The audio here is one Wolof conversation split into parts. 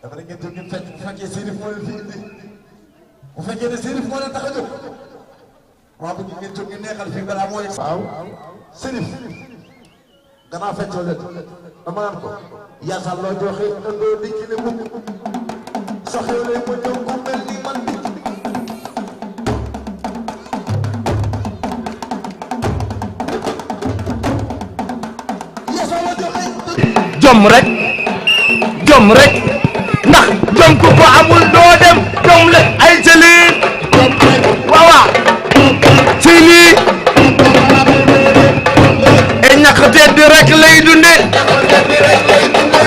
dama ne ngeen jóg ngeen fekk bu fekkee Cherif moo leen fi indi bu fekkee ne Cherif moo leen tax a jóg waaw bu ngeen jóg ngeen neexal fii balaa moo yegg. waaw Cherif gannaaw feccoo leen dama naan ko yaasal loo joxe andoo dikki ne mu soxee ma ñëw ku mel ni man jom rek ndax jom ku ko amul doo dem jom la ay jëli waaw waaw ci lii e ñàkk tedd rek lay dunde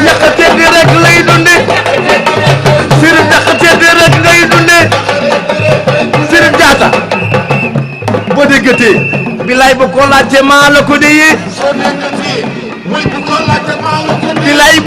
ñàkk tedd rek lay dunde sir ñàkk tedd rek ngay dunde sir jaata boo déggatee bilaay bu ko laajte maa la ko déyee bilaay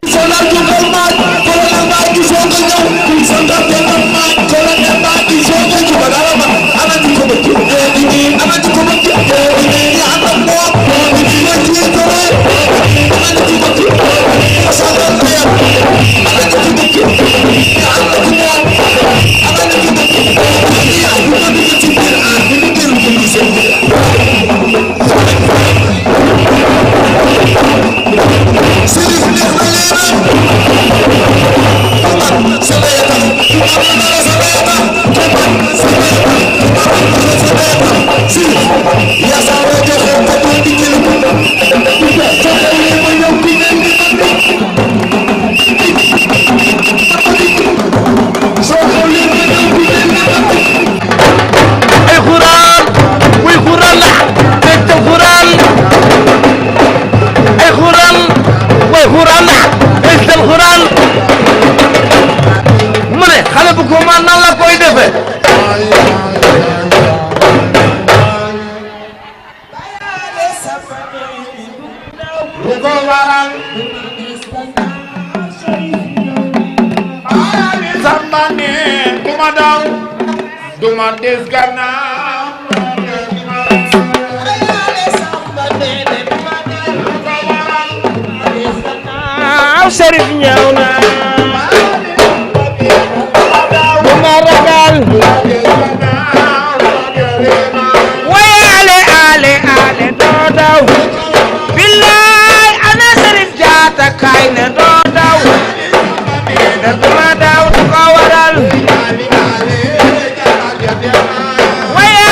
Cherif ñëw na bu ma ragal waye ale doo daw billaay ana Cherif Diatta kay ne doo daw da duma daw du ko waral waye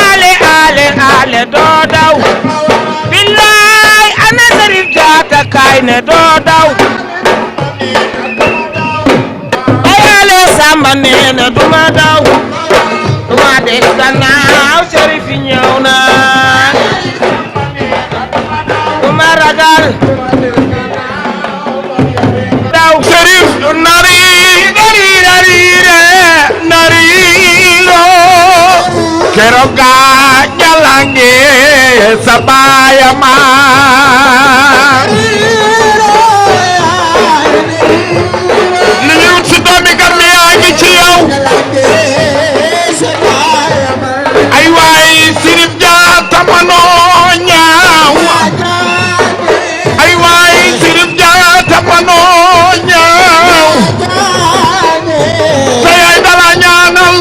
ale doo daw billaay ana Cherif Diatta kay ne doo daw Samba neena duma daw duma des gannaaw Cherif ñëw na duma ragal daw Cherif nari lo keroog ga jalange sa baaya ma ay waay Cherif Diatta manoo ñaaw ay waay Cherif Diatta manoo ñaaw sa yaay dala ñaanal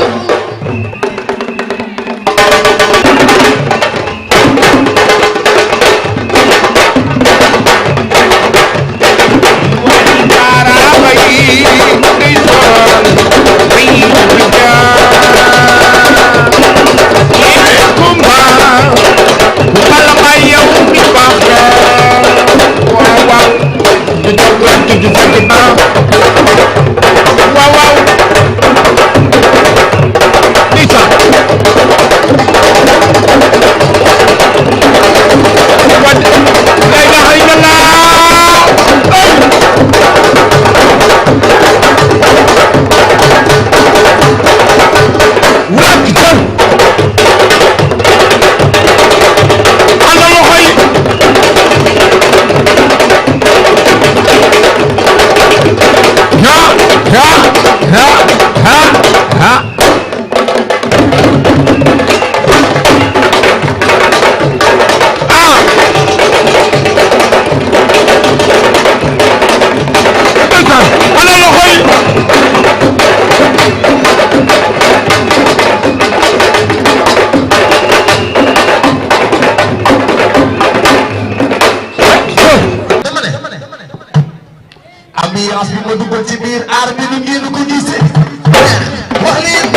ambiance bi ma duggal ci biir aar bi nu ngeen ko gisee wax leen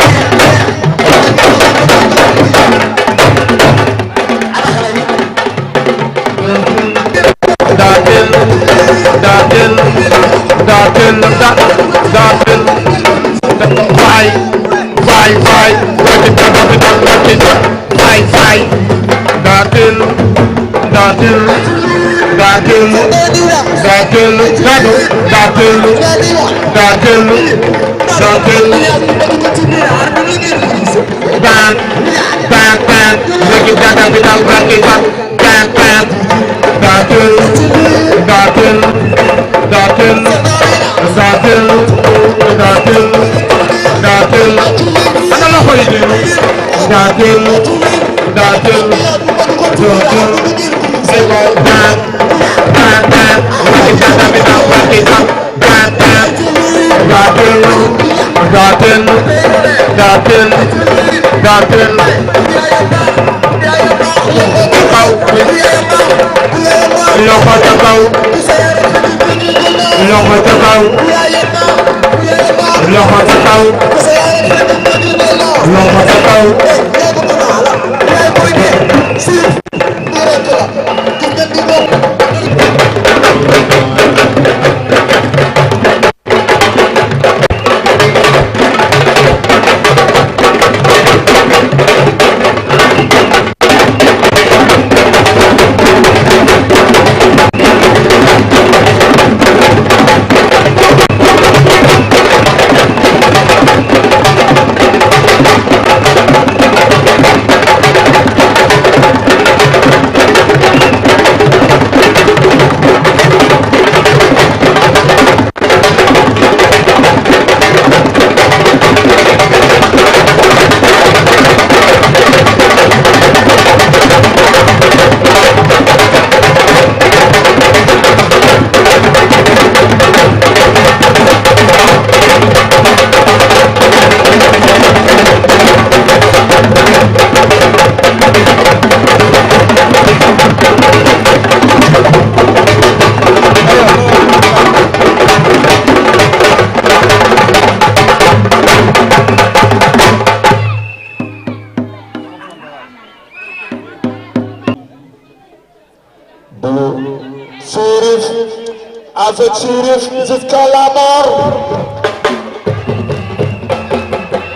avec Cherif jusqu'à la mort.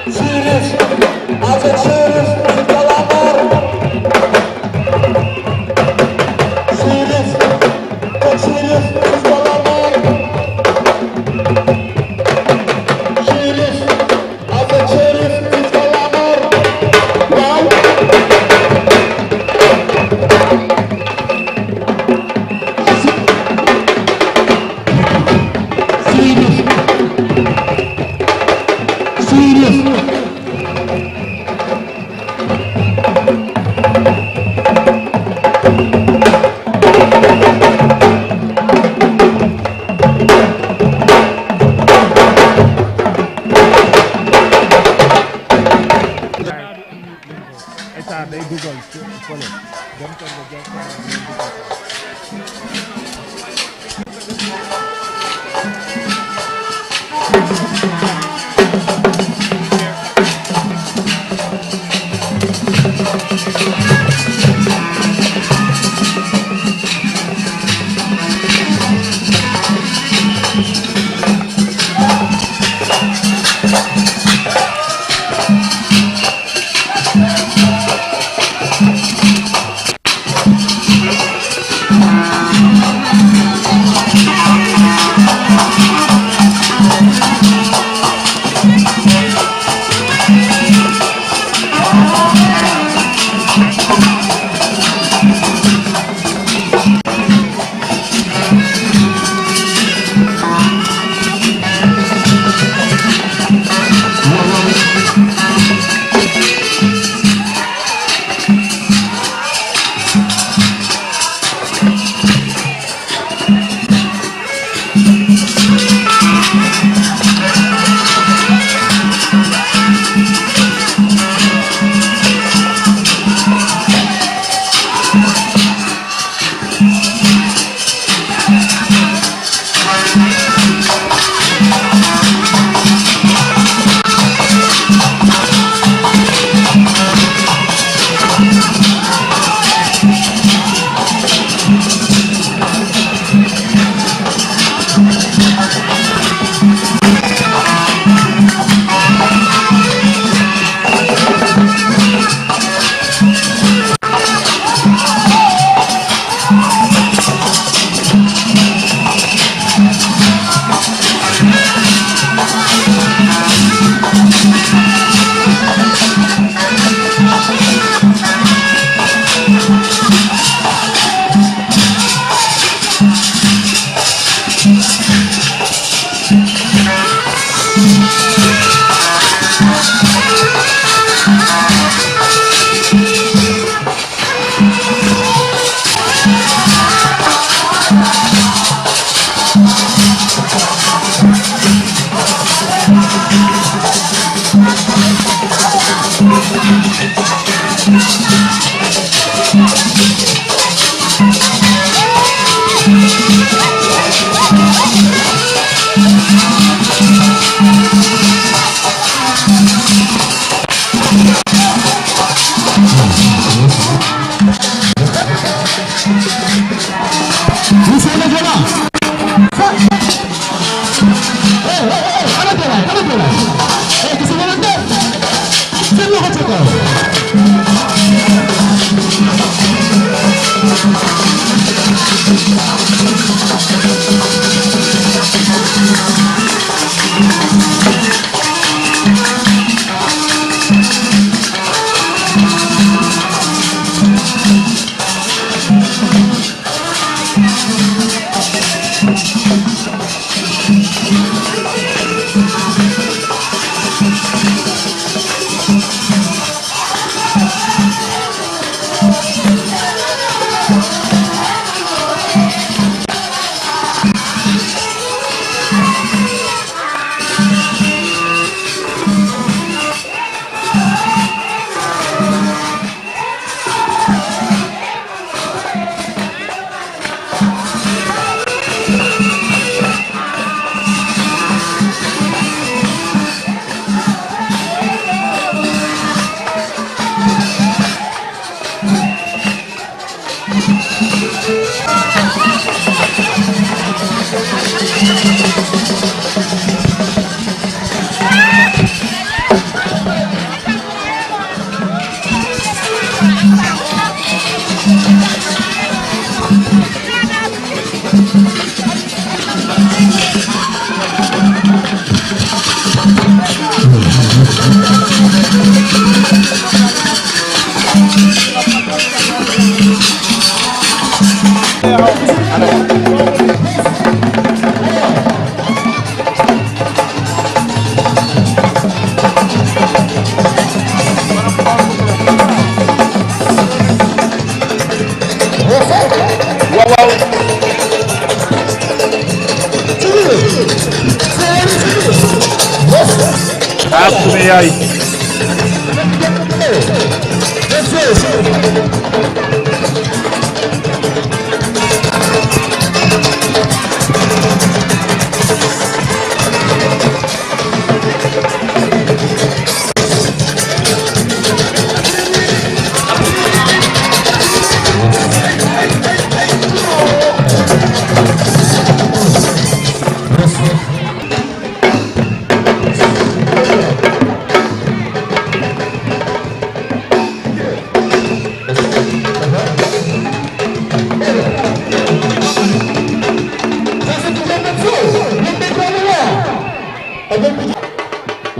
Cherif, avec Cherif jusqu'à la mort. Cherif, avec Cherif jusqu'à la mort. Cherif, avec Cherif jusqu'à la mort. Wow.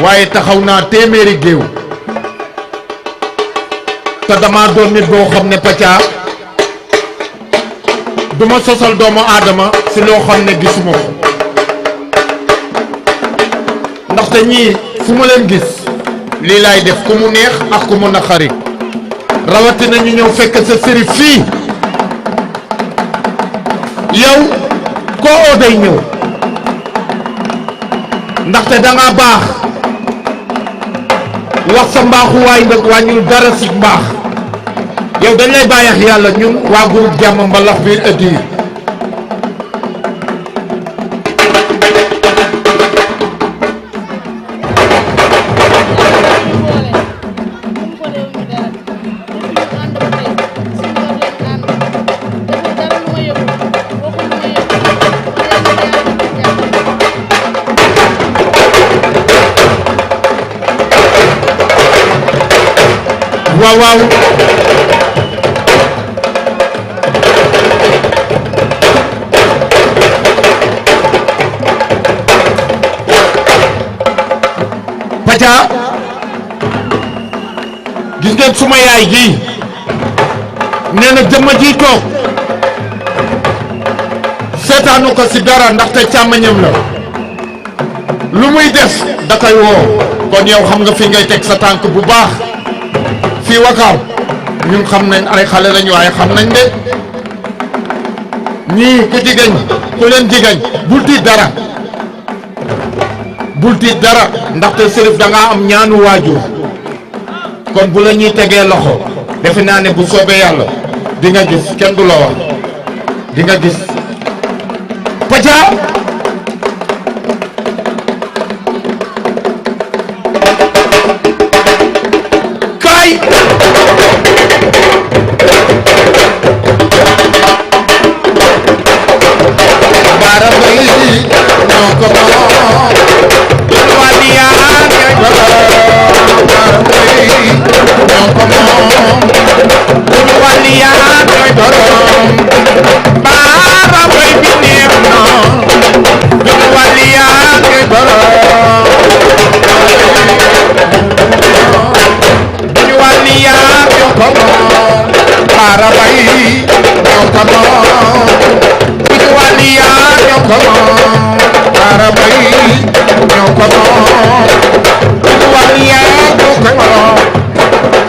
waaye taxaw naa téeméeri géew te dama doon nit boo xam ne Pathia duma sosal doomu aadama si loo xam ne gisuma ko ndaxte ñii fu ma leen gis lii laay def ku mu neex ak ku mu naqari rawatina ñu ñëw fekk sa Cherif fii yow koo oo day ñëw ndaxte danga baax wax sa mbaaxu waay nag wàññul dara si mbaax yow dañ lay bàyyi ak yàlla ñun waa groupe jàmm mbalax biir ëddi waaw waaw Pathia gis ngeen suma yaay ji nee na jëmma ji toog seetaanu ko si dara ndaxte càmmañam la lu muy def da koy woo kon yow xam nga fi ngay teg sa tànk bu baax fii Wakaam ñun xam nañ ay xale lañu waaye xam nañ de ñii ku jigéen ku leen jigéen bul tiit dara bul tiit dara ndaxte Cherif da ngaa am ñaanu waajur kon bu la ñuy tegee loxo defe naa ne bu soobee yàlla di nga gis kenn du la wax di nga gis Pathia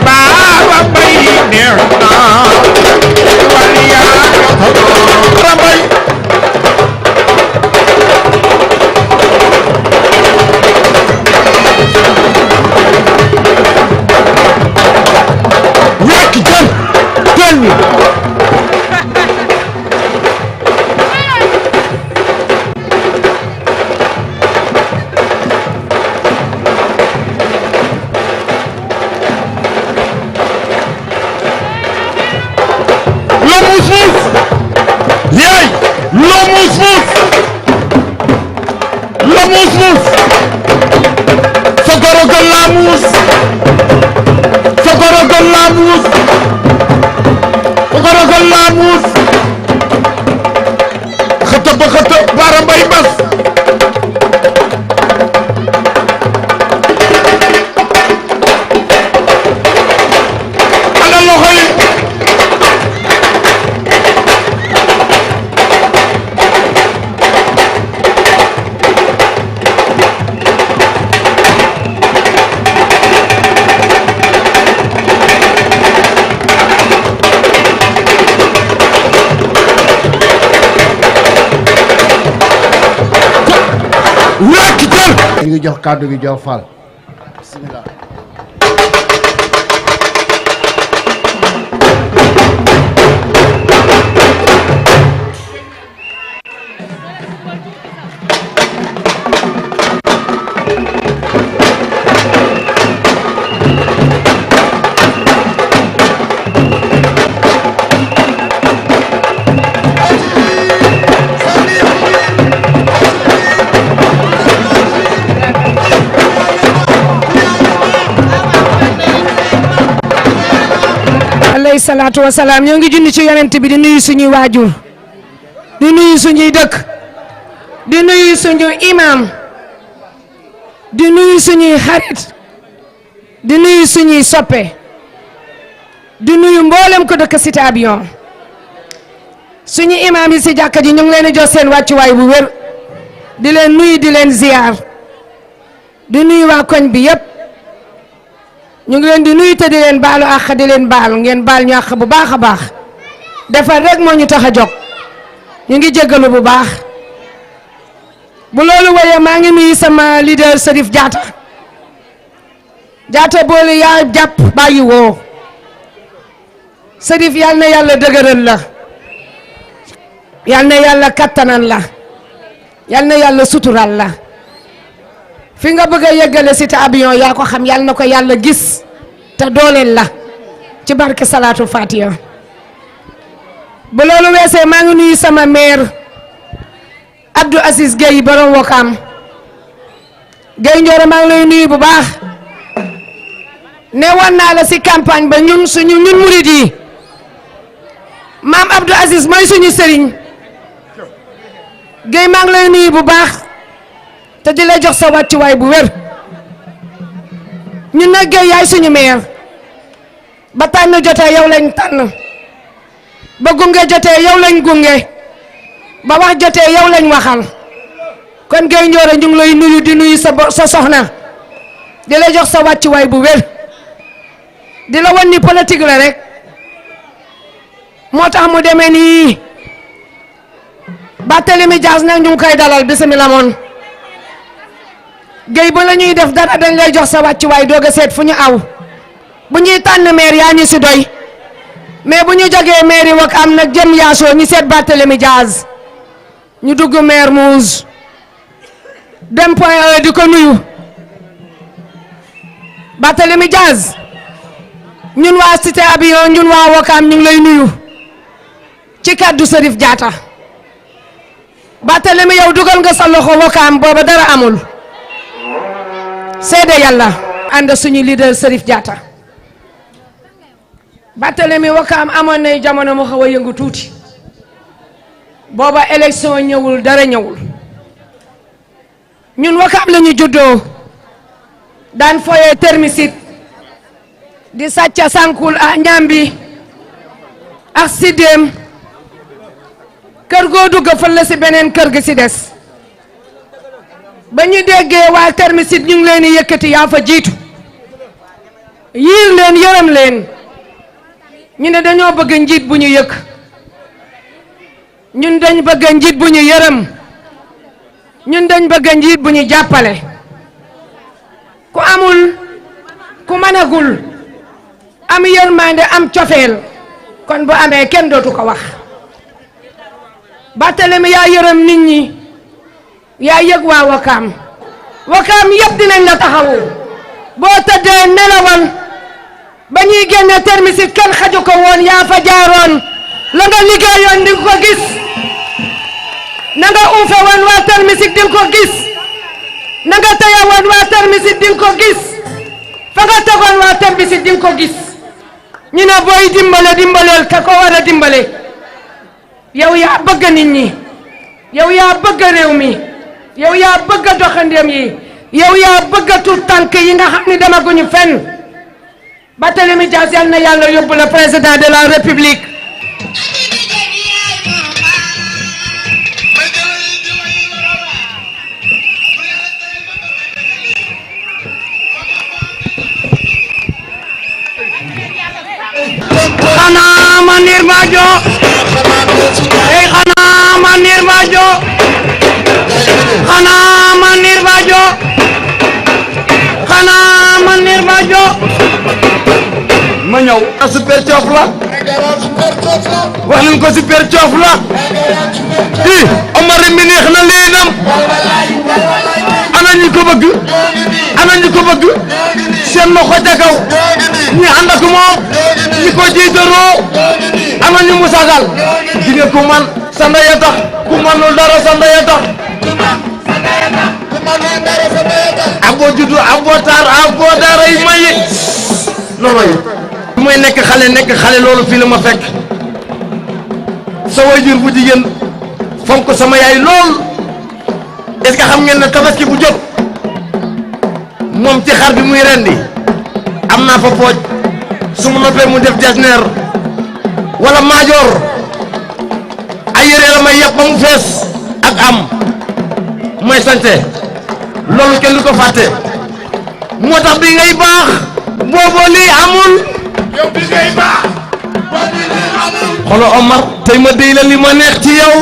Baba, baby, muus ku ko ragal laa muus xëtë ba xëtë baara mbay bas ana loxo yi ñu ngi jox kàddu gi jox Fall bismillah salaatu wa salaam ñoo ngi junni ci yonent bi di nuyu suñuy waajur di nuyu suñuy dëkk di nuyu suñu imam di nuyu suñuy xarit di nuyu suñuy soppe di nuyu mboolem ko dëkk Cité Avion suñu imam yi si jàkka ji ñu ngi leen di jox seen wàccuwaay bu wér di leen nuyu di leen ziyaar di nuyu waa koñ bi yépp ñu ngi leen di nuyu te di leen baalu àq di leen baal ngeen baal ñu àq bu baax a baax defar rek moo ñu tax a jóg ñu ngi jéggalu bu baax bu loolu wéyee maa ngi nuyu sama leader Cherif Diatta boole yaa jàpp bàyyi woo Cherif yal na yàlla dëgëral la yal na yàlla kattanal la yal na yàlla sutural la fi nga bëgg a yeggale Cité Avion yaa ko xam yàlla na ko yàlla gis te dooleel la ci barke Salaatul Fatiha bu loolu weesee maa ngi nuyu sama maire Abdou Aziz Gueye borom Wokam Gueye Ndioro maa ngi lay nuyu bu baax ne woon naa la si campagne ba ñun murid yi maam Abdou Aziz mooy suñu sëriñ Gueye maa ngi lay nuyu bu baax te di la jox sa wàccuwaay bu wér ñun nag Gueye yaay suñu maire ba tànn jotee yow lañ tànn ba gunge jotee yow lañ gunge ba wax jotee yow lañ waxal kon Gueye Ndioro ñu ngi lay nuyu di nuyu sa soxna di la jox sa wàccuwaay bu wér di la wan ni politique la rek moo tax mu demee nii Barthélémy Dias nag ñu ngi koy dalal bismillah moon Gueye ba la ñuy def dara dañ lay jox sa wàccuwaay doog a seet fu ñu aw bu ñuy tànn maire yaa ñu si doy mais bu ñu jógee maire yi wak am nag jëm yaasoo ñu seet Barthélémy Dias ñu dugg maire Mousse dem point di ko nuyu Barthélémy Dias ñun waa Cité Avion ñun waa Wokam ñu ngi lay nuyu ci kàddu Cherif Diatta Barthélémy yow dugal nga sa loxo Wokam booba dara amul seede yàlla ànd suñu leader Cherif Diatta Barthélémy Wokam amoon na jamono mu xaw a yëngu tuuti booba élection ñëwul dara ñëwul ñun Wokam la ñu juddoo daan foyee termisit di sàcca sankul a ñambi ak siddéem kër goo dugg fël la si beneen kër gi si des ba ñu déggee waa termisit ñu ngi leen di yëkkati yaa fa jiitu yiir leen yërëm leen ñu ne dañoo bëgg njiit bu ñu yëkk ñun dañ bëgg njiit bu ñu yërëm ñun dañ bëgg njiit bu ñu jàppale ku amul ku mënagul am yërmande am cofeel kon bu amee kenn dootu ko wax Barthélémy yaa yërëm nit ñi yaa yëg waa Wokam Wokam yëpp dinañ la taxawu boo tëddee nelawal ba ñuy génne termisit kenn xaju ko woon yaa fa jaaroon la nga liggéeyoon di nga ko gis na nga uufe woon waa termisit di nga ko gis na nga tëye woon waa termisit di nga ko gis fa nga tegoon waa termisit di nga ko gis ñu ne booy dimbale dimbaleel ka ko war a dimbale yow yaa bëgg nit ñi yow yaa bëgg réew mi yow yaa bëgg doxandeem yi yow yaa bëgg tuut tànk yi nga xam ni demaguñu fenn Barthélémy Dias yal na yàlla yóbbu le président de la république xanaa ma niir ma jo ey xanaa ma niir ma jo xanaa ma niir ma jo xanaa ma niir ma jo ma ñëw super coof la wax nañ ko super coof la i Omar mi neex na leenam ana ñu ko bëgg ana ñu ko bëgg seen ma ko ca kaw ñi ànd ak moom ñi ko jiitaroo ana ñu mu sagal di nga ku man sa ndey a tax ku manul dara sa ndey a tax ak boo juddu ak boo taar ak boo dara yi mayi loolu yi mooy nekk xale loolu fii la ma fekk sa waajur bu jigéen fonk sama yaay lool est-ce que xam ngeen ne tabaski bu jot moom ci xar bi muy rendi am naa fa pooj su ma noppee mu def jasneer wala maajoor ay yére la may yàpp ba mu fees ak am mooy sante loolu kenn du ko fàtte moo tax bi ngay baax boobu lii amul yow bi ngay baax boobu lii amul xolo Omar tey ma déy la li ma neex ci yow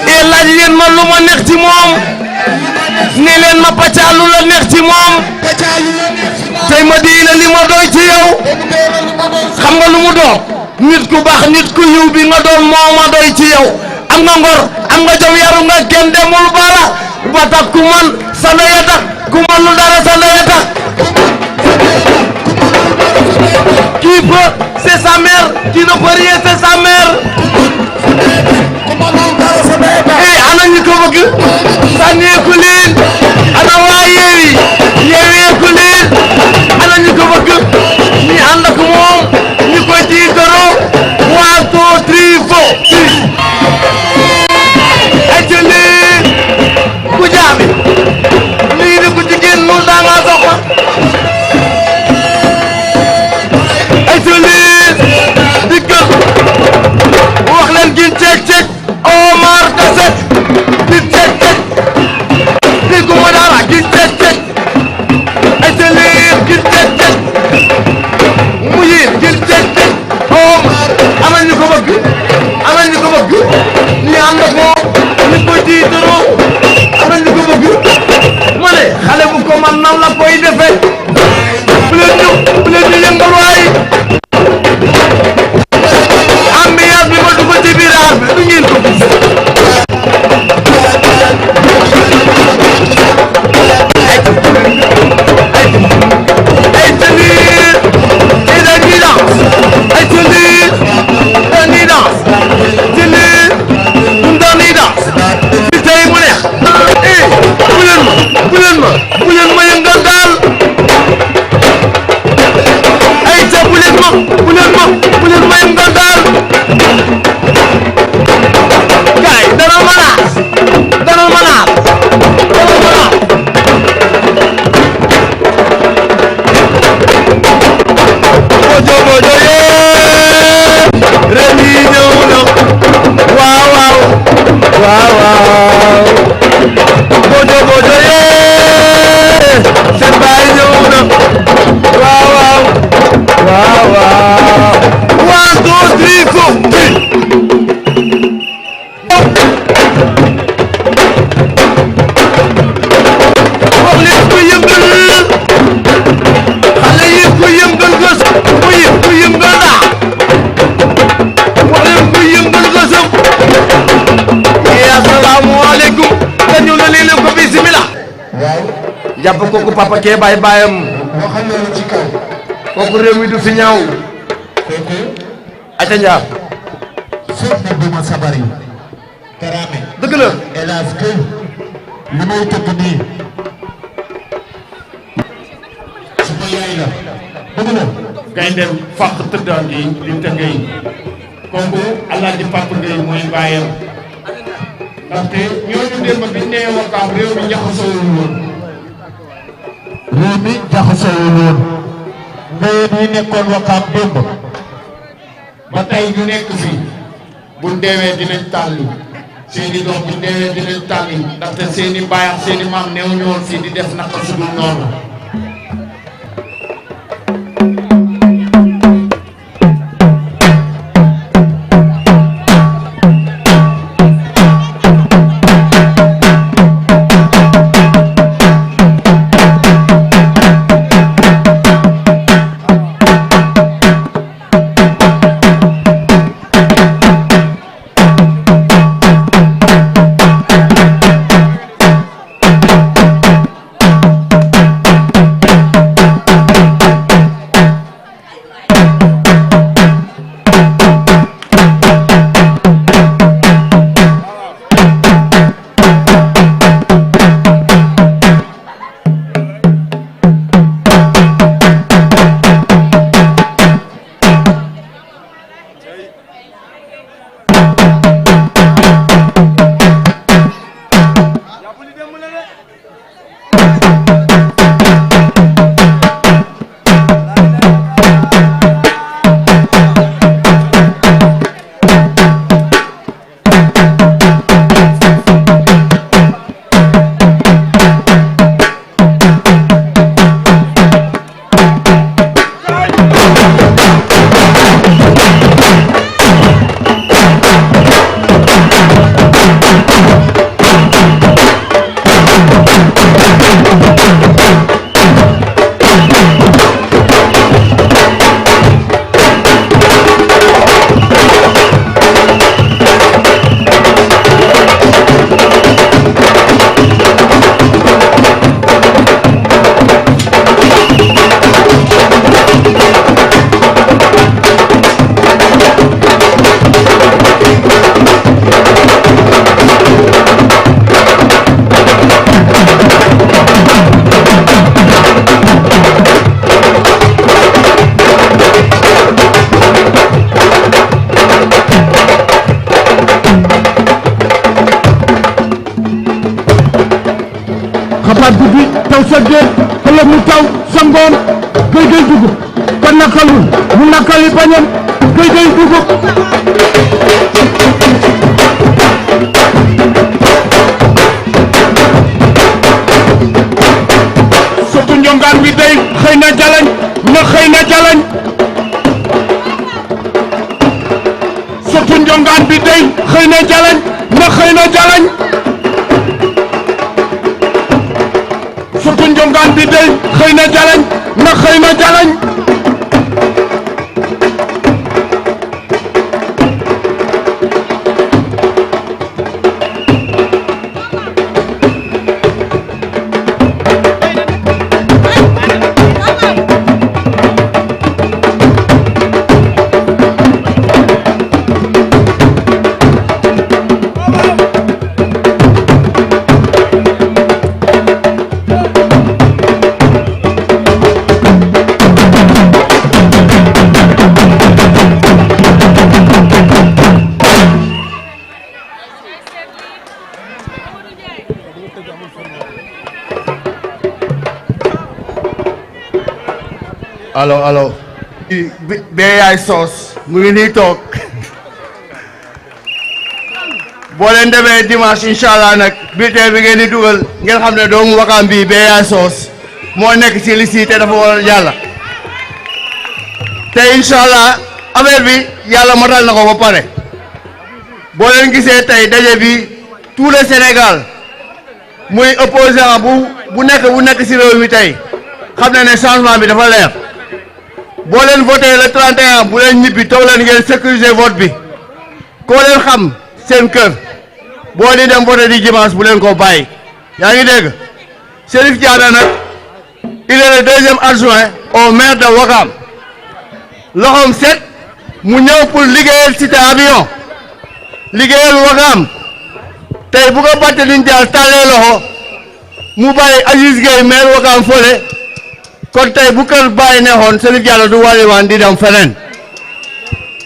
et laaj leen ma lu ma neex ci moom ne leen ma pàccaa lu la neex ci moom tey ma déy la li ma doy ci yow xam nga lu mu doon nit ku baax nit ku yiw bi nga doon moo ma doy ci yow am nga ngor am nga jom yaru nga kenn demul bara ba tax ku man sa ndey a tax ku manul dara sa ndey a tax qui peut c'est sa mère qui ne peut rien c'est sa mère eh ana ñu ko bëgg sànneeku leen ana waa Yewi yeweeku leen ana ñu ko bëgg ñi ànd ak moom ñi ko jiitaroo waato trifo ajale ku jaabi lii ni ku jigéen nu daa nga soxla ajale diggal wax leen gin ceeg Omar Kase gin ceeg diggu ma dara gin ceeg ajale gin ceeg mu yéen gin ceeg Omar ana ñu ko bëgg ana ñu ko bëgg ñi ànd ak moom ñi ko jiitaroo ana ñu ko bëgg ma ne xale bu ko man nan la koy defee bu leen ñu yëngal waay ambiance bi ma dugg ci biir aar bi du ngeen ko gis ay tenir et la guidance ay tenir un guidance tenir une guidance ci tey mu neex eh bu leen ma yëngal daal ay ca bu leen ma yëngal daal gaay dana manaat bojo yee ren yi ñëw na waaw bojo yee seen baay ñëw na waaw 1 2 3 4 wax leen ko yëngal xale yi ko yëngal gës ku yëngal daa wax leen ko yëngal gësëm asalaamaaleykum dañu la lii ko bismillah jàpp kooku papa kee baay baayam kooku réew mi du fi ñaaw aca njaar dëgg la hélas que li may tëgg nii suma yaay la dëgg la gayndem fàq tëddaan yi di tëggee kooku Alaaji Papa Gueye mooy bàyyam ndaxte ñooñu démb bi ñu nee Wakaam réew mi jaxasoowul woon mais ñi nekkoon Wakaam démb ba tey ñu nekk fii buñ deewee dinañ tàlli seeni doom buñ deewee dinañ tàlli ndaxte seeni baay ak seeni maam neew ñoon fii di def naka su dul noonu xabaat guddi taw sa géej ëllëg mu taw sa ngoon gëy gëy dugub kon nakalul mu nakali bañam gëy gëy dugub sotu njongaan bi day xëy na jalañ na xëy na jalañ sotu njongaan bi day xëy na jalañ na xëy na jalañ sotu njongaan bi day xëy na jalañ na xëy na jalañ allo bee yaay soos mu ngi nii toog boo leen demee dimanche incha allah nag bulletin bi ngeen di dugal ngeen xam ne doomu Wakaam bi bee yaay soos moo nekk ci liste yi te dafa war a jàll te incha allah affaire bi yàlla matal na ko ba pare boo leen gisee tey daje bi tout le Sénégal muy opposant bu nekk ci réew mi tey xam ne changement bi dafa leer. boo leen voté le 31 bu leen ñibbi toog leen ngeen sécuriser vote bi koo leen xam seen kër boo di dem voté di dimanche bu leen ko bàyyi yaa ngi dégg Cherif Diatta nag il est le deuxième adjoint au maire de Wakaam loxoom set mu ñëw pour liggéeyal cité avion liggéeyal Wakaam tey bu ko Barthélémy Dias tàllee loxo mu bàyyi Aziz Gueye maire Wakaam fole kon tey bu kër bàyyi neexoon Cherif Diallo du wàlli waan di dem feneen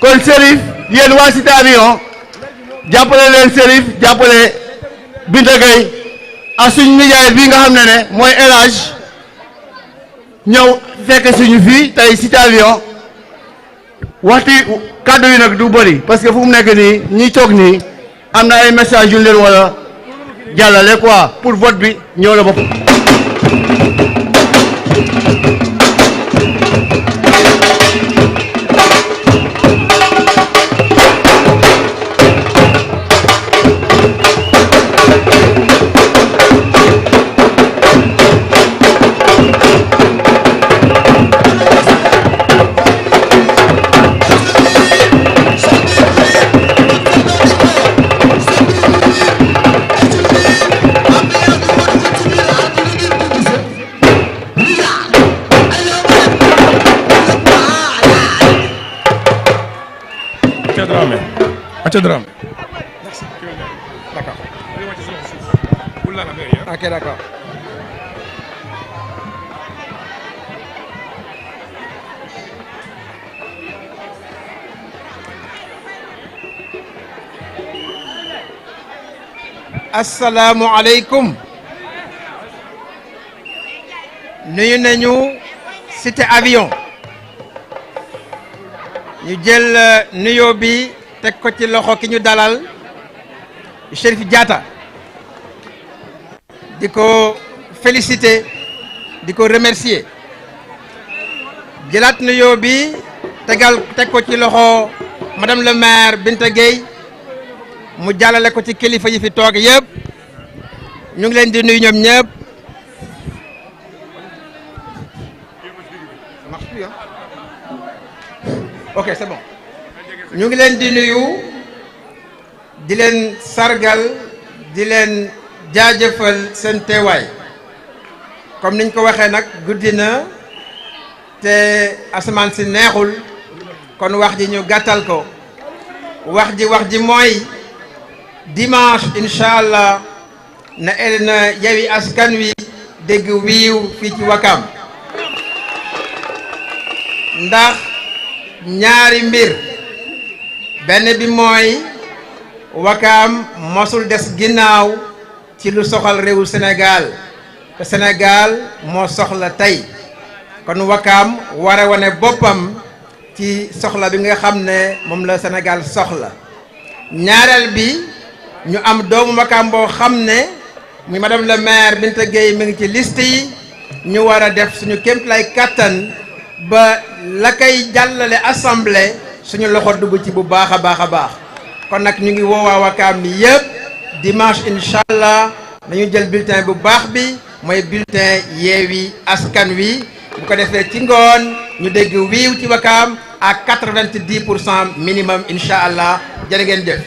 kon Cherif yéen waa Cité Avion jàppale leen Cherif jàppale Binta Gueye ak suñu nijaay bii nga xam ne mooy El Hadj ñëw fekk suñu fii tey Cité Avion waxti kàddu yi nag du bëri parce que fu mu nekk nii ñiy toog nii am na ay message yu leen wala jàllale quoi pour vote bi ñëw na bopp. Dramé. Merci. D'accord. Ok, d'accord. Assalamu alaikum. Nuyu nañu Cité Avion. Ñu jël nuyo bi teg ko ci loxo ki ñu dalal Cherif DIATTA di ko féliciter di ko remercier jëlaat nuyoo bi teg ko ci loxo madame le maire Binta Gueye mu jàllale ko ci kilifa yi fi toog yëpp ñu ngi leen di nuyu ñoom ñëpp ok c'est bon ñu ngi leen di nuyu di leen sargal di leen jaajëfal seen teewaay comme niñ ko waxee nag guddi na te asamaan si neexul kon wax ji ñu gàttal ko wax ji mooy dimanche incha allah na Yewi Askan Wi dégg wiiw fii ci Wakam ndax ñaari mbir benn bi mooy Wakam mosul des ginnaaw ci lu soxal réewu Sénégal te Sénégal moo soxla tey kon Wakam war a wane boppam ci soxla bi nga xam ne moom la Sénégal soxla ñaareel bi ñu am doomu Wakam boo xam ne muy madame le maire Binta Gueye mi ngi ci liste yi ñu war a def suñu kéemtalaay kattan ba la koy jàllale assemblée suñu loxo dugg ci bu baax a baax a baax kon nag ñu ngi woowaa Wakam mi yëpp dimanche incha allah dañu jël bulletin bu baax bi mooy bulletin Yewi Askan Wi bu ko defee ci ngoon ñu dégg wiiw ci Wakam à 90% minimum incha allah jërë ngeen jëf.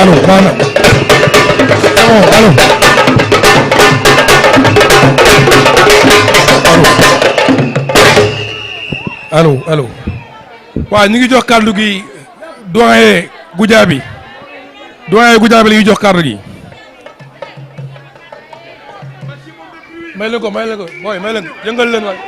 Allô, voilà. Allô. waaw ñu ngi jox kàddu gi doyen Goudiaby la ñuy jox kàddu gi. may leen ko booy may leen ko yëngal leen waay.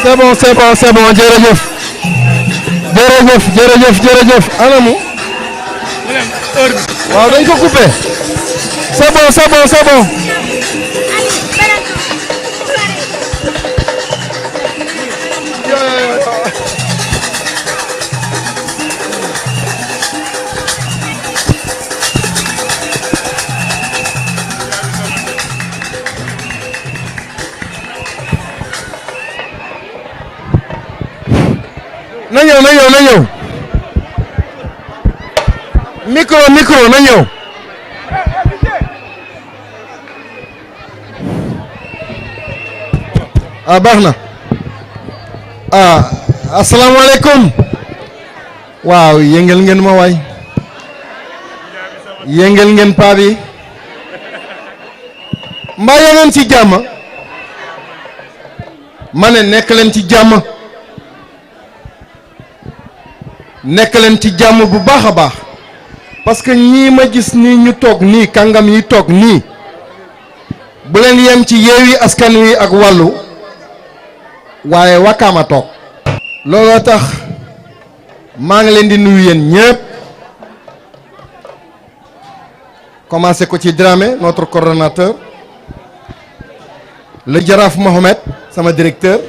c'est bon jërëjëf anamu waaw dañ ko coupé c'est bon na ñëw micro na ñëw baax na asalaamaaleykum waaw yëngal ngeen ma waay yëngal ngeen paa bi mbaa yaa ngeen ci jàmm ma ne nekk leen ci jàmm bu baax a baax parce que ñii ma gis nii ñu toog nii kàngam yi toog nii bu leen yem ci Yewi Askan Wi ak wàllu waaye Wakaam toog looloo tax maa ngi leen di nuyu yéen ñëpp commencé ko ci Dramé notre coordonnateur le Jaraaf Mohamed sama directeur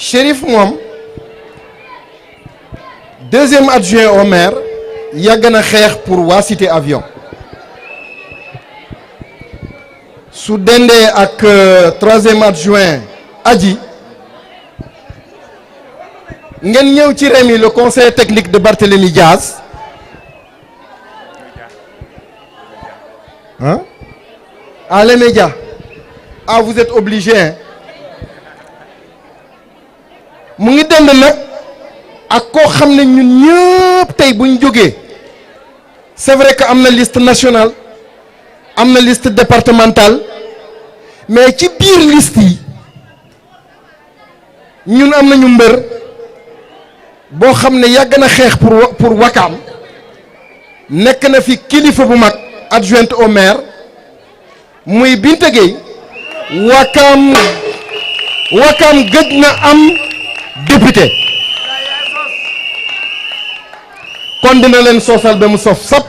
Cherif moom deuxième adjoint au maire yàgg na xeex pour waa cité avion su dendee ak troisième adjoint Adji ngeen ñëw ci Rémi le conseil technique de Barthélémy Diaz hein les médias vous êtes obligés mu ngi dend nag ak koo xam ne ñun ñëpp tey buñ jógee c'est vrai que am na liste nationale am na liste départementale mais ci biir liste yi ñun am nañu mbër boo xam ne yàgg na xeex pour Wakaam nekk na fi kilifa bu mag adjointe au maire muy Binta Gueye Wakaam gëj na am député kon dina leen soosal ba mu sof sap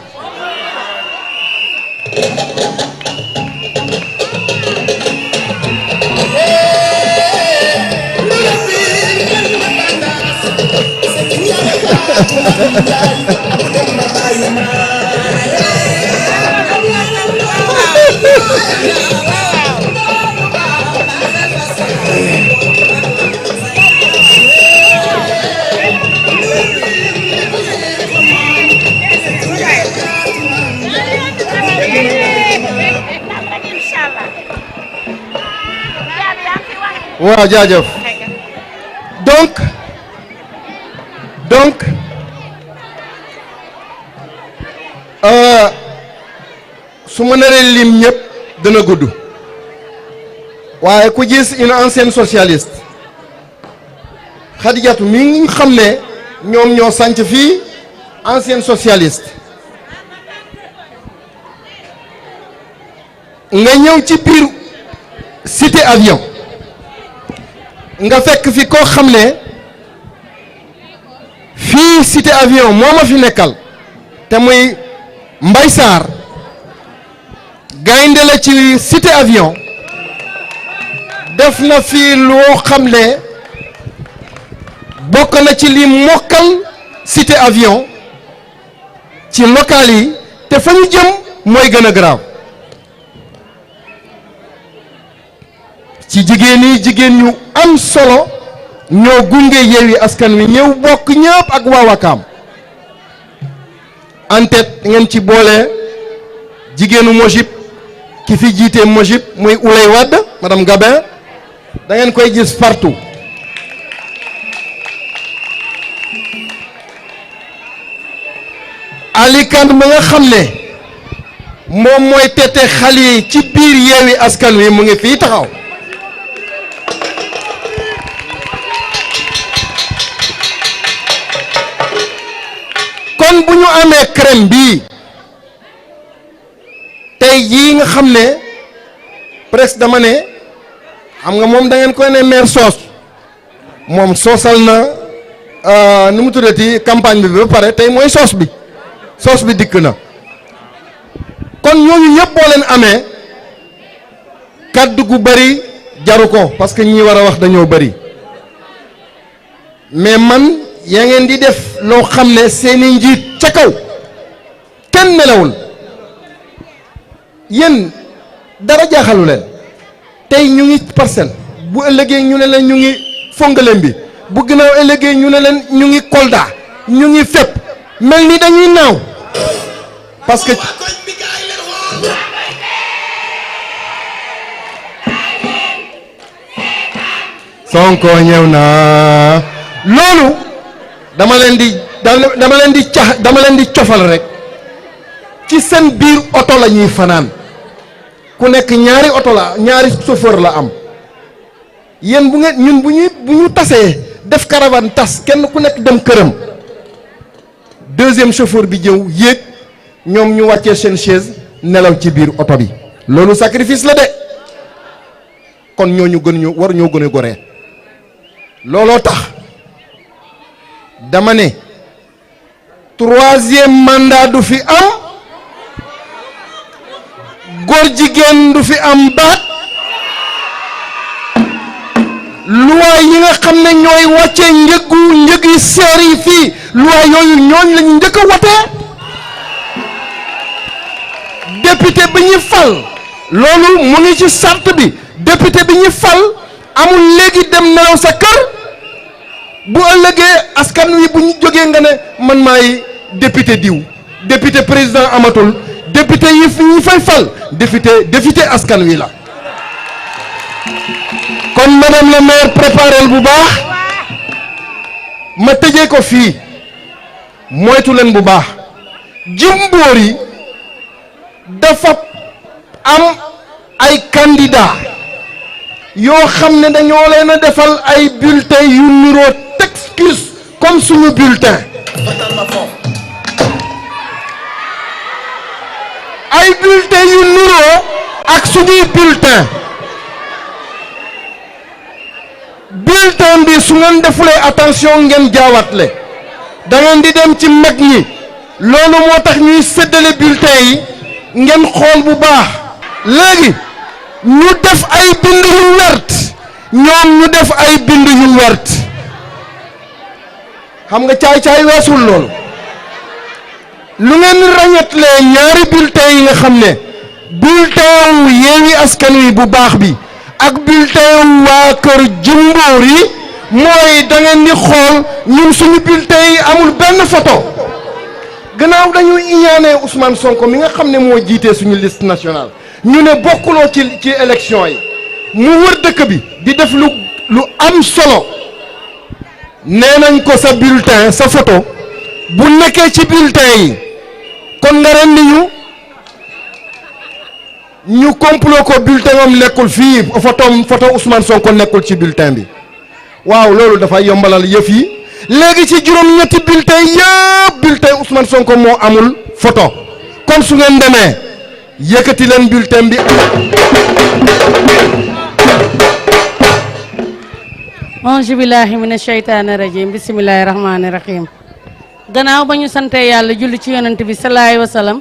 waaw jaajëf donc su ma naree lim ñëpp dana gudd waaye ku gis une ancienne socialiste Khadijatou mi ngi xam ne ñoom ñoo sanc fii ancienne socialiste nga ñëw ci biir cité avion nga fekk fi koo xam ne fii cité avion moo ma fi nekkal te muy Mbay Sarr gaynde la ci cité avion def na fii loo xam ne bokk na ci li mokkal cité avion ci local yi te fa ñu jëm mooy gën a garaaw ci jigéen ñu am solo ñoo gunge Yewi Askan Wi ñëw bokk ñëpp ak waa Wakaam en tête ngeen ci boole jigéenu Mojib ki fi jiite Mojib muy Oulay Wade madame Gabin da ngeen koy gis partout Ali Kane ma nga xam ne moom mooy tete xale yi ci biir Yewi Askan Wi mu ngi fii taxaw kon bu ñu amee crème bii tey jii nga xam ne presque dama ne xam nga moom da ngeen koy ne maire soos moom soosal na nu mu tuddati campagne bi ba pare tey mooy soos bi dikk na kon ñooñu ñëpp boo leen amee kaddu gu bari jaru ko parce que ñi war a wax dañoo bari mais man yaa ngeen di def loo xam ne seeni njiit ca kaw kenn nelawul yéen dara jaaxalu leen tey ñu ngi Parcelles bu ëllëgee ñu ne leen ñu ngi Fongolembi bi bu ginnaaw ëllëgee ñu ne leen ñu ngi Kolda ñu ngi fépp mel ni dañuy naaw parce que Sonko ñëw na loolu dama leen di cofal rek ci seen biir oto la ñuy fanaan ku nekk ñaari oto la ñaari chauffeur la am yéen bu ngeen ñun bu ñu tasee def caravane tas kenn ku nekk dem këram deuxième chauffeur bi jëw yéeg ñoom ñu wàccee seen chaise nelaw ci biir oto bi loolu sacrifice la de kon ñooñu war ñoo gën a goree looloo tax dama ne troisième mandat du fi am góor jigéen du fi am baat loi yi nga xam ne ñooy wàcce njëg yi seer yi fii loi yooyu ñooñ lañu njëkk a watee député bi ñu fal loolu mu ngi ci charte bi député bi ñu fal amul léegi dem nelaw sa kër bu ëllëgee askan wi bu ñu jógee nga ne man maay député diw député président amatul député yi ñu fay fal député askan wi la kon madame la maire préparel bu baax ma tëjee ko fii moytu leen bu baax Jimbóor yi dafa am ay candidat yoo xam ne dañoo leen a defal ay bulletin yu niroo textus comme suñu bulletin ay bulletin yu niroo ak suñuy bulletin bi su ngeen defulee attention ngeen jaawatle da ngeen di dem ci mag ñi loolu moo tax ñuy séddale bulletin yi ngeen xool bu baax léegi ñu def ay bind yu wert ñoom ñu def ay bind yu wert xam nga caay-caay weesul loolu lu ngeen ràññatlee ñaari bulletin yi nga xam ne bulletin wu Yewwi Askan Wi bu baax bi ak bulletin wu waa kër Jimbóor yi mooy da ngeen di xool ñun suñu bulletin yi amul benn photo gannaaw dañu iñaanee Ousmane Sonko mi nga xam ne moo jiitee suñu liste nationale ñu ne bokkuloo ci élection yi mu wër dëkk bi di def lu am solo nee nañ ko sa bulletin sa photo bu nekkee ci bulletin yi kon nga ren ni ñu complot ko bulletin am nekkul fii photo Ousmane Sonko nekkul ci bulletin bi waaw loolu dafay yombalal yëf yi léegi ci juróom-ñetti bulletin yëpp bulletin Ousmane Sonko moo amul photo kon su ngeen demee yëkkati leen bulletin bi auzu billahi mina sheytaani rajim bisimilahi rahmaani rahim gannaaw ba ñu sante yàlla julli ci yonent bi sallallahu alayhi wa sallam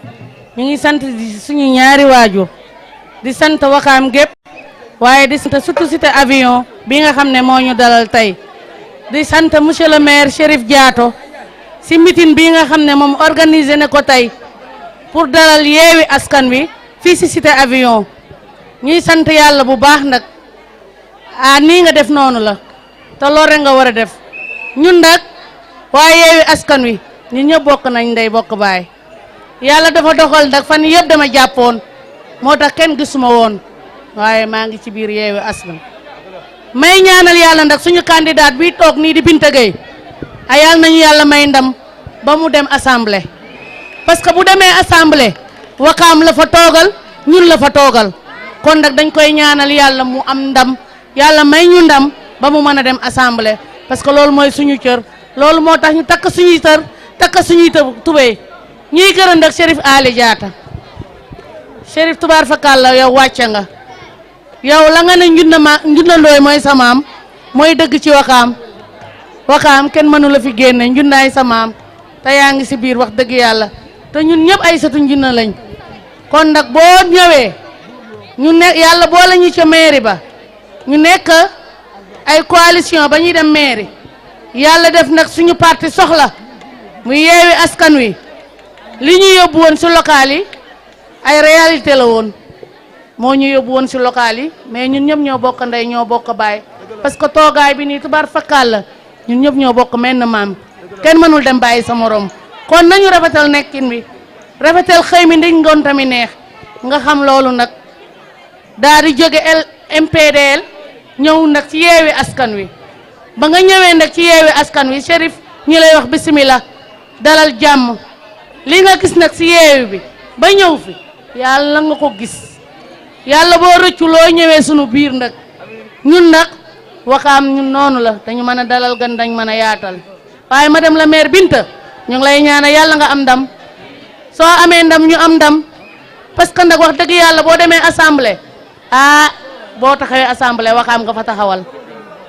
ñu ngi sant suñu ñaari waajur di sant Wakaam gépp waaye di sant surtout cité avion bi nga xam ne moo ñu dalal tey di sant monsieur le maire Cherif Diato si meeting bi nga xam ne moom organisé na ko tey pour dalal Yewwi Askan Wi fii si cité avion ñuy sant yàlla bu baax nag nii nga def noonu la te loolu rek nga war a def ñun nag waaye Yewwi Askan Wi ñun ñëpp bokk nañ ndey bokk baay yàlla dafa doxal nag fan yëpp dama jàppoon moo tax kenn gisuma woon waaye maa ngi ci biir Yewwi Askan may ñaanal yàlla nag suñu candidat bi toog nii di Binta Gueye yàlla nañu yàlla may ndam ba mu dem assemblée parce que bu demee assemblée Wakaam la fa toogal ñun la fa toogal kon nag dañ koy ñaanal yàlla mu am ndam yàlla may ñu ndam ba mu mën a dem assemblée parce que loolu mooy suñu cër loolu moo tax ñu takk suñuy tër takk suñuy tubéy ñuy gërëm nag Cherif Ali Diatta Cherif tubaar fakal la yow wàcce nga yow la nga ne njundandooy mooy sa maam mooy dëgg ci wakaam kenn mënu la fi génne njundaay sa maam te yaa ngi si biir wax dëgg yàlla te ñun ñëpp ay satu njunda lañ kon nag boo ñëwee ñu nekk yàlla boole ñu ca mairie ba ñu nekk ay coalition ba ñuy dem mairie yàlla def nag suñu parti soxla mu yeewi askan wi li ñu yóbbu woon si local yi ay réalité la woon moo ñu yóbbu woon si local yi mais ñun ñëpp ñoo bokk ndey ñoo bokk baay parce que toogaay bi nii tubaar fakkaal la ñun ñëpp ñoo bokk menn maam kenn mënul dem bàyyi sa morom kon nañu rafetal nekkin bi rafetal xëy mi ndiñ ngoon tamit neex nga xam loolu nag daal di jóge MPDL ñëw nag ci yeewi askan wi ba nga ñëwee nag ci yeewi askan wi Cherif ñi lay wax bismillah dalal jàmm li nga gis nag ci yeewi bi ba ñëw fi yàlla nga ko gis yàlla boo rëccu loo ñëwee sunu biir nag ñun nag wakaam ñun noonu la dañu mën a dalal gan dañ mën a yaatal waaye madame la maire Binta ñu ngi lay ñaanal yàlla nga am ndam soo amee ndam ñu am ndam parce que nag wax dëgg yàlla boo demee assemblée boo taxawee assemblée wakaam nga fa taxawal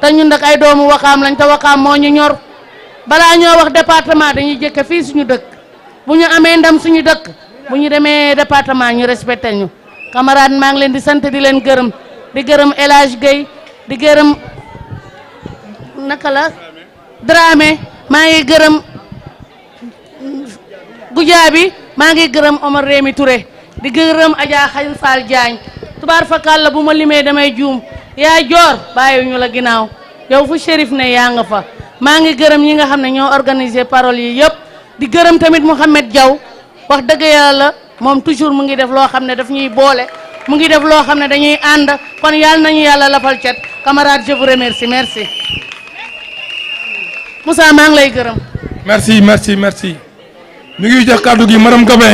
te ñun nag ay doomu wakaam lañ te wakaam moo ñu ñor balaa ñoo wax département dañuy jëkke fii suñu dëkk bu ñu amee ndam suñu dëkk bu ñu demee département ñu respecté ñu camarade maa ngi leen di sant di leen gërëm di gërëm El Hadj Gueye di gërëm naka la Dramé maa ngi gërëm Goudiaby maa ngi gërëm Omar Rémi Touré di gërëm Adja Xayn Fall Diagne tubaar fakal la bu ma limee damay juum yaa joor bàyyi ñu la ginnaaw yow fu Cherif ne yaa nga fa maa ngi gërëm ñi nga xam ne ñoo organisé parole yi yëpp di gërëm tamit Mouhamed Diaw wax dëgg yàlla moom toujours mu ngi def loo xam ne daf ñuy boole mu ngi def loo xam ne dañuy ànd kon yàlla nañu yàlla lafal cet camarade je vous remercie merci Moussa maa ngi lay gërëm. merci ñu ngi jox kàddu gi madame Gabin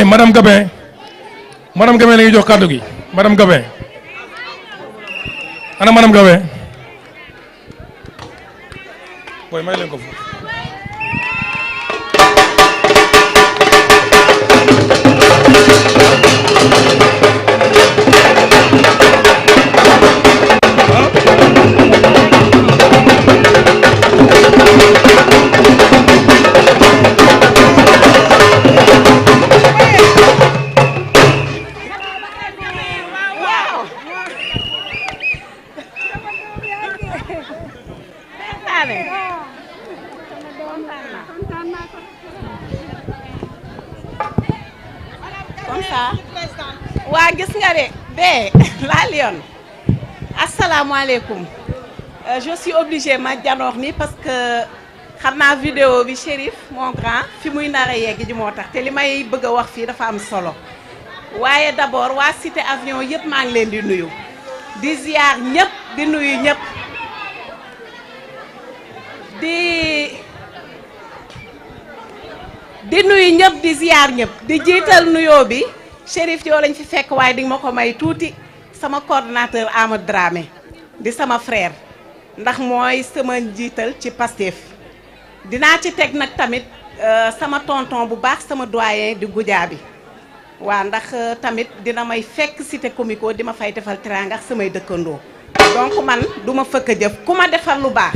la ñuy jox kàddu gi madame Gabin ana madame Gabin booy may leen ko foofu. waa gis nga de la Lyon asalaamaaleykum je suis obligée ma janoox ni parce que xam naa vidéo bi Cherif mon grand fi muy nar a yegg ji moo tax te li may bëgg a wax fii dafa am solo waaye d'abord waa cité avion yëpp maa ngi leen di nuyu di ziar ñëpp di nuyu ñëpp di nuyu ñëpp di ziar ñëpp di jiital nuyoo bi Cherif yoo lañ fi fekk waaye di ma ko may tuuti sama coordonnateur Amadou Dramé di sama frère ndax mooy sama njiital ci Pastef dinaa ci teg nag tamit sama tonton bu baax sama doyen di Goudiaby waa ndax tamit dina may fekk cité comico di ma fay defal teranga ak samay dëkkandoo donc man du ma fëkk jëf ku ma defal lu baax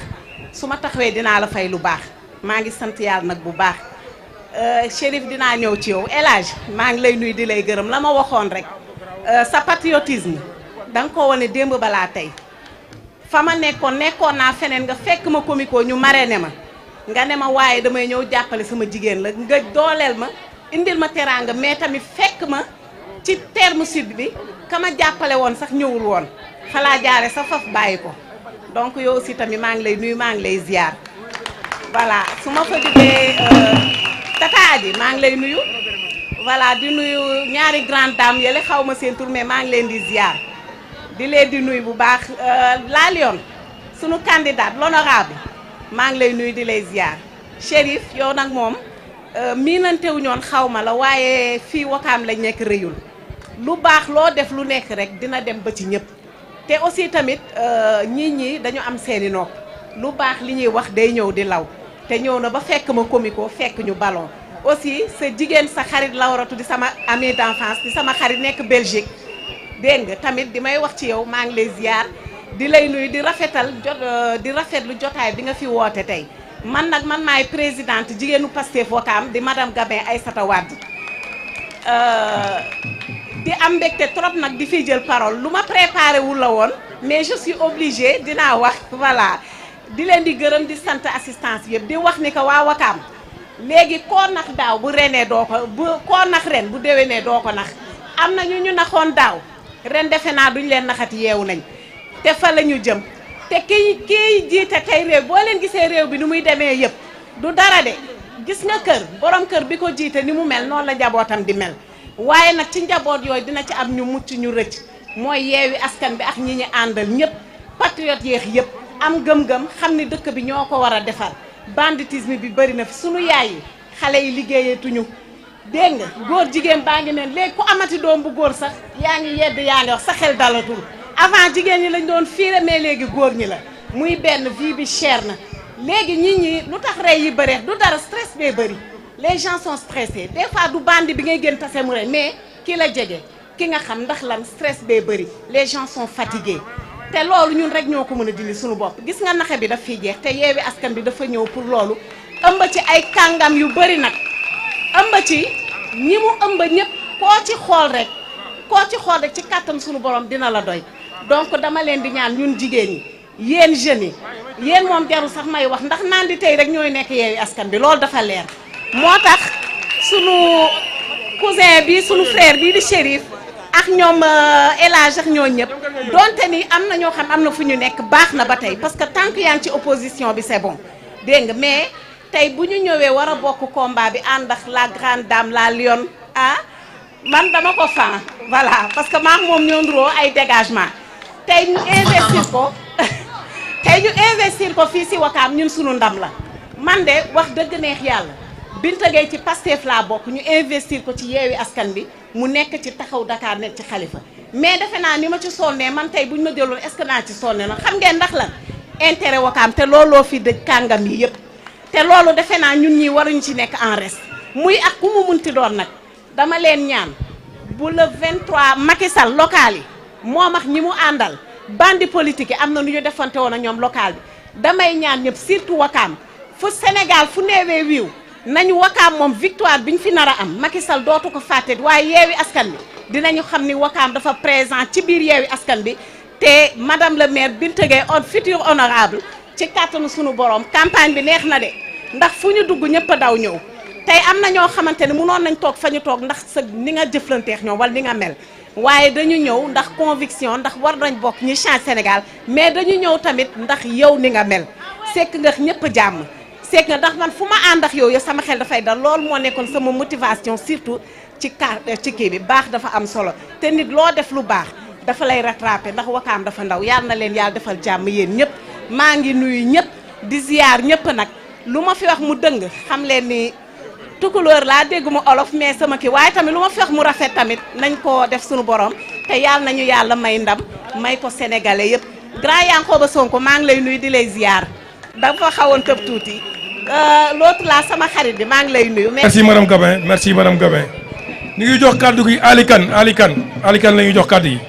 su ma taxawee dinaa la fay lu baax maa ngi sant yàlla nag bu baax Cherif dinaa ñëw ci yow El Hadj maa ngi lay nuyu di lay gërëm la ma waxoon rek sa patriotisme da nga ko wane démb balaa tey fa ma nekkoon naa feneen nga fekk ma comico ñu marraine ma nga ne ma waaye damay ñëw jàppale sama jigéen la nga dooleel ma indil ma teraanga mais tamit fekk ma ci terme sud bi ka ma jàppale woon sax ñëwul woon fa laa jaare sa faf bàyyi ko donc yow aussi tamit maa ngi lay nuyu maa ngi lay ziar voilà su ma fa jógee tata ji maa ngi lay nuyu voilà di nuyu ñaari grande dame yële xaw ma seen tur mais maa ngi leen di ziar di leen di nuyu bu baax la Lyon sunu candidate l'honorable maa ngi lay nuyu di lay ziar Cherif yow nag moom miinantewu ñoon xaw ma la waaye fii Wakaam lañ nekk rëyul lu baax loo def lu nekk rek dina dem ba ci ñëpp te aussi tamit ñi dañu am seeni nopp lu baax li ñuy wax day ñëw di law te ñëw na ba fekk ma comico fekk ñu ballon aussi sa jigéen sa xarit la waratu di sama ami d'enfance di sama xarit nekk Belgique dégg nga tamit di may wax ci yow maa ngi lay ziar di lay nuyu di rafetlu jotaay bi nga fi woote tey man nag man maay présidente jigéenu Pastef Ouakam di madame Gabin Aïssata Wade di am mbégte trop nag di fi jël parole lu ma préparé wul la woon mais je suis obligée dinaa wax voilà di leen di gërëm di sant assistance yëpp di wax ni que waa Ouakam léegi koo nax daaw bu renee doo ko koo nax ren bu déwénee doo ko nax am na ñu naxoon daaw ren defe naa duñ leen naxati yeewu nañ te fa la ñu jëm te kii jiite tey réew boo leen gisee réew bi ni muy demee yëpp du dara de gis nga kër borom kër bi ko jiite ni mu mel noonu la njabootam di mel waaye nag ci njaboot yooyu dina ci am ñu mucc ñu rëcc mooy yeewi askan bi ak ñi ñu àndal ñëpp patriote yeex yëpp am gëm-gëm xam ni dëkk bi ñoo ko war a defar banditisme bi bëri na fi sunu yaay yi xale yi liggéeyeetuñu dégg nga góor jigéen baa ngi neen léegi ku amati doom bu góor sax yaa ngi yedd yaa ngi wax sa xel dalatul avant jigéen ñi lañ doon fiire mais léegi góor ñi la muy benn vie bi cher na léegi nit ñi lu tax rey yi bëri du dara stress bee bëri les gens sont stressés des fois du bandi bi ngay gën tase mu rey mais ki la jege ki nga xam ndax lan stress bee bëri les gens sont fatigués te loolu ñun rek ñoo ko mën a dindi suñu bopp gis nga naxe bi daf fiy jeex te yeewi askan bi dafa ñëw pour loolu ëmb ci ay kàngam yu bëri nag ëmb ci ñi mu ëmb ñëpp koo ci xool rek ci kàttan suñu borom dina la doy donc dama leen di ñaan ñun jigéen ñi yéen jeunes yi yéen moom jarul sax may wax ndax naan di tey rek ñooy nekk yeewi askan bi loolu dafa leer moo tax sunu cousin bi sunu frère bii di Cherif ak ñoom El Hadj ak ñoo ñëpp donte ni am na ñoo xam am na fu ñu nekk baax na ba tey parce que tant que yaa ngi ci opposition bi c'est bon dégg nga mais tey bu ñu ñëwee war a bokk combat bi ànd ak la grande dame la lionne ah man dama ko fan voilà parce que maa moom ñoo nduroo ay dégagement tey ñu investir ko fii si Ouakam ñun sunu ndam la man de wax dëgg neex yàlla Binta Gueye ci Pastef laa bokk ñu investir ko ci yeewi askan bi mu nekk ci taxaw Dakar nekk ci xalifa mais defe naa ni ma ci sonnee man tey buñ ma jëloon est-ce que naa ci sonne na xam ngeen ndax lan intérêt Ouakam te looloo fi dëj kàngam yi yëpp te loolu defe naa ñun ñi waruñu ci nekk en reste muy ak ku mu munti doon nag dama leen ñaan bu le 23 Macky Sall local yi moom ak ñi mu àndal bandi politique yi am na nu ñu defante woon ak ñoom local bi damay ñaan ñëpp surtout Ouakam fu Sénégal fu neewee wiiw nañu Ouakam moom victoire bi ñu fi nar a am Macky Sall dootu ko fàtte waaye yeewi askan bi dinañu xam ni Ouakam dafa présent ci biir yeewi askan bi te madame le maire Binta Gueye futur honorable ci kàttanu sunu borom campagne bi neex na de ndax fu ñu dugg ñëpp a daw ñëw tey am na ñoo xamante ne mënoon nañ toog fa ñu toog ndax sa ni nga jëflanteex ñoom wala ni nga mel waaye dañu ñëw ndax conviction ndax war nañ bokk ñi change Sénégal mais dañu ñëw tamit ndax yow ni nga mel sekk nga ñëpp jàmm sekk nga ndax man fu ma ànd ak yow sama xel dafay dal loolu moo nekkoon sama motivation surtout ci kii bi baax dafa am solo te nit loo def lu baax dafa lay rattraper ndax Ouakam dafa ndaw yàlla na leen yàlla defal jàmm yéen ñëpp maa ngi nuyu ñëpp di ziar ñëpp nag lu ma fi wax mu dëng xam leen ni tukulóor laa dégguma olof mais sama kii waaye tamit lu ma fi wax mu rafet tamit nañ ko def suñu borom te yàlla nañu yàlla may ndam may ko sénégalais yëpp grand Yankhoba Sonko maa ngi lay nuyu di lay ziar dafa xawoon tëb tuuti l'autre là sama xarit bi maa ngi lay nuyu. merci madame Gabin ñu ngi jox kàddu gi Ali Kane la ñuy jox kàddu yi.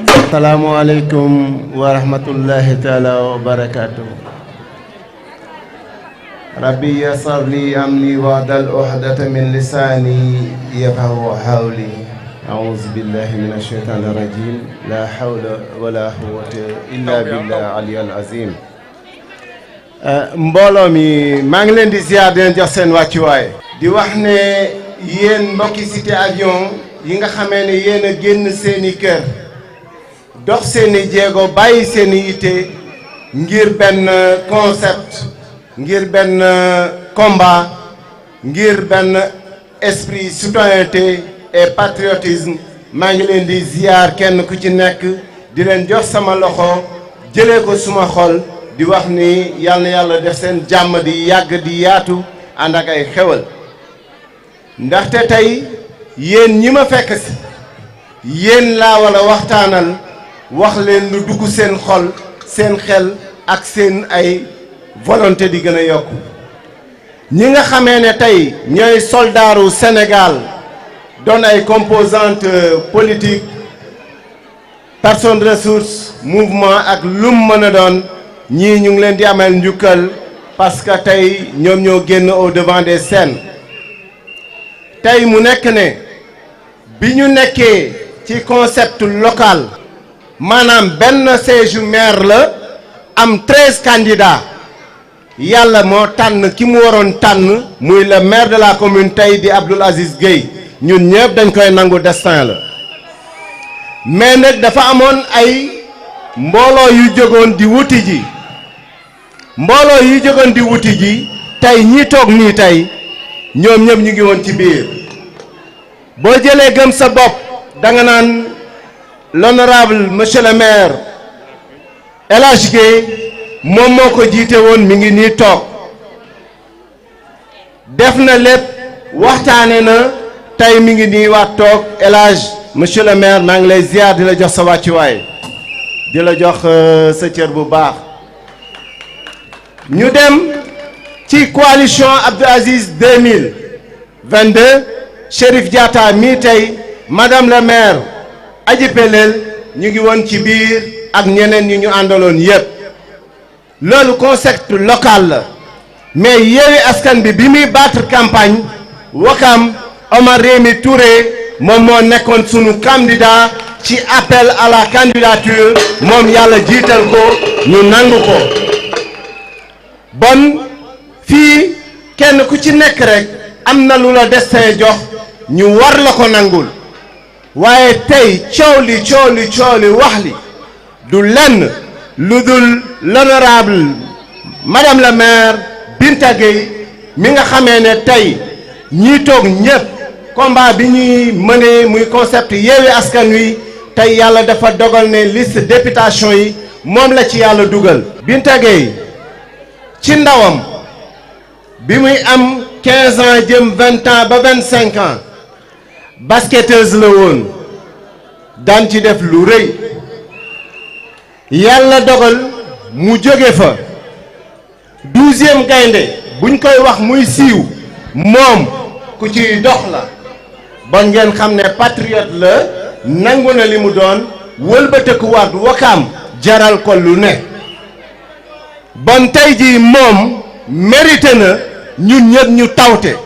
Assalamu alaikum wa rahmatullahi ta'ala wa barakatuh. Rabbi yassir li amri wa dal uhdata min lisani yafqahu qawli. A'udhu billahi minash shaitanir rajim. La hawla wa la quwwata illa billahi aliyyil azim. Mbooloo mi maa ngi leen di ziar di leen jox seen wàccuwaay. di wax ne yéen mbokki cité avion yi nga xamee ne yéen a génn seeni kër dox seeni jéego bàyyi seeni yitte ngir benn concept ngir benn combat ngir benn esprit citoyenneté et patriotisme maa ngi leen di ziar kenn ku ci nekk di leen jox sama loxo jëlee ko suma xol di wax ni yal na yàlla def seen jàmm di yàgg di yaatu ànd ak ay xewal ndaxte tey yéen ñi ma fekk si yéen laa wala waxtaanal wax leen lu dugg seen xol seen xel ak seen ay volonté di gën a yokku ñi nga xamee ne tey ñooy soldaaru Sénégal doon ay composante politique personne ressource mouvement ak lum mën a doon ñii ñu ngi leen di amal njukkal parce que tey ñoom ñoo génn au devant des scènes tey mu nekk ne bi ñu nekkee ci concept local maanaam benn siège maire la am 13 candidats yàlla moo tànn ki mu waroon tànn muy le maire de la commune tey di Abdoul Aziz Gueye ñun ñëpp dañ koy nangu destin la mais nag dafa amoon ay mbooloo yu jógoon di wuti ji mbooloo yu jógoon di wuti ji tey ñi toog nii tey ñoom ñëpp ñu ngi woon ci biir boo jëlee gëm sa bopp da nga naan l'honorable monsieur le maire El Hadj Gueye moom moo ko jiite woon mi ngi nii toog def na lépp waxtaane na tey mi ngi nii waat toog El Hadj monsieur le maire maa ngi lay ziar di la jox sa wàccuwaay di la jox sa cër bu baax ñu dem ci coalition Abdou Aziz 2022 Cherif DIATTA mii tey madame la maire Aji Pelel ñu ngi woon ci biir ak ñeneen ñi ñu àndaloon yépp loolu concept local la mais Yewi Askan bi muy battre campagne Wakam Omar Rémi Touré moom moo nekkoon sunu candidat ci appel à la candidature moom yàlla jiital ko ñu nangu ko bon fii kenn ku ci nekk rek am na lu la destin jox ñu war la ko nangul waaye tey coow li wax li du lenn lu dul l'honorable madame la maire Binta Gueye mi nga xamee ne tey ñii toog ñëpp combat bi ñuy mënee muy concept Yewi Askan Wi tey yàlla dafa dogal ne liste députation yi moom la ci yàlla dugal Binta Gueye ci ndawam bi muy am 15 ans jëm 20 ans ba 25 ans basketteuse la woon daan ci def lu rëy yàlla dogal mu jóge fa 12e gaynde buñ koy wax muy siiw moom ku ciy dox la bon ngeen xam ne patriote la nangu na li mu doon wëlbatekuwaat Wakaam jaral ko lu ne bon tey jii moom mérité na ñun ñëpp ñu tawte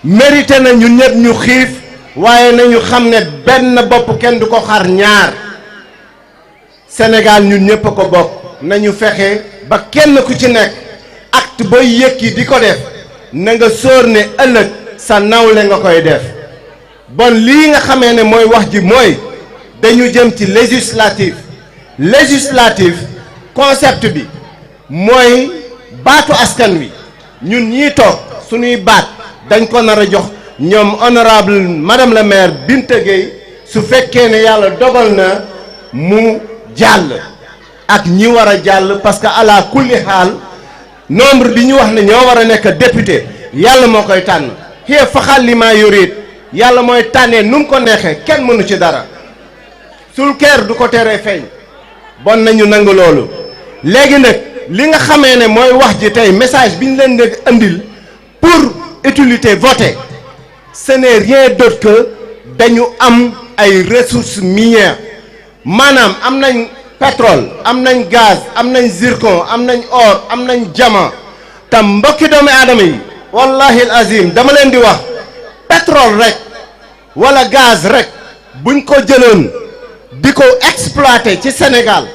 mérité na ñun ñëpp ñu xiif waaye nañu xam ne benn bopp kenn du ko xar ñaar Sénégal ñun ñëpp a ko bokk nañu fexe ba kenn ku ci nekk acte booy yëkki di ko def na nga sóor ne ëllëg sa nawle nga koy def bon lii nga xamee ne mooy wax ji mooy dañu jëm ci législative concept bi mooy baatu askan wi ñun ñii toog suñuy baat dañ ko nar a jox ñoom honorable madame la maire Binta Gueye su fekkee ne yàlla dogal na mu jàll ak ñi war a jàll parce que ala kulli xaal nombre bi ñu wax ne ñoo war a nekk député yàlla moo koy tànn xëy faxal li maa yorit yàlla mooy tànnee nu mu ko neexee kenn mënu ci dara sul keer du ko teree feeñ bon nañu nangu loolu léegi nag li nga xamee ne mooy wax ji tey message bi ñu leen di andil pour utilité voter ce n'est rien d'autre que dañu am ay ressources minières maanaam am nañ pétrole am nañ gaz am nañ zircon am nañ or am nañ diamant te mbokki doomu aadama yi wallahi al azim dama leen di wax pétrole rek wala gaz rek buñ ko jëloon di ko exploiter ci Sénégal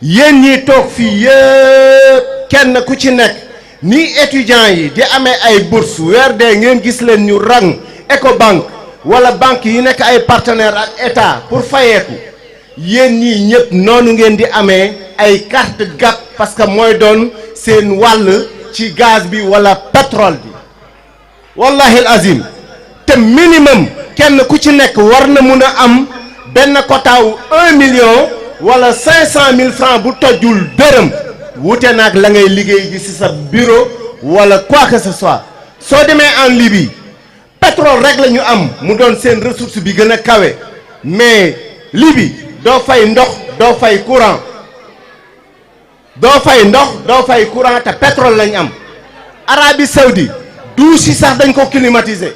yéen ñi toog fii yëpp kenn ku ci nekk ni étudiants yi di amee ay bourse weer dee ngeen gis leen ñu rang Ecobank wala banque yi nekk ay partenaires ak état pour fayeeku yéen ñii ñëpp noonu ngeen di amee ay carte gab parce que mooy doon seen wàll ci gaz bi wala pétrole bi wallahi al azim te te minimum kenn ku ci nekk war na mun a am benn quota wu 1 million wala 500 000 francs bu tojul dërëm wute naag la ngay liggéey gi ci sa bureau wala quoi que ce soit. soo demee en Libye pétrole rek la ñu am mu doon seen ressource bi gën a kawe mais Libye doo fay ndox doo fay courant doo fay courant te pétrole lañ am. Arabie Saoudite douche yi sax dañ ko climatiser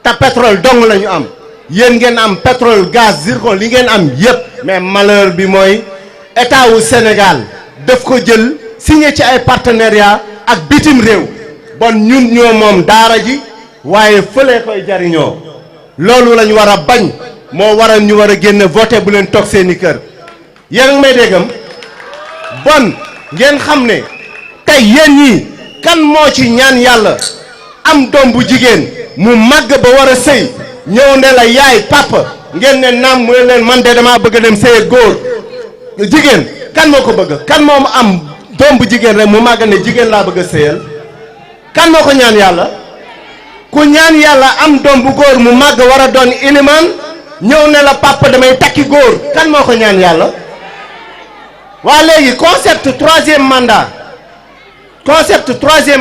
te pétrole dong la ñu am yéen ngeen am pétrole gaz zircon li ngeen am yépp mais malheur bi mooy état wu Sénégal daf ko jël signé ci ay partenariat ak bitim réew bon ñun ñoo moom daara ji waaye fële koy jariñoo loolu lañ war a bañ moo waral ñu war a génn voté bu leen toog seeni kër yéen a ngi may déggam bon ngeen xam ne tey yéen ñii kan moo ci ñaan yàlla am doom bu jigéen mu màgg ba war a sëy ñëw ne la yaay papa ngeen ne naam mu ne leen man de damaa bëgg a dem sëy ak góor jigéen kan moo ko bëgg kan moo am doom bu jigéen rek mu màgg ne jigéen laa bëgg a sëyal kan moo ko ñaan yàlla ku ñaan yàlla am doom bu góor mu màgg war a doon ilimaan ñëw ne la papa damay takki góor kan moo ko ñaan yàlla waa léegi concept troisième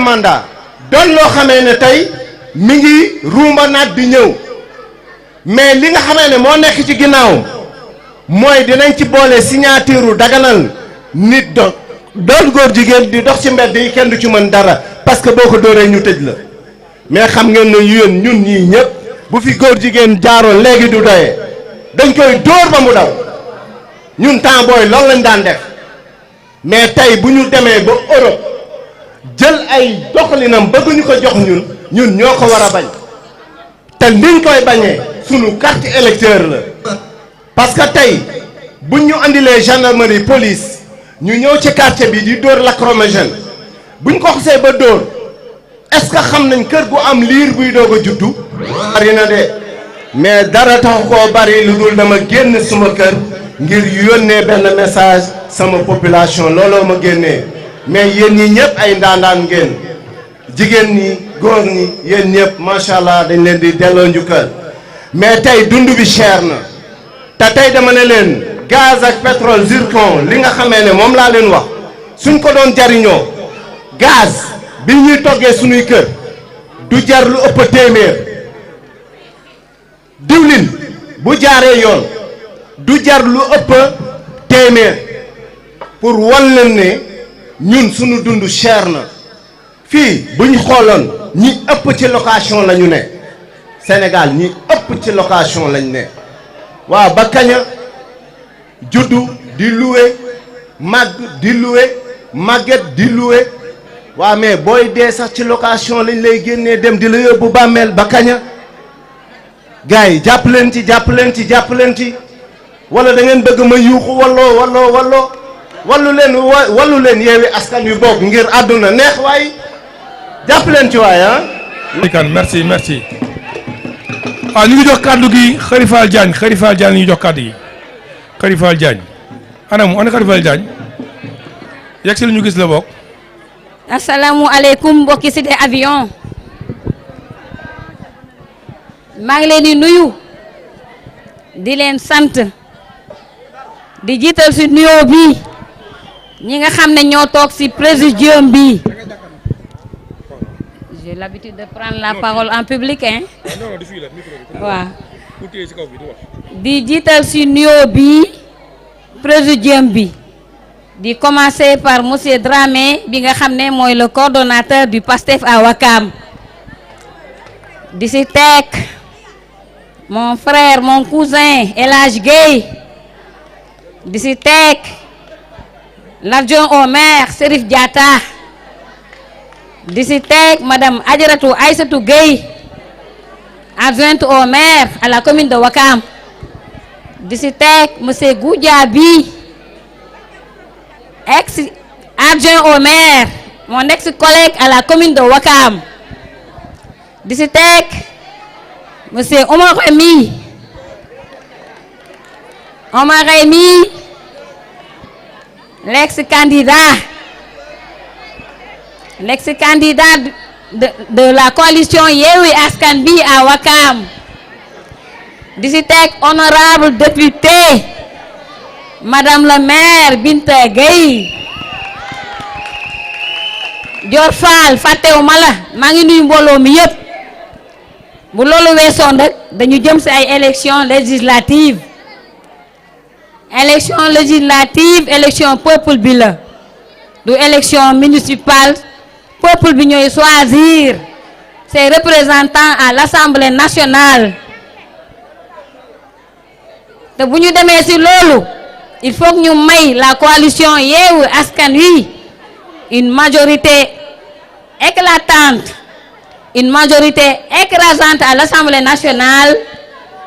mandat doon loo xamee ne tey mi ngi ruumba naat di ñëw mais li nga xamee ne moo nekk ci ginnaawam mooy dinañ ci boole signature daganal nit doon góor jigéen di dox ci mbedd yi kenn du ci mën dara parce que boo ko dóoree ñu tëj la mais xam ngeen ne yéen ñun ñii ñëpp bu fi góor jigéen jaaroon léegi du doyee dañ koy dóor ba mu daw ñun temps booy loolu lañ daan def mais tey bu ñu demee ba Europe jël ay doxalinam bëgg ñu ko jox ñun ñoo ko war a bañ te niñ koy bañee sunu carte électeur la parce que tey buñ ñu andilee gendarmerie police ñu ñëw ci quartier bi di dóor lacrymogène buñ ko xasee ba dóor est-ce que xam nañ kër gu am liir buy doog a juddu bari na de mais dara tax koo bari lu dul dama génn suma kër ngir yónnee benn message sama population looloo ma génnee mais yéen ñi ñëpp ay ndaandaan ngeen jigéen ñi góor ñi yéen ñëpp macha allah dañ leen di delloo njukkal mais tey dund bi cher na te tey dama ne leen gaz ak pétrole zircon li nga xamee ne moom laa leen wax suñ ko doon jariñoo gaz bi ñuy toggee suñuy kër du jar lu ëpp téeméer diwlin bu jaaree yoon du jar lu ëpp téeméer pour wan leen ne ñun suñu dund cher na fii bu ñu xooloon ñi ëpp ci location la ñu ne Sénégal ñi ëpp ci location lañ ne waaw ba kaña juddu di loué màgg di loué màgget di loué waaw mais booy dee sax ci location lañ lay génnee dem di la yóbbu bàmmeel ba kaña gars yi jàpp leen ci wala da ngeen bëgg ma yuuxu wallu leen yeewi askan wi bokk ngir àdduna neex waay jàpp leen ci waay ah. merci ñu ngi jox kàddu gi Xarifal Diagne ñu ngi jox kàddu gi Xarifal Diagne ana Xarifal Diagne yegg si lu ñu gis la bokk. asalaamualeykum mbokki Cité Avion maa ngi leen di nuyu di leen sant di jiital si nuyoo bi ñi nga xam ne ñoo toog si présidium bi j'ai l'habitude de prendre la parole en public hein waaw di jiital si nuyoo bi présidium bi di commencer par monsieur Dramé bi nga xam ne mooy le coordonnateur du PASTEF à Ouakam di si teg mon frère mon cousin El Hadj Gueye di si teg l'adjoint au maire Cherif DIATTA di si teg madame Adjaratou Aïssatou Gueye adjointe au maire à la commune de Ouakam di si teg monsieur Goudiaby ex-adjoint au maire mon ex-collègue à la commune de Ouakam di si teg monsieur Omar Rémy l'ex-candidat de la coalition Yewi Askan bi à Wakam di si teg honorable député madame la maire Binta Gueye Dior Fall fàttewuma la maa ngi nuyu mbooloo mi yëpp bu loolu weesoo nag dañu jëm si ay élections législatives élection peuple bi la du élection municipale peuple bi ñooy choisir ses représentants à l'Assemblée nationale te bu ñu demee ci loolu il faut que ñu may la coalition Yewi Askan Wi une majorité éclatante, une majorité écrasante à l'Assemblée nationale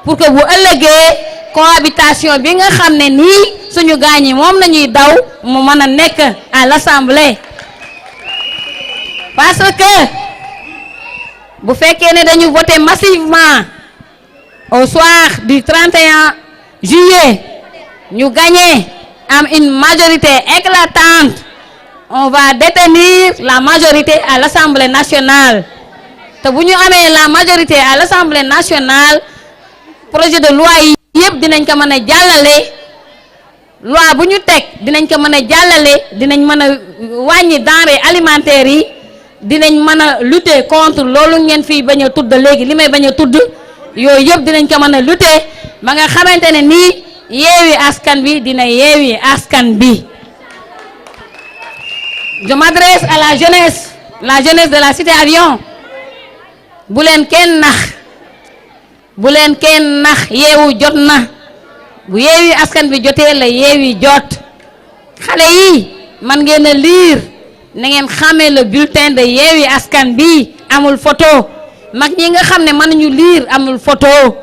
pour que bu ëllëgee cohabitation bi nga xam ne nii suñu gaañ yi moom nañuy daw mu mën a nekk à l'Assemblée parce que bu fekkee ne dañu voter massivement au soir du 31 juillet ñu gagné am une majorité éclatante on va détenir la majorité à l'Assemblée nationale te bu ñu amee la majorité à l'Assemblée nationale projet de loi yi yëpp dinañ ko mën a jàllale loi bu ñu teg dinañ ko mën a jàllale dinañ mën a wàññi denrées alimentaires yi dinañ mën a lutter contre loolu ngeen fii bañ a tudd léegi li may bañ a tudd yooyu yëpp dinañ ko mën a lutter ba nga xamante ne nii Yewi Askan bi dina Yewi Askan bi. Je m'adresse à la jeunesse de la cité avion bu leen kenn nax yeewu jot na bu Yewi Askan bi jotee la yeewi jot xale yi man ngeen a lire na ngeen xamee le bulletin de Yewi Askan bi amul photo mag ñi nga xam ne mënuñu lire amul photo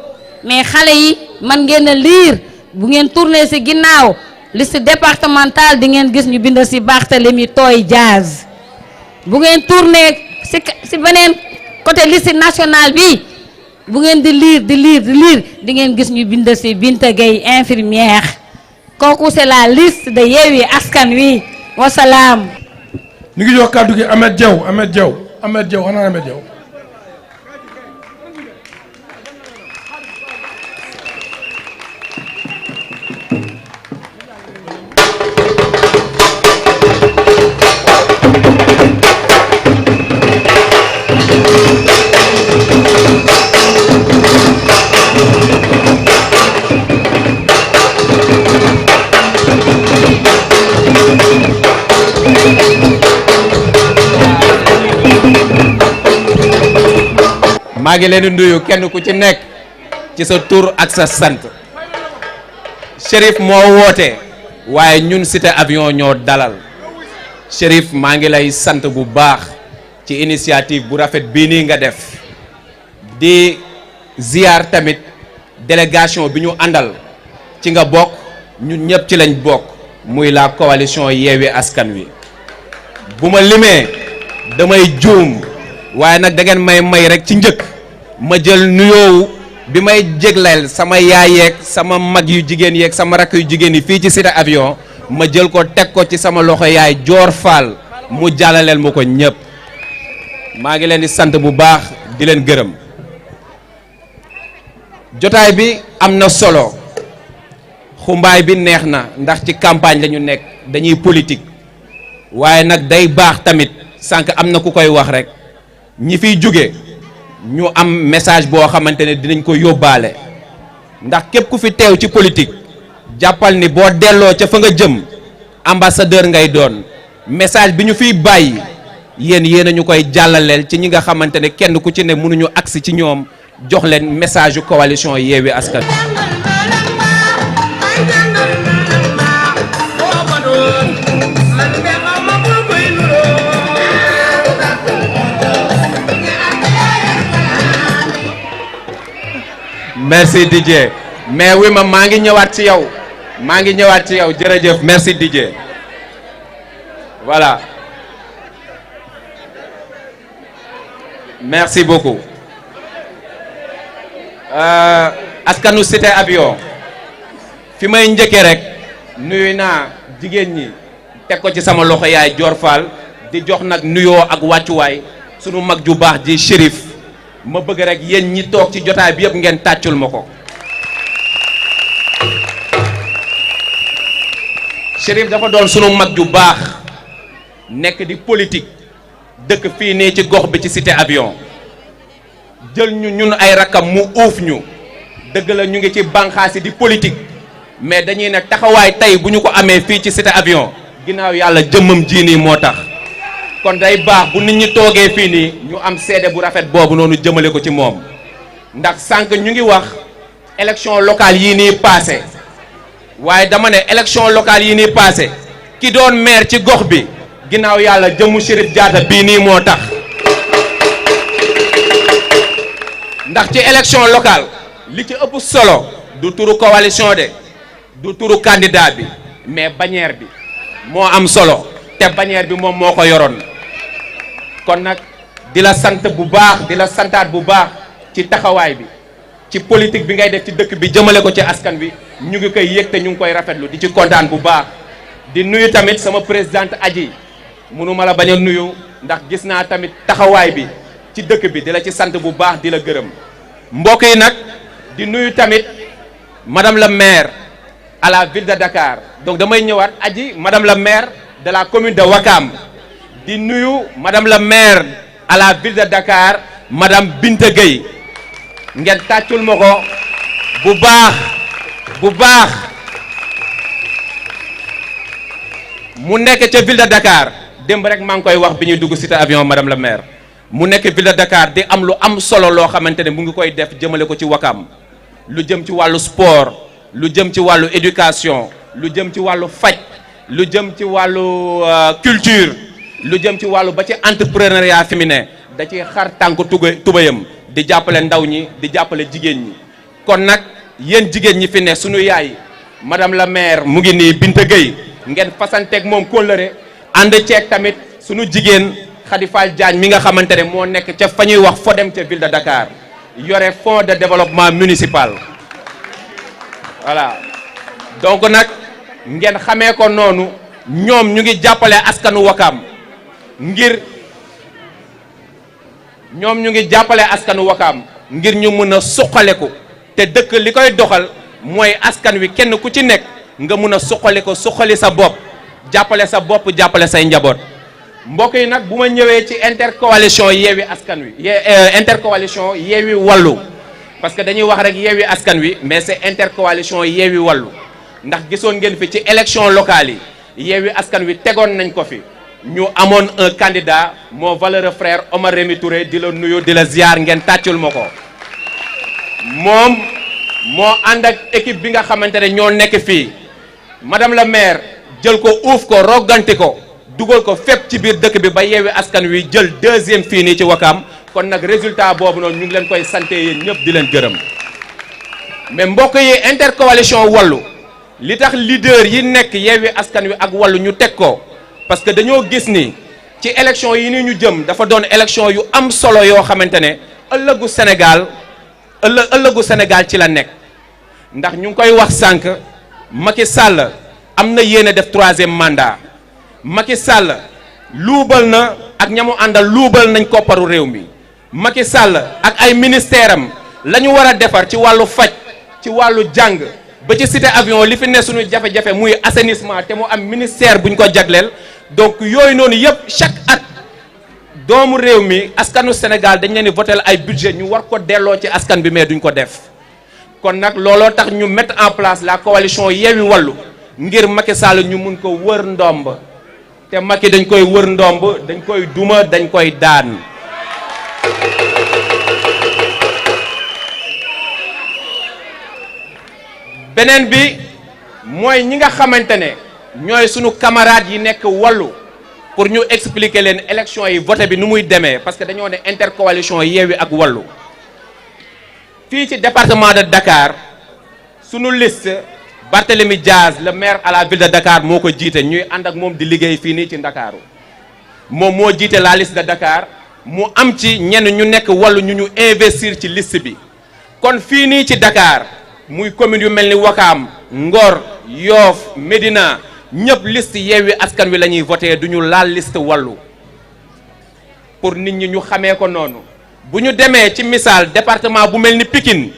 mais xale yi man ngeen a lire bu ngeen tourner ci ginnaaw liste départementale di ngeen gis ñu bind ci Barthélemy Toye Diaz bu ngeen tourner ci beneen côté liste nationale bi bu ngeen di lire di ngeen gis ñu bind ci Binta Gueye infirmière kooku c'est la liste de Yewi Askan Wi wasalaam. ñu ngi jox kàddu gi Ahmed Diaw xanaa Ahmed Diaw. maa ngi leen di nuyu kenn ku ci nekk ci sa tur ak sa sant Cherif moo woote waaye ñun cité avion ñoo dalal Cherif maa ngi lay sant bu baax ci initiative bu rafet bii nii nga def di ziar tamit délégation bi ñu àndal ci nga bokk ñun ñëpp ci lañ bokk muy la coalition Yewi Askan Wi bu ma limee damay juum waaye nag da ngeen may rek ci njëkk ma jël nuyoowu bi may jégleel sama yaay yeeg sama mag yu jigéen yeeg sama rakk yu jigéen yi fii ci cité avion ma jël ko teg ko ci sama loxo yaay Dior Fall mu jàllaleel ma ko ñëpp maa ngi leen di sant bu baax di leen gërëm jotaay bi am na solo xumbaay bi neex na ndax ci campagne la ñu nekk dañuy politique waaye nag day baax tamit sànq am na ku koy wax rek ñi fiy jóge ñu am message boo xamante ne dinañ ko yóbbaale ndax képp ku fi teew ci politique jàppal ni boo delloo ca fa nga jëm ambassadeur ngay doon message bi ñu fiy bàyyi yéen a ñu koy jàllaleel ci ñi nga xamante ne kenn ku ci ne mënuñu agsi ci ñoom jox leen message yu coalition Yewi Askan. merci DJ mais wi ma maa ngi ñëwaat ci yow jërëjëf merci DJ voilà merci beaucoup askanu cité avion fi may njëkkee rek nuyu naa jigéen ñi teg ko ci sama loxo yaay Dior Fall di jox nag nuyoo ak wàccuwaay sunu mag ju baax ji Cherif ma bëgg rek yéen ñi toog ci jotaay bi yëpp ngeen tàccul ma ko. Cherif dafa doon sunu mag ju baax nekk di politique dëkk fii nii ci gox bi ci cité avion jël ñu ñun ay rakam mu uuf ñu dëgg la ñu ngi ci bànqaasi di politique mais dañuy ne taxawaay tey bu ñu ko amee fii ci cité avion ginnaaw yàlla jëmmam ji nii moo tax. kon day baax bu nit ñi toogee fii nii ñu am seede bu rafet boobu noonu jëmale ko ci moom ndax sànq ñu ngi wax élection locale yii nii passé waaye dama ne élection locale yii nii passé ki doon maire ci gox bi ginnaaw yàlla jëmmu Cherif Diatta bii nii moo tax ndax ci élection locale li ci ëpp solo du turu coalition de du turu candidat bi mais bannière bi moo am solo te bannière bi moom moo ko yoroon kon nag di la sant bu baax di la santaat bu baax ci taxawaay bi ci politique bi ngay def ci dëkk bi jëmale ko ci askan bi ñu ngi koy yëg te ñu ngi koy rafetlu di ci kontaan bu baax di nuyu tamit sama présidente Adji mënuma la bañ a nuyu ndax gis naa tamit taxawaay bi ci dëkk bi di la ci sant bu baax di la gërëm mbokk yi nag di nuyu tamit madame la maire à la ville de Dakar donc damay ñëwaat Adji madame la maire de la commune de Ouakam di nuyu madame la maire à la ville de Dakar madame Binta Gueye ngeen tàccul ma ko bu baax mu nekk ca ville de Dakar démb rek maa ngi koy wax bi ñuy dugg cité avion madame la maire mu nekk ville de Dakar di am lu am solo loo xamante ne mu ngi koy def jëmale ko ci Ouakam lu jëm ci wàllu sport lu jëm ci wàllu éducation lu jëm ci wàllu faj lu jëm ci wàllu culture lu jëm ci wàllu ba ci entrepreneuriat féminin da ci xar tànk tubayam di jàppale ndaw ñi di jàppale jigéen ñi kon nag yéen jigéen ñi fi ne sunu yaay madame la maire mu ngi nii Binta Gueye ngeen fasanteeg moom kóllëre ànd ceeg tamit sunu jigéen Khady Fall Diagne mi nga xamante ne moo nekk ca fa ñuy wax FODEM ca ville de Dakar yore fonds de développement municipal voilà donc nag ngeen xamee ko noonu ñoom ñu ngi jàppale askanu Ouakam ngir ñu mën a suqaleku te dëkk li koy doxal mooy askan wi kenn ku ci nekk nga mën a suqaleku suqali sa bopp jàppale say njaboot mbokk yi nag bu ma ñëwee ci intercoalition Yewi askan wi intercoalition Yewi Wallu parce que dañuy wax rek Yewi askan wi mais c'est intercoalition Yewi Wallu ndax gisoon ngeen fi ci élection locale yi Yewi askan wi tegoon nañ ko fi ñu amoon un candidat mon valeureux frère Omar Rémy Touré di la nuyu di la ziar ngeen tàccul ma ko moom moo ànd ak équipe bi nga xamante ne ñoo nekk fii madame la maire jël ko uuf ko rogganti ko dugal ko fépp ci biir dëkk bi ba Yewi askan wi jël deuxième fii nii ci Ouakam kon nag résultat boobu noonu ñu ngi leen koy santé yéen ñëpp di leen gërëm mais mbokk yi intercoalition Wallu li tax leader yi nekk Yewi askan wi ak Wallu ñu teg ko parce que dañoo gis ni ci élection yi ni ñu jëm dafa doon élection yu am solo yoo xamante ne ëllëgu Sénégal ci la nekk ndax ñu ngi koy wax sànq Macky Sall am na yéene def 3e mandat Macky Sall luubal na ak ñamu àndal luubal nañ kopparu réew mi Macky Sall ak ay ministère am la ñu war a defar ci wàllu faj ci wàllu jàng ba ci cité avion li fi ne suñu jafe-jafe muy assainissement te mu am ministère bu ñu ko jagleel donc yooyu noonu yëpp chaque at doomu réew mi askanu Sénégal dañ leen di voter ay budget ñu war ko delloo ci askan bi mais duñ ko def kon nag looloo tax ñu mettre en place la coalition Yewi Wallu ngir Macky Sall ñu mun ko wër ndomb te Macky dañ koy wër ndomb dañ koy duma dañ koy daan beneen bi mooy ñi nga xamante ne ñooy sunu camarades yi nekk Wallu pour ñu expliquer leen élection yi voté bi nu muy demee parce que dañoo ne intercoalition Yewi ak Wallu fii ci département de Dakar sunu liste Barthélémy Diaz le maire à la ville de Dakar moo ko jiite ñuy ànd ak moom di liggéey fii nii ci Ndakaaru moom moo jiite la liste de Dakar mu am ci ñenn ñu nekk Wallu ñu investir ci liste bi kon fii nii ci Dakar muy commune yu mel ni Ouakam Ngor Yoff Médina ñëpp liste Yewi askan wi la ñuy voté du ñu laal liste Wallu pour nit ñi ñu xamee ko noonu bu ñu demee ci misaal département bu mel ni Pikine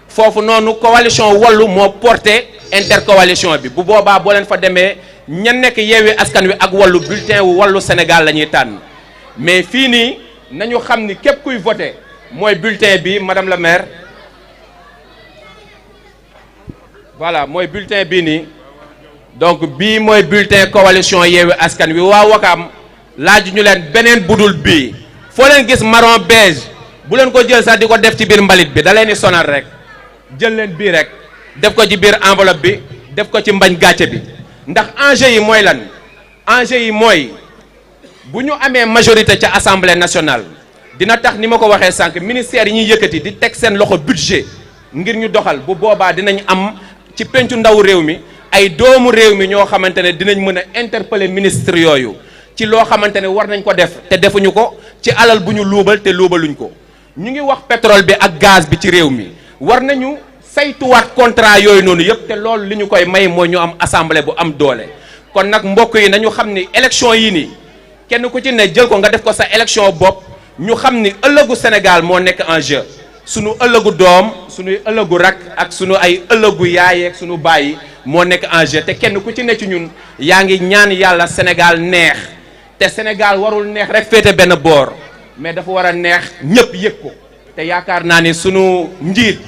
foofu noonu coalition Wallu moo porté intercoalition bi bu boobaa boo leen fa demee ña nekk Yewwi Askan Wi ak Wallu bulletin wu Wallu Sénégal la ñuy tànn mais fii nii nañu xam ni képp kuy voté mooy bulletin bi madame la maire voilà mooy bulletin bii nii donc bii mooy bulletin coalition Yewwi Askan Wi waa Wakaam laaju ñu leen beneen budul bii foo leen gis marron beige bu leen ko jël sax di ko def ci biir mbalit bi da leen di sonal rek jël leen bii rek def ko ci biir enveloppe bi def ko ci mbañ gàcce bi ndax enjeu yi mooy lan enjeu yi mooy bu ñu amee majorité ca assemblée nationale dina tax ni ma ko waxee sànq ministère yi ñuy yëkkati di teg seen loxo budget ngir ñu doxal bu boobaa dinañ am ci pencu ndaw réew mi ay doomu réew mi ñoo xamante ne dinañ mën a interpeller ministre yooyu ci loo xamante ne war nañ ko def te defuñu ko ci alal bu ñu luubal te luubaluñ ko ñu ngi wax pétrole bi ak gaz bi ci réew mi war nañu saytuwaat contrat yooyu noonu yëpp te loolu li ñu koy may mooy ñu am assemblée bu am doole kon nag mbokk yi nañu xam ni élection yi nii kenn ku ci ne jël ko nga def ko sa élection bopp ñu xam ni ëllëgu Sénégal moo nekk en jeu sunu ëllëgu doom sunuy ëllëgu rak ak sunu ay ëllëgu yaay ak sunu baay moo nekk en jeu te kenn ku ci ne ci ñun yaa ngi ñaan yàlla Sénégal neex te Sénégal warul neex rek féete benn boor mais dafa war a neex ñëpp yëg ko te yaakaar naa ni sunu njiit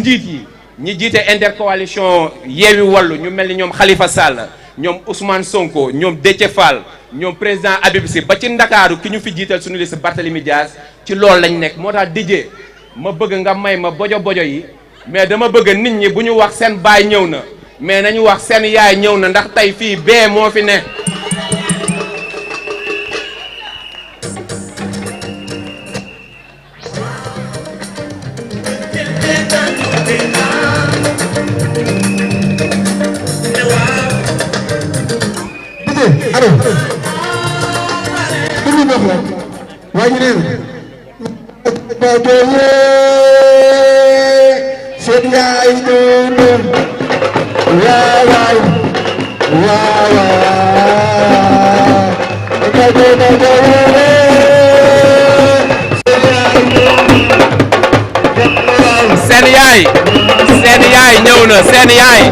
yi ñi jiite intercoalition Yewwi Wallu ñu mel ni ñoom Khalifa Sall ñoom Ousmane Sonko ñoom Déthié Fall ñoom président Habib Sy ba ci Ndakaaru ki ñu fi jiital suñu liste Barthélémy Dias ci loolu lañ nekk moo tax dijee ma bëgg nga may ma bojo bojo yi mais dama bëgg nit ñi bu ñu wax seen baay ñëw na mais nañu wax seen yaay ñëw na ndax tey fii bee moo fi ne allo déglu nga ko waaye ñu ne ba doye seet ngaay doon waaw waaw waaw seen yaay ñëw na seen yaay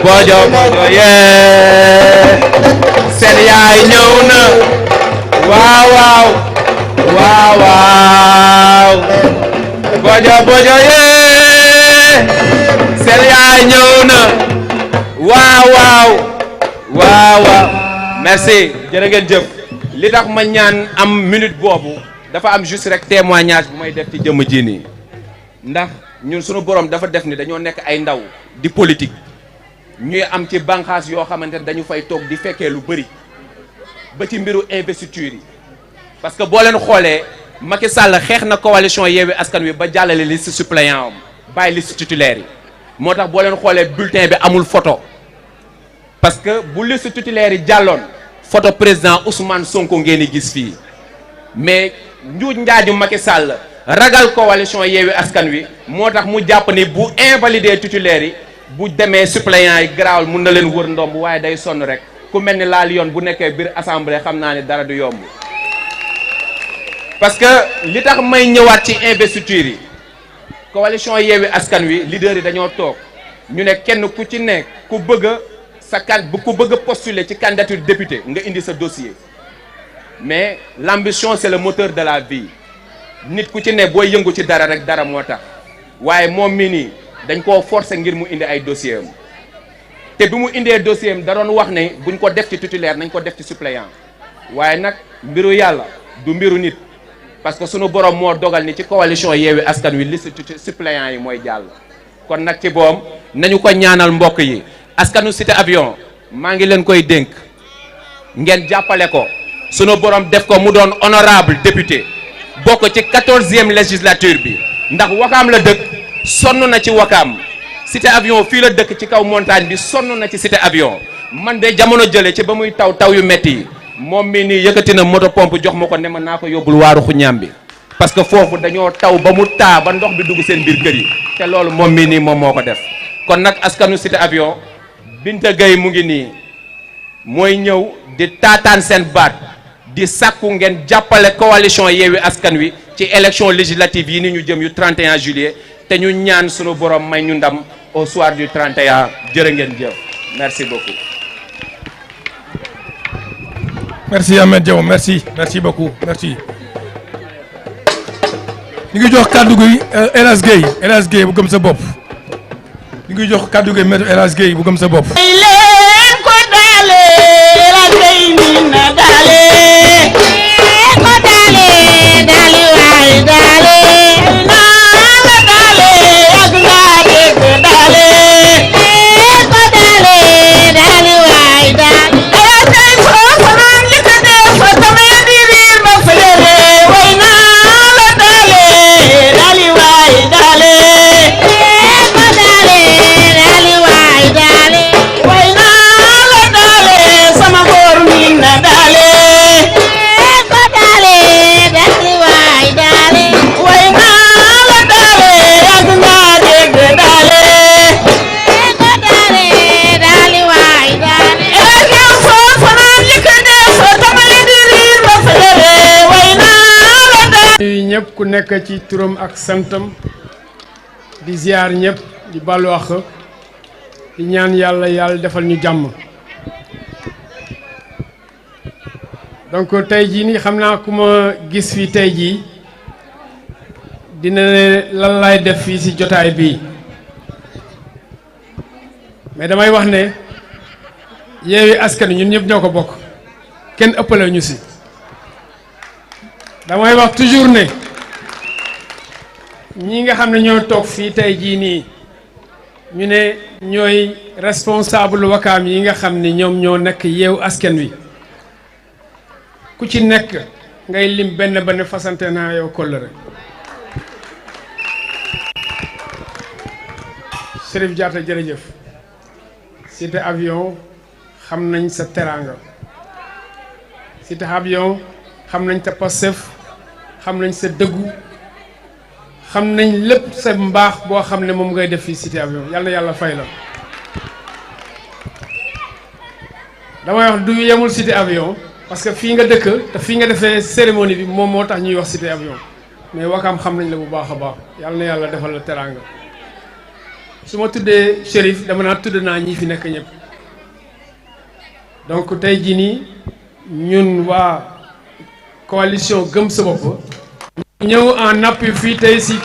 bojo bojo yee seen yaay ñëw na waaw waaw waaw waaw bojo bojo yee seen yaay ñëw na waaw waaw waaw waaw merci jërë ngeen jëf li tax ma ñaan am minute boobu dafa am juste rek témoignage bu may def ci jëmm ji nii ndax ñun sunu borom dafa def ni dañoo nekk ay ndaw di politique ñuy am ci bànqaas yoo xamante ne dañu fay toog di fekkee lu bëri ba ci mbiru investiture yi parce que boo leen xoolee Macky Sall xeex na coalition Yewwi Askan Wi ba jàllale liste suppléant am bàyyi liste titulaire yi moo tax boo leen xoolee bulletin bi amul photo parce que bu liste titulaire yi jàlloon photo président Ousmane Sonko ngeen di gis fii mais njuuj njaaju Macky Sall ragal coalition Yewwi Askan Wi moo tax mu jàpp ni bu invalider titulaire yi bu demee suppléant yi garaawal mun na leen wër ndomb waaye day sonn rek ku mel ni laal yoon bu nekkee biir assemblée xam naa ne dara du yomb parce que li tax may ñëwaat ci investiture yi coalition Yewwi Askan Wi leader yi dañoo toog ñu ne kenn ku ci nekk ku bëgg ku bëgg a postuler ci candidature député nga indi sa dossier mais l'ambition c'est le moteur de la vie nit ku ci ne booy yëngu ci dara rek dara moo tax waaye moom mi nii dañ koo forcer ngir mu indi ay dossier am te bi mu indee dossier am da doon wax ne buñ ko def ci titulaire nañ ko def ci suppléant waaye nag mbiru yàlla du mbiru nit parce que sunu borom moo dogal ni ci coalition Yewwi Askan Wi liste suppléant yi mooy jàll kon nag ci boom nañu ko ñaanal mbokk yi askanu cité avion maa ngi leen koy dénk ngeen jàppale ko sunu borom def ko mu doon honorable député bokk ci 14e législature bi ndax Wakaam la dëkk sonn na ci Wakaam cité avion fii la dëkk ci kaw montagne bi sonn na ci cité avion man de jamono jële ci ba muy taw yu metti yi moom mi nii yëkkati na moto pompe jox ma ko ne ma naa ko yóbbul waaru Xuñaam bi parce que foofu dañoo taw ba mu taa ba ndox bi dugg seen biir kër yi te loolu moom mi nii moom moo ko def kon nag askanu cité avion Binta Gueye mu ngi nii mooy ñëw di taataan seen baat di sàkku ngeen jàppale coalition Yewwi Askan Wi ci élection législative yi ni ñu jëm yu 31 juillet te ñu ñaan sunu borom may ñu ndam au soir du 31 jërë ngeen jëf merci beaucoup. merci Ahmed Diaw merci beaucoup merci. ñu ngi jox kàddu gi El Hadj Gueye bu gëm sa bopp ñu ngi jox kàddu gi maître El Hadj Gueye bu gëm sa bopp. ñëpp ku nekk ci turam ak santam di ziar ñëpp di balu wax di ñaan yàlla defal ñu jàmm. donc tey jii nii xam naa ku ma gis fii tey jii dina ne lan laay def fii ci jotaay bii mais damay wax ne Yewwi Askan Wi ñun ñëpp ñoo ko bokk kenn ëppale ñu ci. damay wax toujours ne ñi nga xam ne ñoo toog fii tey jii nii ñu ne ñooy responsable wakaam yi nga xam ne ñoom ñoo nekk Yewwi Askan Wi ku ci nekk ngay lim benn benn fasante naa yow kóllëre. Cherif Diatta jërëjëf cité avion xam nañ sa teraanga cité avion xam nañ sa Pastef xam nañ sa dëggu xam nañ lépp sa mbaax boo xam ne moom ngay def fii cité avion yàlla na yàlla fay la. damay wax du yemul cité avion parce que fii nga dëkk te fii nga defee cérémonie bi moom moo tax ñuy wax cité avion mais Wakaam xam nañ la bu baax a baax yàlla na yàlla defal la teraanga. su ma tuddee Cherif dama naa tudd naa ñi fi nekk ñëpp donc tey jii nii ñun waa coalition gëm sa bopp ñëw en appui fii tey si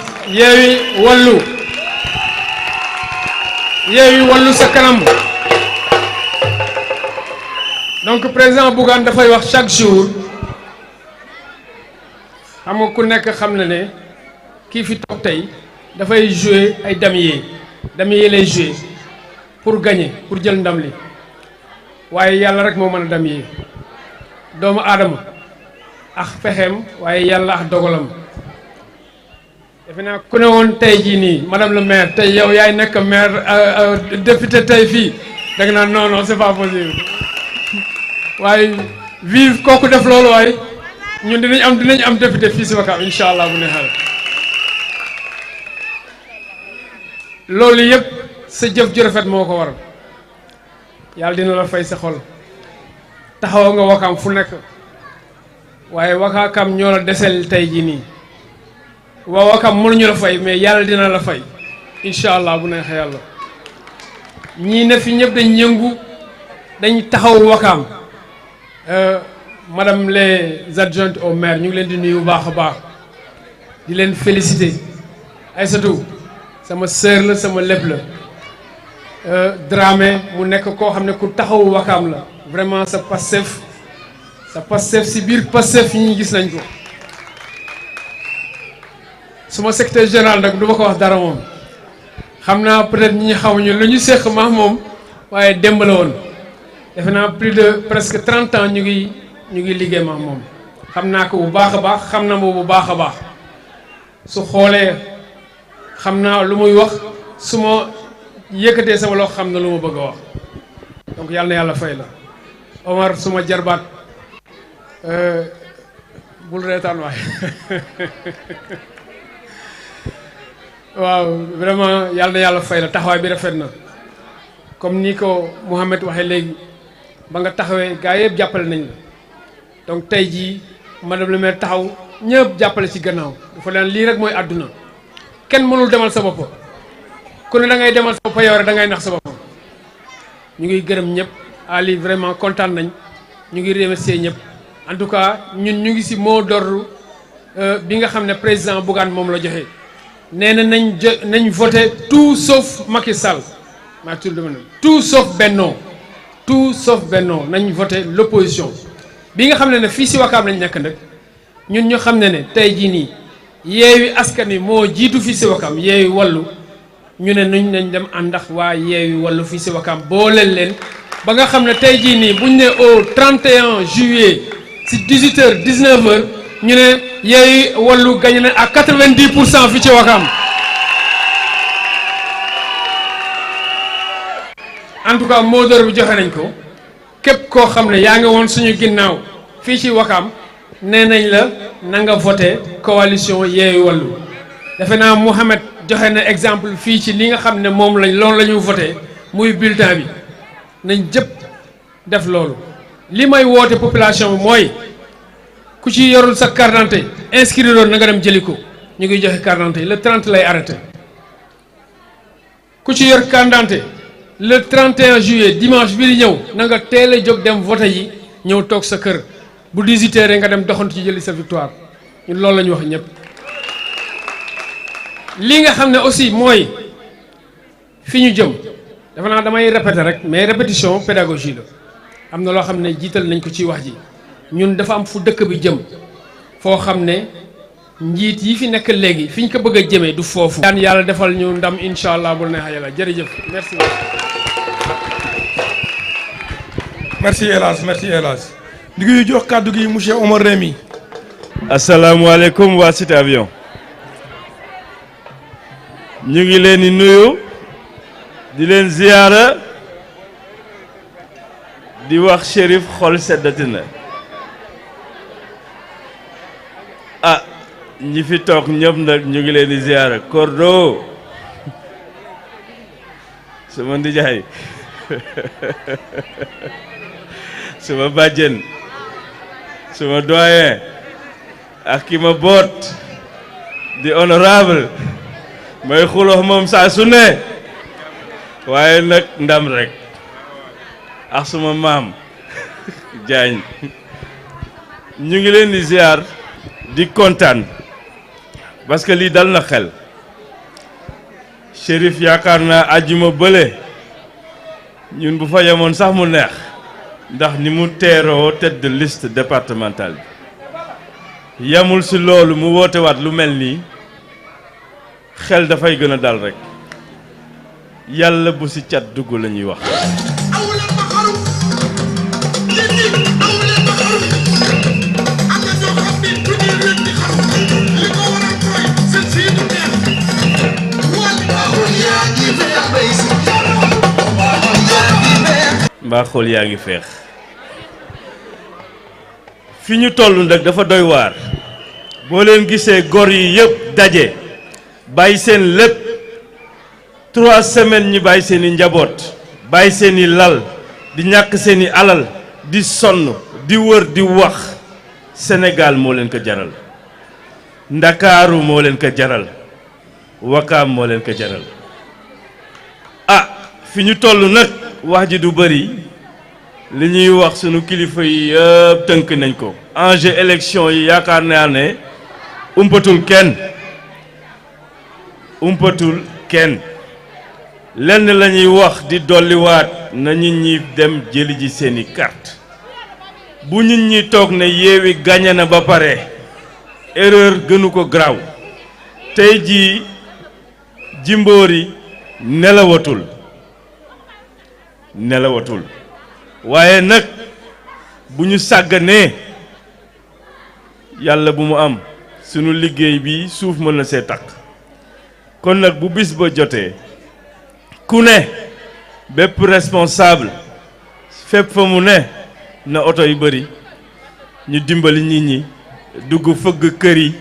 Yewwi Wallu sa kanam. donc président Bougane dafay wax chaque jour xam nga ku nekk xam na ne kii fi toog tey dafay jouer ay damier lay jouer pour gagner pour jël ndam li waaye yàlla rek moo mën a damier doomu aadama ak pexeem waaye yàlla ak dogalam. defe naa ku ne woon tey jii nii madame le maire tey yow yaay nekk maire député tey fii da nga naan non non c'est pas possible waaye vive kooku def loolu waaye ñun dinañ am député fii si Wakaam incha allah bu ne xel. loolu yëpp sa jëf ju rafet moo ko waral yàlla dina la fay sa xol taxaw nga Wakaam fu nekk waaye Wakaam ñoo la desel tey jii nii waa Wakaam mënuñu la fay mais yàlla dina la fay incha allah bu neexee yàlla. ñii ne fi ñëpp dañ yëngu dañ taxaw Wakaam madame les adjointes au maire ñu ngi leen di nuyu bu baax a baax di leen féliciter Aïssatou sama sœur la sama lépp la Dramé mu nekk koo xam ne ku taxawu Wakaam la vraiment sa Pastef si biir Pastef yi ñu gis nañ ko. suma secrétaire général nag du ma ko wax dara moom xam naa peut-être ñi xamuñu lu ñu séq maax moom waaye démb la woon defe naa plus de presque 30 ans ñu ngi liggéey maax moom xam naa ko bu baax a baax xam na ma bu baax a baax su xoolee xam naa lu muy wax su ma yëkkatee sama loxo xam na lu ma bëgg a wax donc yàlla na yàlla fay la Omar suma jarbaat bul reetaan waay waaw vraiment yàlla na yàlla fay la taxawaay bi rafet na comme ni ko Mouhamed waxee léegi ba nga taxawee gaa yëpp jàppale nañ la donc tey jii madame le maire taxaw ñëpp jàppale ci gannaaw dafa leen lii rek mooy àdduna kenn mënul demal sa bopp ku ne da ngay demal sa bopp yow rek da ngay nax sa bopp. ñu ngi gërëm ñëpp Ali vraiment kontaan nañ ñu ngi remercier ñëpp en tout cas ñun ñu ngi ci mot d'ordre bi nga xam ne président Bougane moom la joxe nee na nañ voté tout sauf Macky Sall maa tur dama ne tout sauf Benno nañ voté l'opposition bi nga xam ne fii ci Wakaam lañ nekk nag ñun ñu xam ne tey jii nii Yewi Askan Wi moo jiitu fii ci Wakaam Yewi Wallu ñu ne nañ dem ànd ak waa Yewi Wallu fii ci Wakaam booleel leen ba nga xam ne tey jii nii buñ ne au 31 juillet ci 18h 19h ñu ne Yewi Wallu gagné na à 90% fii ci Wakaam en tout cas mot d'ordre bi joxe nañ ko képp koo xam ne yaa ngi woon suñu ginnaaw fii ci Wakaam nee nañ la na nga voté coalition Yewi Wallu defe naa Mouhamed joxe na exemple fii ci li nga xam ne moom loolu la ñu voté muy bulletin bi nañ jëpp def loolu li may woote population bi mooy ku ci yorul sa carte d'identité inscrire na nga dem jëli ko ñu ngi joxe carte d'identité le 30 lay arrêté ku ci yor carte d'identité le 31 juillet dimanche bi di ñëw na nga teel a jóg dem voté yi ñëw toog sa kër bu 18h nga dem doxantu ci jëli sa victoire ñun loolu la ñu wax ñëpp. li nga xam ne aussi mooy fi ñu jëm dafa naa damay répéter rek mais répétition pédagogie la am na loo xam ne jiital nañ ko ci wax ji ñun dafa am fu dëkk bi jëm foo xam ne njiit yi fi nekk léegi fi ñu ko bëgg a jëmee du foofu. daan yàlla defal ñu ndam incha allah bu neex yàlla jërëjëf merci. merci El Hadj merci El Hadj. di ngi jox kàddu gi monsieur Omar Rémy. asalaamualeykum waa Cité Avion. ñu ngi leen di nuyu di leen ziyaara di wax Cherif xol seddati na ñi fi toog ñëpp nag ñu ngi leen di ziyaara Kordo sama ndijaay sama bàjjen sama doyen ak ki ma boot di honorable may xuloo moom saa su ne waaye nag ndam rek ak suma maam Jaañ ñu ngi leen di ziar di kontaan parce que lii dal na xel Cherif yaakaar naa àjjuma bële ñun bu fa yemoon sax mu neex ndax ni mu teeroo tête de liste départementale bi yemul si loolu mu woote waat lu mel nii xel dafay gën a dal rek yàlla bu ci cat dugg la ñuy wax. mbaa xool yaa ngi feex fi ñu toll nag dafa doy waar boo leen gisee gor yi yëpp daje. bàyyi seen lépp 3 semaines ñu bàyyi seen i njaboot bàyyi seen i lal di ñàkk seen i alal di sonn di wër di wax Sénégal moo leen ko jaral Ndakaaru moo leen ko jaral Wakaam moo leen ko jaral fi ñu toll nag wax ji du bëri li ñuy wax sunu kilifa yi yëpp tënk nañ ko enjeu élection yi yaakaar naa ne umpatul kenn lenn la ñuy wax di dolliwaat na nit ñi dem jëli ji seeni carte bu nit ñi toog ne Yewi gagné na ba pare erreur gënu ko graw tey jii Jimbori nelawatul waaye nag bu ñu sàgganee yàlla bu mu am sunu liggéey bi suuf mën na see takk kon nag bu bis ba jotee ku ne bépp responsable fépp fa mu ne na oto yu bari ñu dimbali nit ñi dugg fëgg kër yi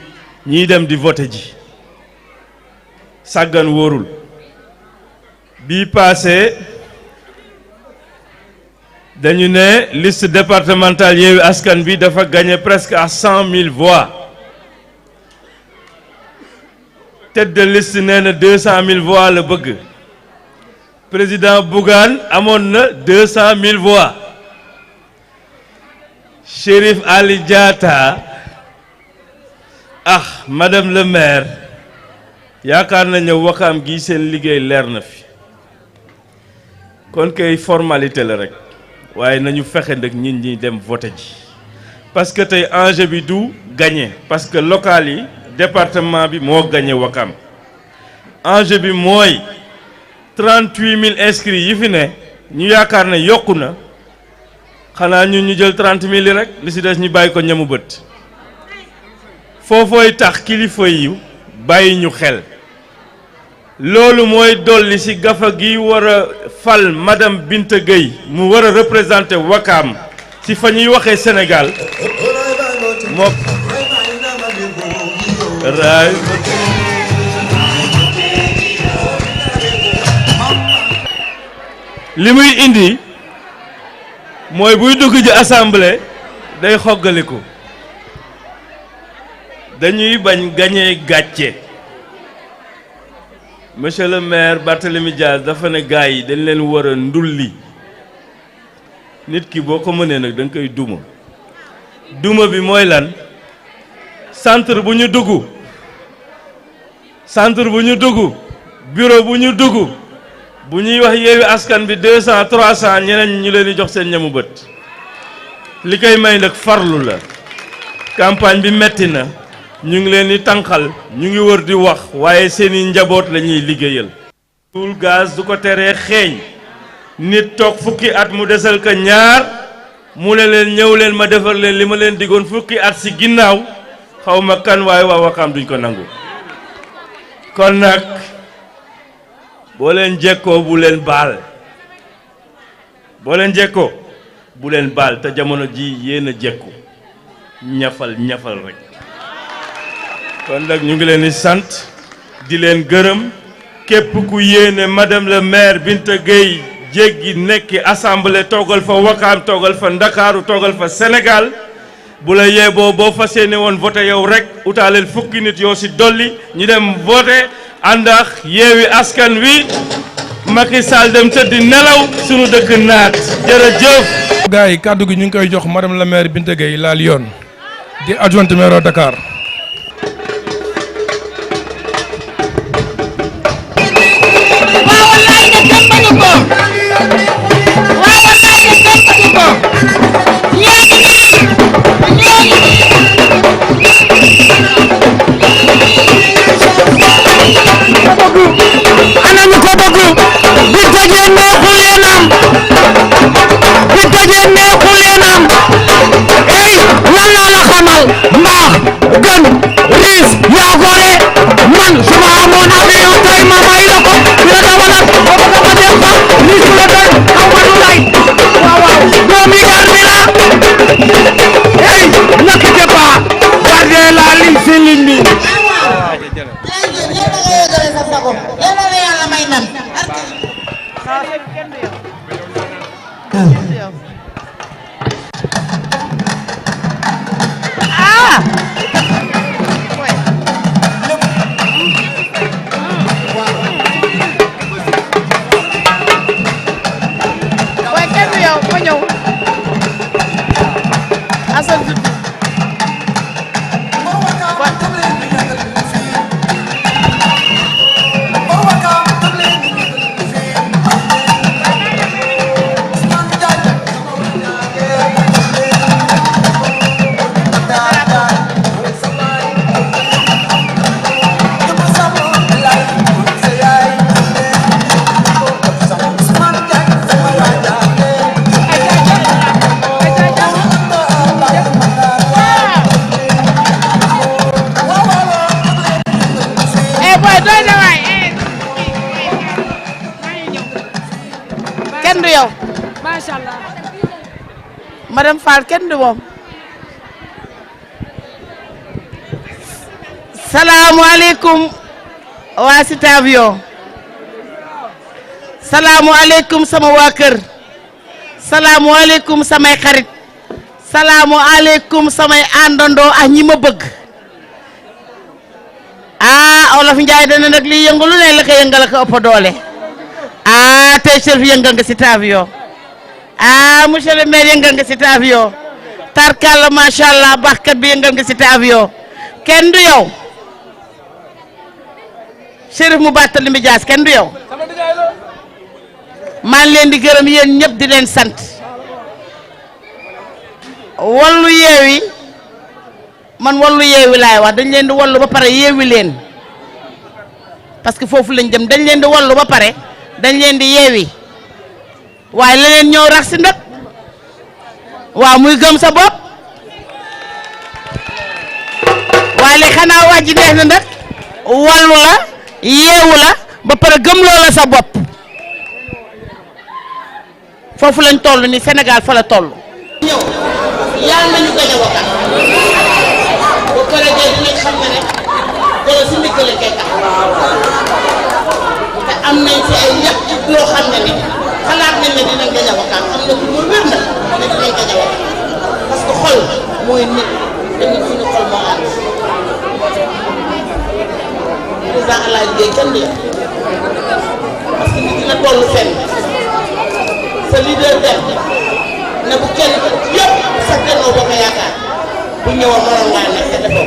ñiy dem di voter ji sàggan wóorul bii paase dañu ne liste départementale Yewi Askan bi dafa gagné presque à 100 000 voix tête de liste nee na 200 000 voix la bëgg président Bougane amoon na 200 000 voix Cherif Ali Diatta madame le maire yaakaar nañu Wakaam gi seen liggéey leer na fi kon kay formalité la rek waaye nañu fexe nag nit ñi dem voter ji parce que tey enjeu bi du gagner parce que local yi département bi moo gagné Wakaam enjeu bi mooy 38 000 inscrits yi fi ne ñu yaakaar ne yokku na xanaa ñun ñu jël 30 000 yi rek li ci des ñu bàyyi ko ñamu bët foofooy tax kilifa yi bàyyi ñu xel loolu mooy dolli ci gafa gi war a fal madame Binta Gueye mu war a représenter Wakaam ci fa ñuy waxee Sénégal moom li muy indi mooy buy dugg ji assemblée day xoggaliku dañuy bañ gañee gàcce monsieur le maire Barthélémy Dias dafa ne gars yi dañ leen war a ndulli nit ki boo ko mënee nag da nga koy duma bi mooy lan centre bu ñu dugg bureau bu ñu dugg bu ñuy wax Yewi Askan bi 200 300 ñeneen ñu leen di jox seen ñamu bët li koy may nag farlu la campagne bi metti na ñu ngi leen di tànqal ñu ngi wër di wax waaye seeni njaboot la ñuy liggéeyal. tuul gaz du ko teree xeeñ nit toog fukki at mu desal ko ñaar mu ne leen ñëw leen ma defar leen li ma leen digoon fukki at ci ginnaaw xaw ma kan waaye waa Wakaam duñ ko nangu kon nag boo leen jekkoo bu leen baal te jamono ji yéen a jekku ñafal rek kon nag ñu ngi leen di sant di leen gërëm képp ku yéene madame le maire Binta Gueye jéggi nekki assemblée toogal fa Wakaam toogal fa Ndakaaru toogal fa Sénégal bu la yeeboo boo fas yéene woon voté yow rek utaaleel fukki nit yoo ci dolli ñu dem voté ànd ak Yewi Askan wi Macky Sall dem tëddi nelaw sunu dëkk naat jërëjëf. gars yi kàddu gi ñu ngi koy jox madame la maire Binta Gueye la Lyon di adjointe maire Dakar. ana ñu ko bëgg Binta Gueye neexul yéenam Binta Gueye neexul yéenam ey lan laa la xamal mbaax gën riis yaa gore man su ma amoon avion tey ma may la ko dina dawalal boo bëgg ma dem fa ni su la doy aw ma du lay waaw doomi garmi la ey nak jëppa garde la lim si lim bi madame Fall kenn du moom salaamualeykum waa Cité Avion salaamualeykum sama waa kër salaamualeykum samay xarit salaamualeykum samay àndandoo ak ñi ma bëgg Olof Njaay dana nag liy yëngu lu ne la ko yëngal ko ëpp doole tey Cherif yëngal nga Cité Avion monsieur le maire yëngal nga Cité Avion tarkalla macha allah baaxkat bi yëngal nga Cité Avion kenn du yow Cherif mu bàttali mi jaas kenn du yow maa ngi leen di gërëm yéen ñëpp di leen sant wallu yeewi man wallu yeewi laay wax dañ leen di wallu ba pare yeewi leen parce que foofu lañ jëm dañ leen di wallu ba pare dañ leen di yeewi waaye leneen ñëw rax si nag waaw muy gëm sa bopp waaye li xanaa wax ji neex na nag wallu la yeewu la ba pare gëm loola sa bopp foofu lañ toll ni Sénégal fa la toll. ñëw yàlla nañu gañ a wakkat ba pare de dinañ xam ne rek dara si ndigg la koy tax te am nañ ci ay yëpp loo xam ne ni xalaat nañ ne dinañ gañ a wakkat am na ku mu wér na ne dinañ gañ a wakkat parce que xol mooy nit te nit suñu xol moo ànd président El Hadj Gueye kenn du parce que nit dina toll fenn sa leader dem ne bu kenn yëpp sa Benno Bokk Yaakaar bu ñëwoon mënoon ngaa nekk te defoo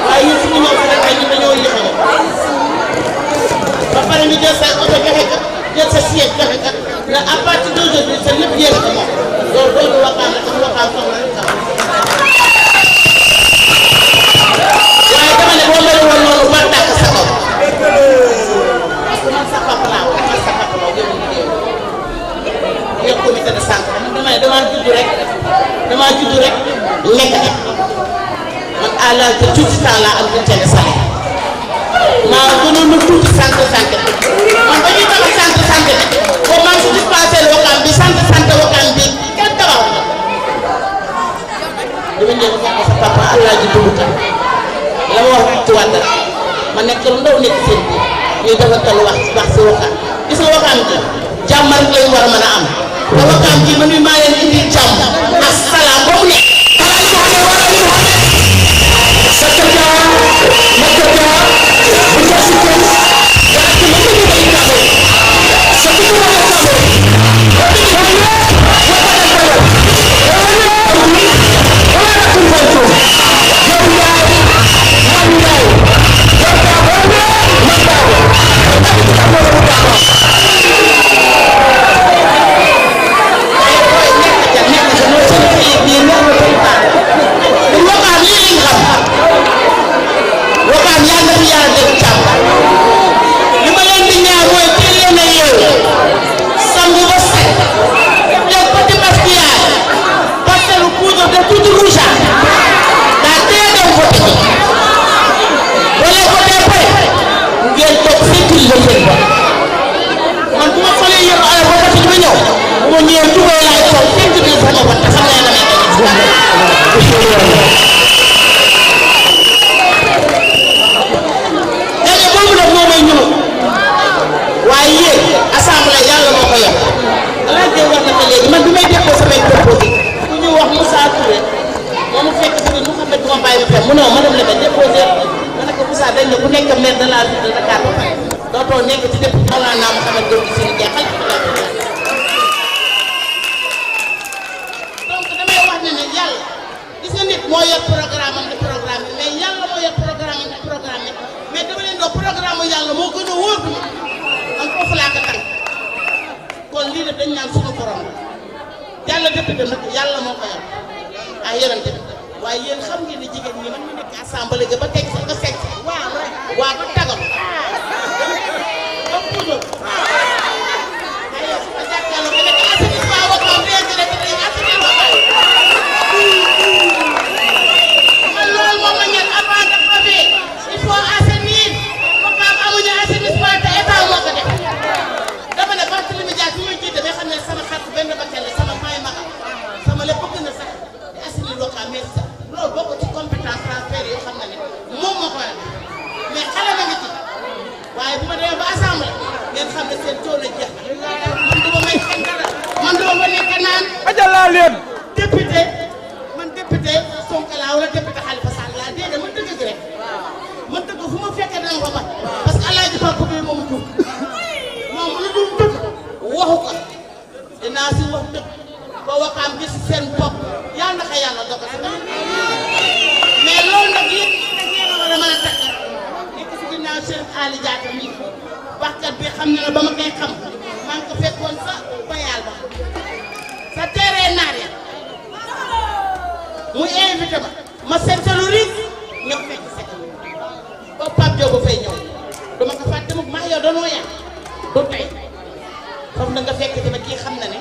waaye ñun suñu ñëw si rek ñun dañoo yéexal ba pare ñu jël sa oto joxe kat jël sa siège joxe kat ne à partir d'aujourd'hui sa lépp yéex a moom loolu doolu Wakaam la tax Wakaam soxla rek sax waaye dama ne boo mel woon noonu ba tàkk sa bopp parce que man sa papa laa woon man sa papa laa woon yëpp comité de santé damaa judd rek lekk rek man à l'âge de tout temps laa am bulletin de salaire maa gënoon na tuuti centre santé man ba ñuy tabax centre santé boobu maa ngi si dispensaire Wakaam bi centre santé Wakaam bi kenn tabax na dama ñëw fekk sa papa Alaaji Dubuta la ma wax ci wàll ma nekk lu ndaw nekk seen biir ñuy defal wax si Wakaam gis nga Wakaam bi jàmm rek lañ war a mën a am te Wakaam ji man mii maa leen indi jàmm ak salaam ba mu nekk. loolu bokk ci compétence transfert yoo xam ne moom moo ko mais xale na ajalaa leen député man député Sonko laa wala député Khalifa Sall laa déedéet man dëgg gi rek man dëgg fu ma fekkee danga ko bat parce que alaaji Papa bi moom jur moom lu dul dëgg waxu ko dinaa si wax dëgg ba waxaam gis seen bopp yàlla na ko yàlla dogal si mais loolu nag yéen ñi nga mën a takk nekk si ginnaaw Cherif Ali Diatta mi waxkat bi xam ne la ba ma koy xam maa ngi ko fekkoon sa bayal ba sa terrain naar ya muy invité ma seet sa lu riis ñëw fekk sekk ba Pape Diop ba fay ñëw dama ko fàtte mukk maa yow danoo yàq du tey foofu na nga fekk dama kii xam na ne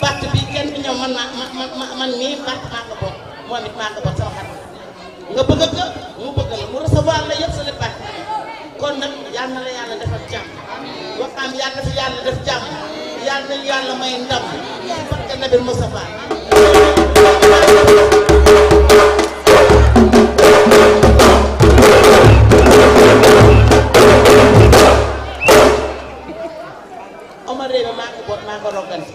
batt bi kenn bi ñëw man mii batt maa ko bokk moom it maa ko bokk sama xarit nga bëgg ko mu bëgg la mu recevoir la yëpp sa lépp batt kon nag yal na la yàlla defal jàmm waxaam yal na fi yàlla def jàmm yal na yàlla may ndam ci barke Nabil Moustapha Omar Réba maa ko boot maa ko roggante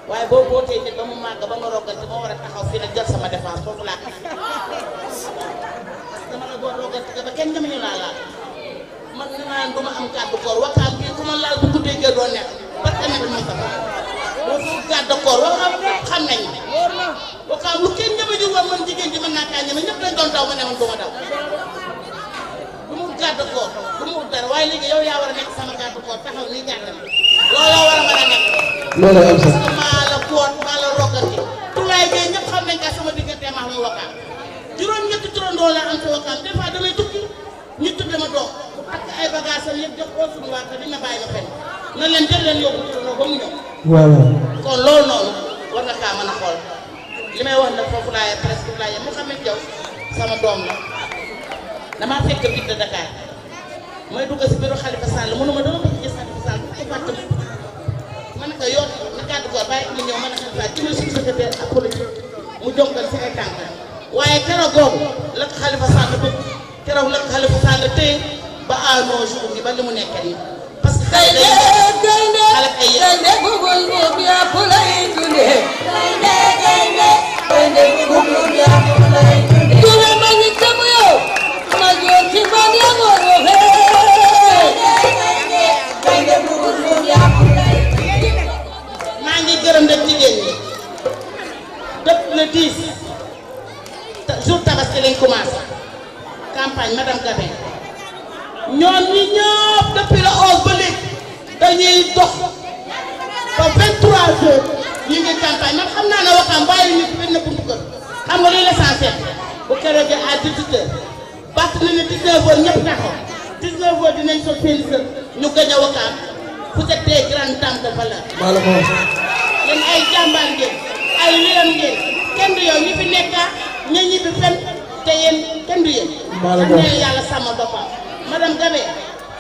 waaye boo bootee nit ba mu màgg ba nga roggante moo war a taxaw fii nag jël sama défense foofu laa ko dama la boot roggante ba kenn ñamañu laa laal man ne naa du ma am kàddu koor waxtaan bi ku ma laal bu guddee jël doo nekk parce que Nabil Moustapha boo fi kàddu koor waxam xam nañ waxtaan lu kenn ñamañu woon man jigéen ji mën naa kaa ñeme ñëpp dañ doon daw ma ne man du ma daw du mu gàddu koor du mu dara waaye léegi yow yaa war a nekk sama gàddu koor taxaw nii jàppale looloo war a mën a nekk. loolu am sax parce que maa la koor maa la roggante tulaay bee ñëpp xam nañ ka sama diggante maa mu wakkaam juróom-ñetti turandoo laa am ci wakkaam des fois damay tukki ñu tudde ma doom bu takk ay bagages am yëpp jox ko suñu waa kër dina bàyyi ma fenn na leen jël leen yóbbu turandoo ba mu ñëw. waaw kon loolu noonu war nga kaa mën a xool li may wax nag foofu laay presque laay yem mu xam ne yow sama doom la damaa fekk ville de Dakar may dugg si bureau Khalifa Sall mënuma dama bëgg gis Khalifa Sall bu ko fàtte ma ne ko yoon na kàddu ko bàyyi mu ñëw ma ne Khalifa ci suñu secrétaire ak politique mu jonkal si ay tànk waaye keroog googu la ko Khalifa Sall bëgg keroog la ko Khalifa Sall téye ba à nos jours bi ba li mu nekkee nii parce que xale day xale ay yéen bugul bu yaa fu lay dundee bugul yaa fu lay dundee tuwe ma ngi tëb yow ma joor ci fan ya ngoro maa ngi gërëm nag jigéen ñi depuis le 10 jour tabaski lañ commencé campagne madame Gabin ñoom ñi ñëpp depuis le 11 ba léegi dañuy dox ba 23 heures ñu ngi campagne man xam naa ne waxam bàyyi nit benn buntu kër xam nga luy l'essentiel bu keroog à 18 heures bàtt na ne 19 heures ñëpp taxaw 19 heures dinañ sol seen sër ñu gañ a waxam vous êtes des grandes dames de valeur. maa la ko wax. yéen ay jàmbaar ngeen ay lion ngeen kenn du yow ñi fi nekk ña ñi bi fen te yéen kenn du yéen. maa la ko wax yàlla sàmm boppam madame Gabe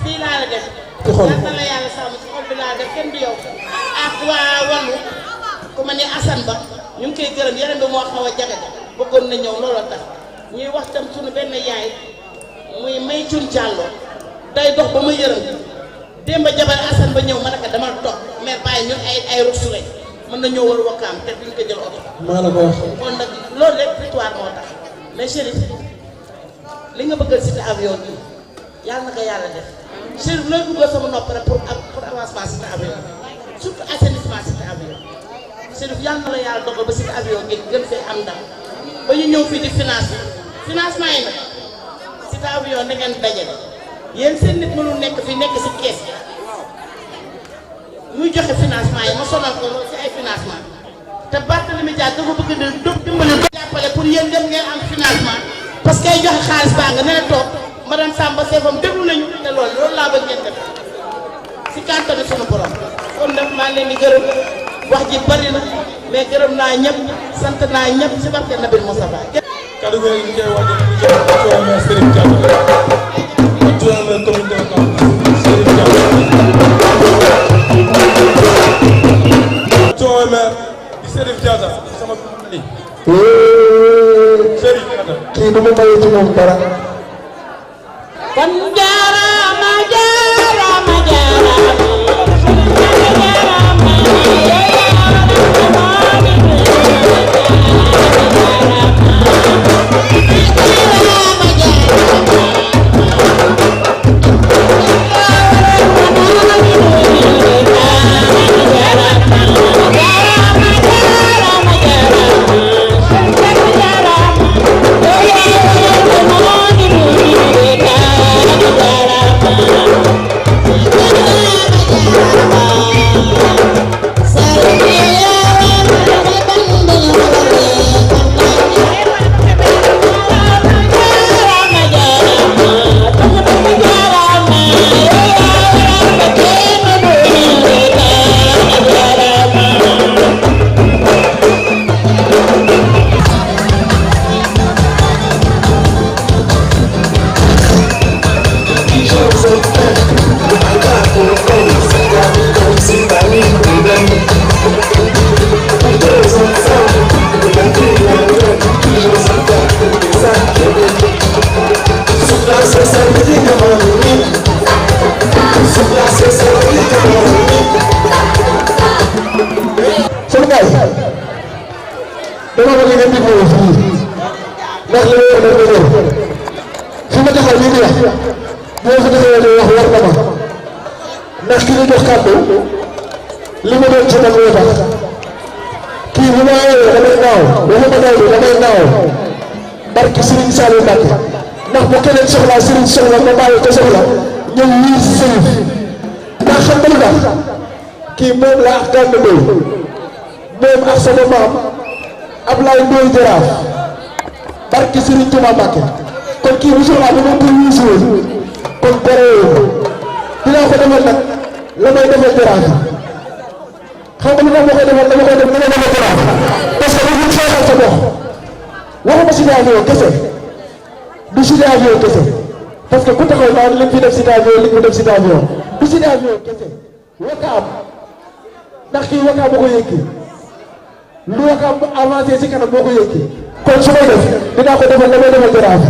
fii laa la def. ci xol la yàlla sàmm ci xol bi laa def kenn du yow. ak waa wàllu ku ma ne Assane Ba ñu ngi koy gërëm yaram bi moo xaw a jagade bëggoon na ñëw looloo tax ñuy wax tam suñu benn yaay muy may cun jàllo day dox ba ma yërëm. Demba Jabar Assane ba ñëw ma ne ko dama toog mais bàyyi ñun ay rusu rek mën na ñëw war wakkaam te duñ ko jël oto. maa la ko wax. kon nag loolu rek victoire moo tax mais Cherif li nga bëggal cité avion bi yàlla na ko yàlla def Cherif looy duggal sama nopp rek pour avancement cité avion surtout assainissement cité avion Cherif yàlla na la yàlla dogal ba cité avion gi gën fee am ndam ba ñu ñëw fii di financement yi nag cité avion da ngeen dajale. yéen seen nit mënul nekk fi nekk si kees muy joxe financement yi ma sonal ko loolu si ay financement te Barthélémy Dias dafa bëgg di dimbali ko jàppale pour yéen dem ngeen am financement parce que ay joxe xaalis baa nga nee toog madame Samba Sefam déglu nañu te loolu laa bëgg ngeen def si kàntanu sunu borom kon nag maa leen di gërëm wax ji bari na mais gërëm naa ñëpp sant naa ñëpp si barke Nabil Moustapha. kaddu gi ñu koy wax ñu koy Serigne Diatta actuelle communauté Serigne Diatta maire di Cherif Diatta sama ni Cherif Diatta kii du ma bàyyi ci moom dara. kon jaaraama jaaraama jaaraama dama bëgg ngeen di ñëw fii ndax li may wax dafa ñëw fi ma taxaw nii di wax boo fa taxawee di wax war na ma ndax ki ñu jox kàddu li ma doon ci man moo tax kii bu ma woowee damay naaw waxuma naaw bi damay naaw barki Serigne Saliou Mbacké ndax bu keneen soxlaa Serigne soxla ma bàyyi ko soxla ñëw wii si Cherif ndax xam nga lu tax kii moom la ak gànn Ndoye moom ak sama maam Ablaye Ndoye Jaraaf barki Serigne Touba Mbacké kon kii bu soxlaa dama ko wii si woon kon bereewoo dinaa ko defal nag la may defal Jaraaf xam nga lu tax ma koy defal dama koy def li nga defal Jaraaf parce que dañuy feexal sa gox waxuma si avion kese du si avion kese parce que ku taxaw naan li fi def si avion li mu def si avion du si avion kese Wakaam ndax kii Wakaam boo ko yëkkee lu Wakaam avancé si kanam boo ko yëkkee kon su may def dinaa ko defal damay defal Jaraaf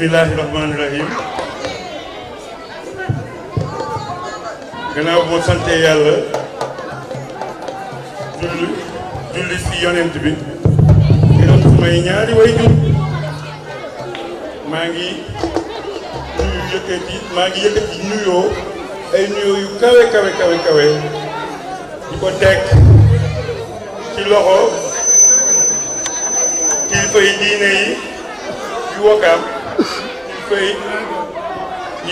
Bismillahirrahmanirrahim. Gannaaw boo sante yàlla julli si yonent bi gërëm sumay ñaari waajur maa ngi yëkkati nuyoo ay nuyoo yu kawe di ko teg ci loxo kilifa yi diine yi yu Wakaam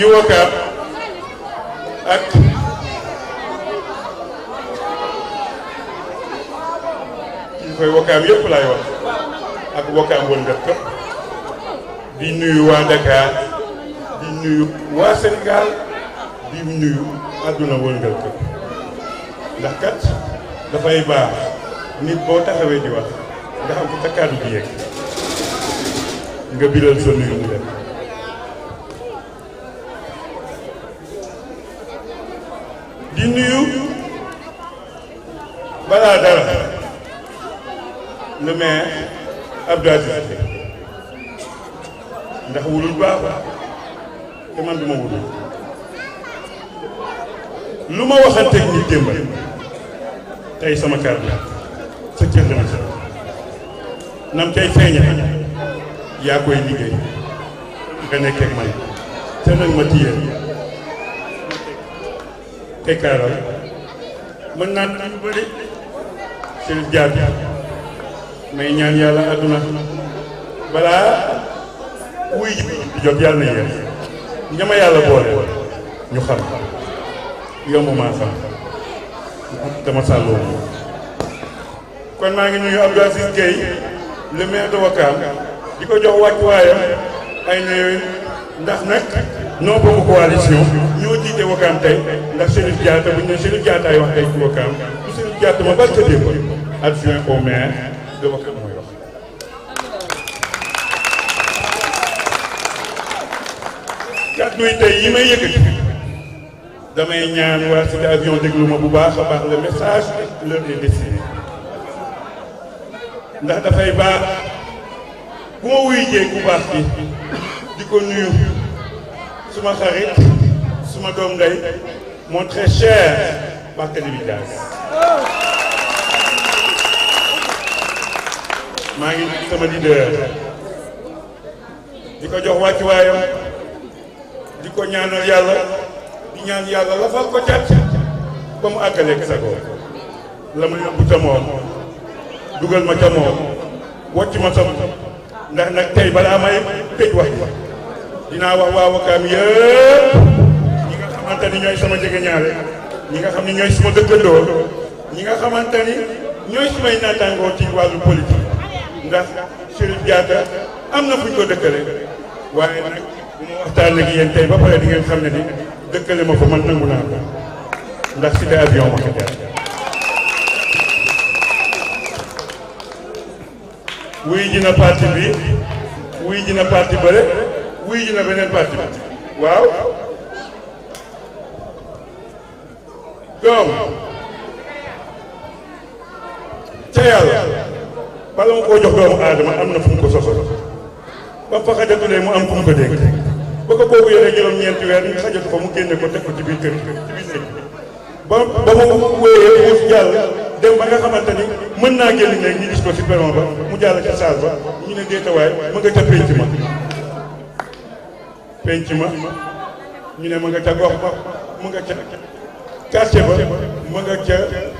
yu Wakaam ak kilifa yu Wakaam yëpp laay wax ak Wakaam woon nga këpp di nuyu waa Dakar di nuyu waa Sénégal di nuyu àdduna woon nga këpp ndax kat dafay baax nit boo taxawee di wax nga xam ko sa kàddu gi yegg nga biral sa nuyu mu dem di nuyu balaa dara le maire Abdou Aziz ndax wulul baax te man du ma wulul lu ma waxanteeg nit démbal tey sama kàr la sa cër dana sa nam cay feeñal yaa koy liggéey nga nekkee ak man te nag ma tiyeel te kaaral mën naa lu bëri Cherif jaar may ñaan yàlla àdduna balaa wuy ji jot yàlla na yéex ñama yàlla boole ñu xam yomb maa xam dama sàlloo kon maa ngi nuyu Abdou Aziz Gueye le maire de Wakaam di ko jox wàccuwaayam ay néew ndax nag non bokk coalition ñoo jiite Wakaam tey ndax Cherif Diatta bu ñu ne Cherif Diatta ay wax tey ci Wakaam du Cherif Diatta ma barka démb adjoint au maire de Wakaam mooy wax kàddu yi tey yi may yëkkati damay ñaan waa Cité Avion déglu ma bu baax a baax le message leur est destiné ndax dafay baax bu ma wuy jee ku baax bi di ko nuyu suma xarit suma doom ndey mon très cher Barthélémy Dias maa ngi sama leader di ko jox wàccuwaayam di ko ñaanal yàlla di ñaan yàlla lafal ko cat ba mu àggaleeg sa góor la mu yóbbu ca moom dugal ma ca moom wocc ma sam ndax nag tey balaa may tëj wax dinaa wax waa Wakaam yëpp ñi nga xamante ni ñooy sama jegeñaale ñi nga xam ni ñooy suma dëkkandoo ñi nga xamante ni ñooy sumay naataangoo ci wàllu politique ndax Cherif Diatta am na fu ñu ko dëkkale waaye nag bu ma waxtaan ak yéen tey ba pare di ngeen xam ne ni dëkkale ma ko man nangu naa ko ndax Cité Avion ma ko jaar wuy ji na parti bi wuy ji na parti bële wuy ji na beneen parti bi waaw doom ca yàlla bala ma koo jox doomu aadama am na fu mu ko sosol ba fa xajatulee mu am fu mu ko dégg ba ko boobu yore juróom-ñeenti weer ñu xajatu ko mu génne ko teg ko ci biir kër ci biir néeg ba mu wéyee mu jàll dem ba nga xamante ni mën naa génn néeg ñu gis ko ci perron ba mu jàll ca saal ba ñu ne déetawaay ma nga ca penc ma ñu ne ma nga ca gox ba ma nga ca quartier ba ma nga ca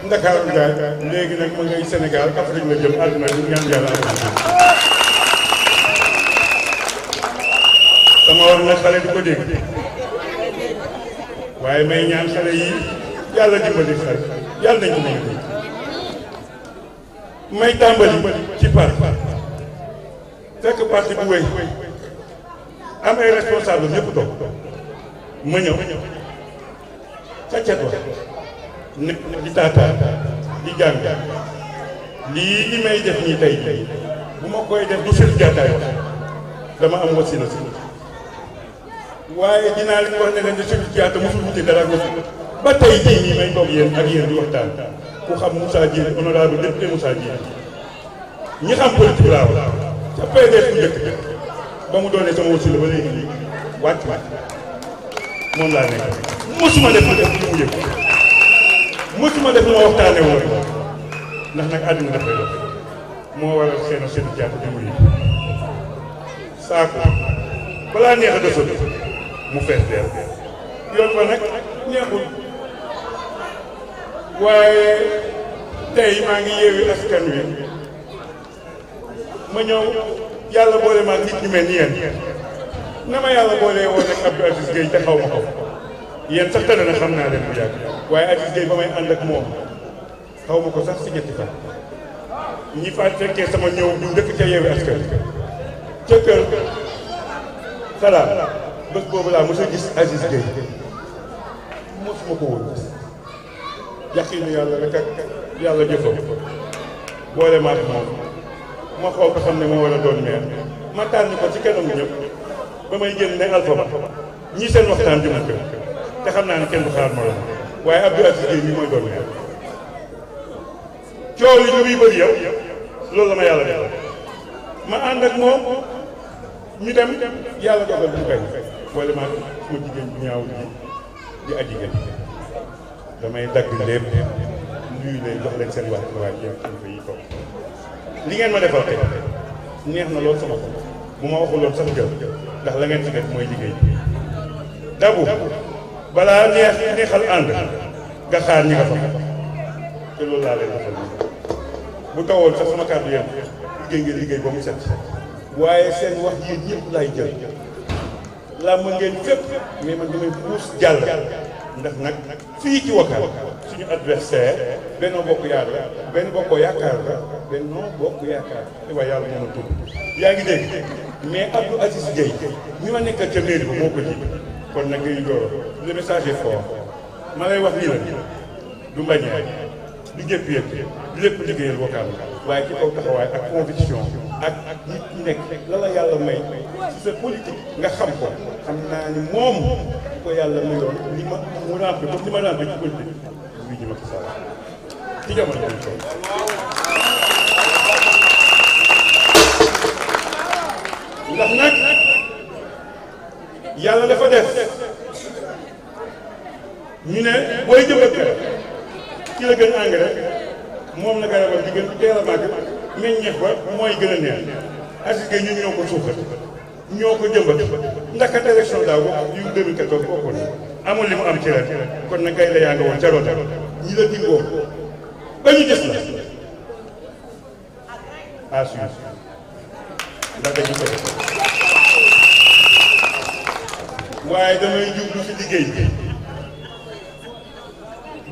Ndakaaru Njaay léegi nag ma ngay Sénégal Afrique la jëm àdduna ñu ñaan yàlla sama war na xale di ko dégg waaye may ñaan xale yi yàlla dimbali xale yàlla nañ ko may may tàmbali ci parti fekk parti bu wéy am ay responsable ñëpp toog ma ñëw ca cet wa ne di taataan di jàng lii li may def nii tey bu ma koy def du Cherif Diatta dama am wasila si waaye dinaa leen wax ne leen di Cherif Diatta mosul wuti dara ba tey jii nii may toog yéen ak yéen di waxtaan ku xam Moussa Diène honorable député Moussa Diène ñi xam politique laa wax ca PDS bu njëkk ba mu doonee sama wasila ba léegi nii wàcc moom laa nekk mosuma def lu mu yëg mosuma def lu ma waxtaane woon ndax nag àddina dafay dox moo waral seen Cherif Diatta di wuyu saako balaa neex a desal mu fees deel yoon ba nag neexul waaye tey maa ngi yeewi askan wi ma ñëw yàlla boole ma ak nit ñu mel ni yéen na ma yàlla boole woon ak Abdou Aziz Gueye te xaw ma ko yéen sax tane na xam naa leen bu yàgg waaye Aziz Gueye ba may ànd ak moom xaw ma ko sax si ñetti fan ñi fa fekkee sama ñëw bu njëkk ca yeewi askan ca kër salaam bés boobu laa mos a gis Aziz Gueye mosuma ko woon yaqinu yàlla rek ak yàlla jëfam boole maa ak moom ma xool ko xam ne moo war a doon meer ma tànn ko ci kanamu ñëpp ba may génn ne alpha ba ñii seen waxtaan jëmu kër te xam naa ne kenn du xaar morom waaye Abdou Aziz Gueye mi mooy doon meer coow li ñu muy bëri yow loolu la ma yàlla defal ma ànd ak moom ñu dem yàlla dogal bu gañ boole maa suma jigéen bu ñaaw di aji gën damay dagg lépp nuyu leen jox leen seen waay yéen kilifa yi toog li ngeen ma defal tey neex na lool sama xol bu ma waxul lool sax jël ndax la ngeen ci def mooy liggéey dabu balaa neexal ànd nga xaar ñi nga fa te loolu laa leen defal bu tawoon sax sama kàddu yéen liggéey ngeen liggéey ba mu set waaye seen wax yéen ñëpp laay jël làmm ngeen fépp mais man damay puus jàll ndax nag fii ci Wakaam suñu adversaire Benno Bokk Yaakaar benn bokkoo yaakaar la Benno Bokk Yaakaar te waaye yàlla moo ma tudd yaa ngi dégg mais Abdou Aziz Gueye mi ma nekkal ca mairie ba moo ko ji kon nag ngay door le message est fort ma lay wax nii la du mbañee du jëpp yëpp lépp liggéeyal Wakaam waaye ci kaw taxawaay ak conviction ak nit ñi nekk la la yàlla may ci sa politique nga xam ko xam naa ni moom ko yàlla mayoon li ma mu rempli comme li ma rempli ci politique wuy ji Macky Sall ci jamono bi ko ndax nag yàlla dafa def ñu ne booy jëmbat garab ci la gën engrais moom la garabam di gën teel a màgg meññeef ba mooy gën a neex askan wi ñun ñoo ko suuxat ñoo ko jëmbat ndax kat élection daaw yu 2014 bokkoon amul li mu am ci ren kon nag kay la yaa nga woon ca roota ñi la dimboo ba ñu gis la à suivre ndax dañu ko def waaye damay jublu ci liggéey bi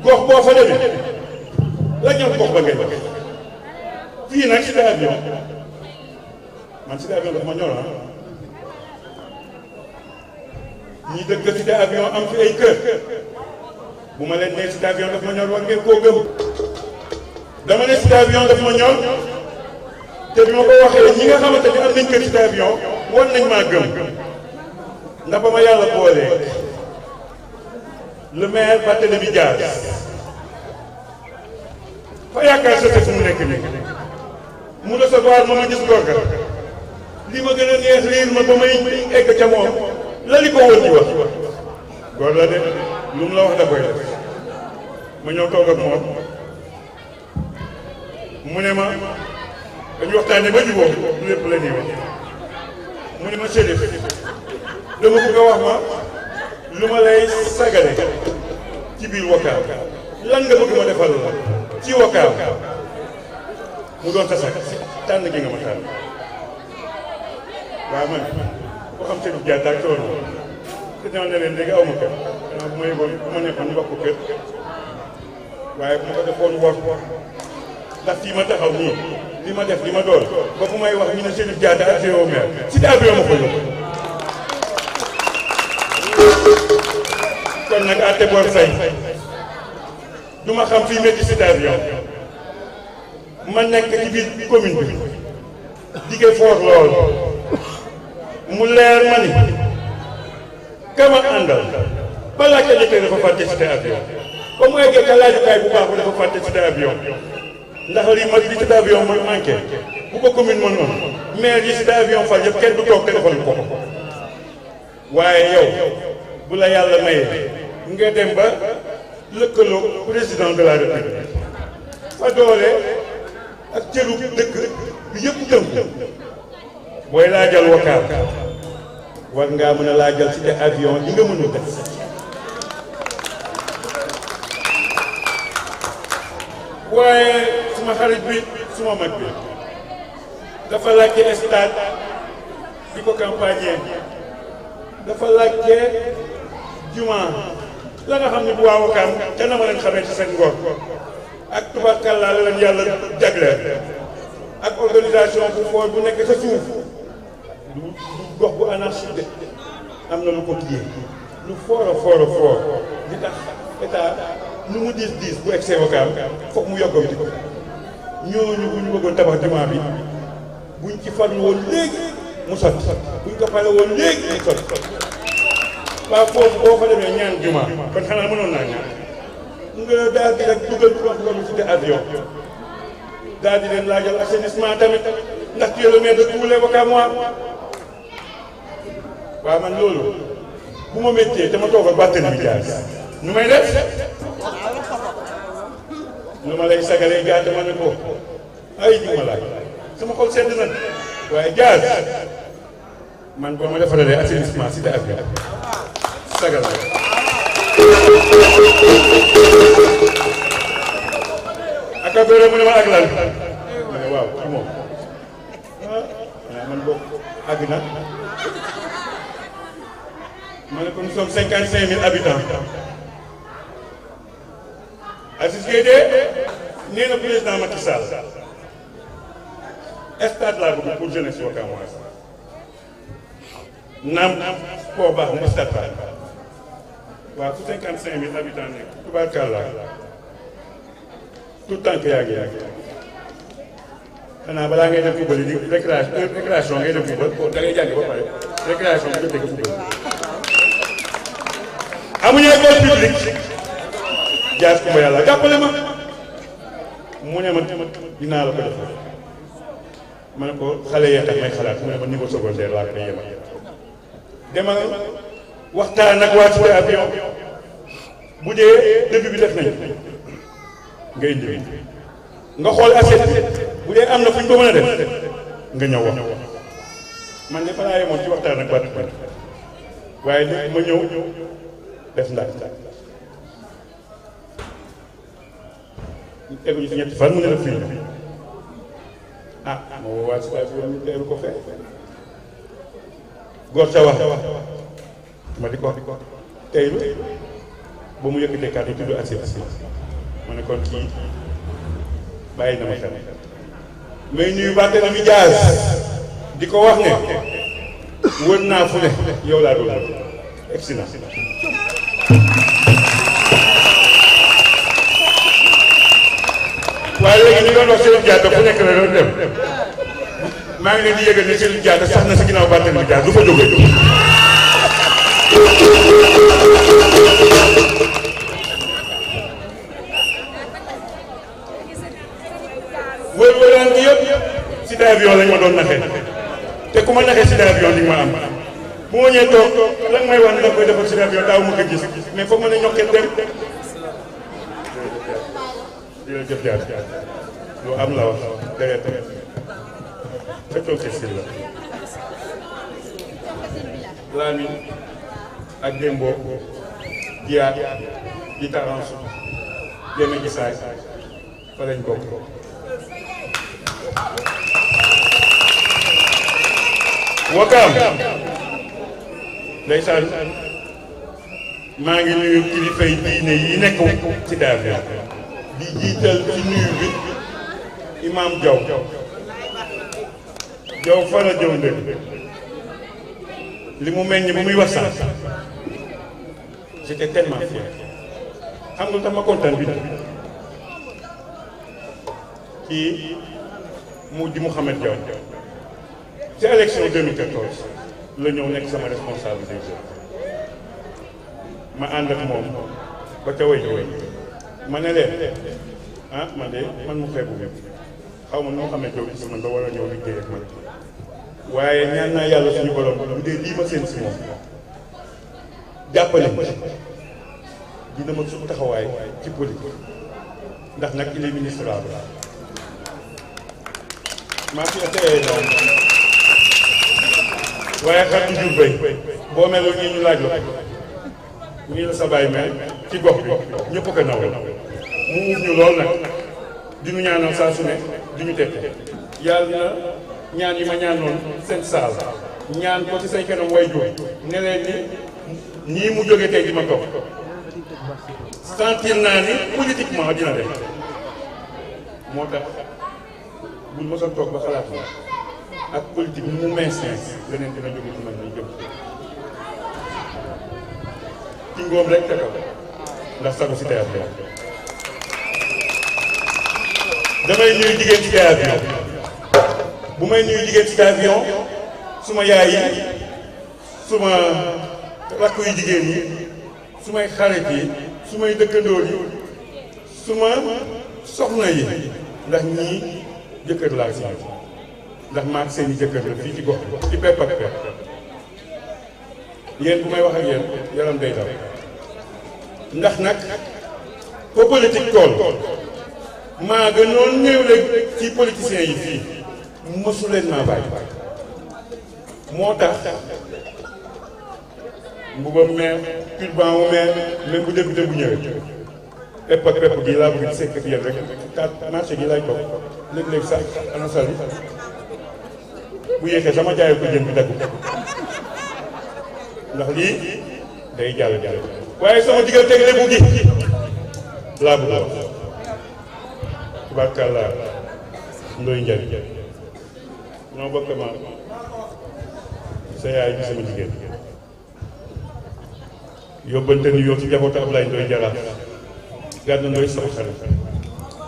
gox boo fa demee la ñor gox ba ngay wax fii nag cité avion man cité avion dafa ma ñor ñi dëkk cité avion am fi ay kër bu ma leen nee cité avion dafa ma ñor war ngeen koo gëm dama ne cité avion dafa ma ñor te bi ma ko waxee ñi nga xamante ni am nañ kër cité avion war nañ maa gëm ndax ba ma yàlla boolee le maire Barthélémy Dias fa yaakaar sa fu mu nekk nii mu recevoir ma gis góor ga li ma gën a neex riir ma ba may egg ca moom la li ko woon di wax góor la de lu mu la wax da koy def ma ñëw toog ak moom mu ne ma dañu waxtaanee ba jubóo lépp la ñuy wax mu ne ma Cherif dama bëgg a wax ma lu ma lay sagale ci biir Wakaam lan nga bëgg ma defal la ci Wakaam mu doon sa sag tànn gi nga ma tànn waaw man boo xam Cherif Diatta ak tool te ñoo ne leen léegi aw ma kër bu ma yëgoon bu ma nekkoon ñu wax ko kër waaye bu ma ko defoon wax ndax fii ma taxaw nii li ma def li ma doon ba fu may wax ñu ne Cherif Diatta ak au maire si daa bi ma ko yóbbu kon nag àtte boor fay du ma xam fii métti cité avion ma nekk ci biir commune bi dige foor lool mu leer ma ni kama àndal ba laajte jëkkee dafa fàtte cité avion ba mu eggee ka laajukaay bu baax ba dafa fàtte cité avion ndax lii mag li cité avion mooy manqué bu ko commune mën noonu maire yi cité avion fal yëpp kenn du toog te defal ko waaye yow bu la yàlla mayee nga dem ba lëkkaloo président de la république fa doole ak cëru dëkk bi yëpp tënk booy laajal Wakaam war ngaa mën a laajal cité avion li nga mënul def waaye suma xarit bi suma mag bi dafa laajte stade di ko campagne dafa laajte juma la nga xam ne bu waa Wakaam ca na ma leen xamee ci seen ngor ak tubaarkàllaa la leen yàlla jagleel ak organisation bu foor bu nekk sa suuf du gox bu anarchique am na lu ko téye lu foor a foor a foor li tax état nu mu diis bu egsee Wakaam foog mu yoggam di ko ñooñu bu ñu bëggoon tabax jumaa bi buñ ci farlu woon léegi mu sotti buñ ko pare woon léegi mu sotti waaw foofu boo fa demee ñaan juma kon xanaa mënoon naa ñaan nga daal di rek dugal loolu cité avion daal di leen laajal assainissement tamit ndax tu es le maire de tous les Wakamois waaw man loolu bu ma méttee dama toog ak Barthélémy Dias nu may def lu ma lay sagalee Dias dama ne ko ay ji ma laaj sama xol sedd na waaye Dias man boo ma defaralee assainissement cité avion sagal ak a bëre mu ne ma ak lan ma ne waaw ci moom man boobu àgg na ma ne ko nous sommes 55 000 habitants Aziz Gueye nee na président Macky Sall stade laa bëgg pour jeunesse wakamoise naam foo baax na stade baax waaw fu 55 000 habitants nekk tubaarkàlla tout temps que yaa ngi xanaa balaa ngay dem football di récréation ngay dem football da ngay jàng ba pare récréation bi nga dégg football amuñu école publique jaas ko ba yàlla jàppale ma mu ne ma dinaa la ko defal ma ne ko xale yee tax may xalaat mu ne ma niveau secondaire laa koy yemal demal waxtaan ak waa Cité Avion bu dee début bi def nañ nga indi nga xool assiette bu dee am na fu ñu ko mën a def nga ñëw wax man de fa laa yemoon ci waxtaan ak baat waaye léegi ma ñëw def ndax teguñu si ñetti fan mu ne la fii ah ma woo waa Cité Avion ñu teelu ko fee góor ca wax ma di ko teylu ba mu yëkkatee kàddu tudd assiette ma ne kon kii bàyyi na ma xel may nuyu Barthélémy Dias di ko wax ne wër naa fu ne yow laa doon egsi na waaye léegi ñu doon wax Cherif Diatta fu nekk la doon dem maa ngi leen di yëgal ne Cherif Diatta sax na si ginnaaw Barthélémy Dias du fa jógee wër gi yëpp Cité Avion lañ ma doon naxee te ku ma naxee Cité Avion di nga ma am bu ma ñëwee toog lan may wax ne da koy defal Cité Avion daaw ma ko gis mais foog ma ne ñokkee dem jërëjëf jaar lu am la wax dëgg fekkoo question la Lami ak Dembo Diat di Taransu Jéeme Gisaay fa lañ bokk Wakaam ndeysaan maa ngi nuyu kilifa yi diine yi nekk ci daal di jiital ci nuyu bi Imam Diaw fa la Diaw ndëkk li mu meññ bu muy wax sax j'étais tellement fier xam nga tax ma kontaan bi kii mu di Mouhamed Diaw ci élection 2014 la ñëw nekk sama responsable des jeunes ma ànd ak moom ba ca way ma ne leen ah man de man mu xeebu bi xaw ma noo xam ne Diaw ci man ba war a ñëw liggéey ak man waaye ñaan naa yàlla suñu borom bu dee lii ma seen si moom jàppale dina ma suñu taxawaay ci politique ndax nag il est ministrable maa fi essayé noonu waaye xar jur bay boo meloo ñii ñu laaj la ñii la sa bàyyi mel ci gox bi ñëpp ko naw mu uuf ñu lool nag di ñu ñaanal saa su ne di ñu tette yàlla na ñaan yi ma ñaanoon seen saal ñaan ko ci say kanam way jur ne leen ni ñii mu jóge tey di ma toog sentir naa ni politiquement dina dem moo tax buñ mosoon toog ba xalaat na ak politique mu mainstance leneen dina jóge ci man ni jëm ci ngóom rek te kaw ndax sago Cité Avion damay nuyu jigéen Cité Avion bu may nuyu jigéen Cité Avion suma yaay yi suma rakk yu jigéen yi sumay xarit yi sumay dëkkandoo yi suma soxna yi ndax ñii jëkkër laa si ndax maag seeni jëkkër la fii ci gox bi ci pepp ak pepp yéen bu may wax ak yéen yaram day daw ndax nag ko politique tool maa gënoon néew la ci politiciens yi fii mësu leen maa bàyyi moo tax mbubam meer turban wu meer même bu député bu ñëwee pepp ak pepp gi laa bëgg di sekk ak yéen rek kat marché gi laay toog léeg-léeg sax ana sali bu yéexee sama jaay ko jën bi daggu ndax lii day jàll waaye sama diggante ak lébu gi laa bëgg wax tubaarkàlla ndoy njariñ ñoo bokk ma sa yaay bi sama jigéen yóbbante ni yow ci njabootu Ablaye Ndoye Jaraaf gàddu Ndoye sama xarit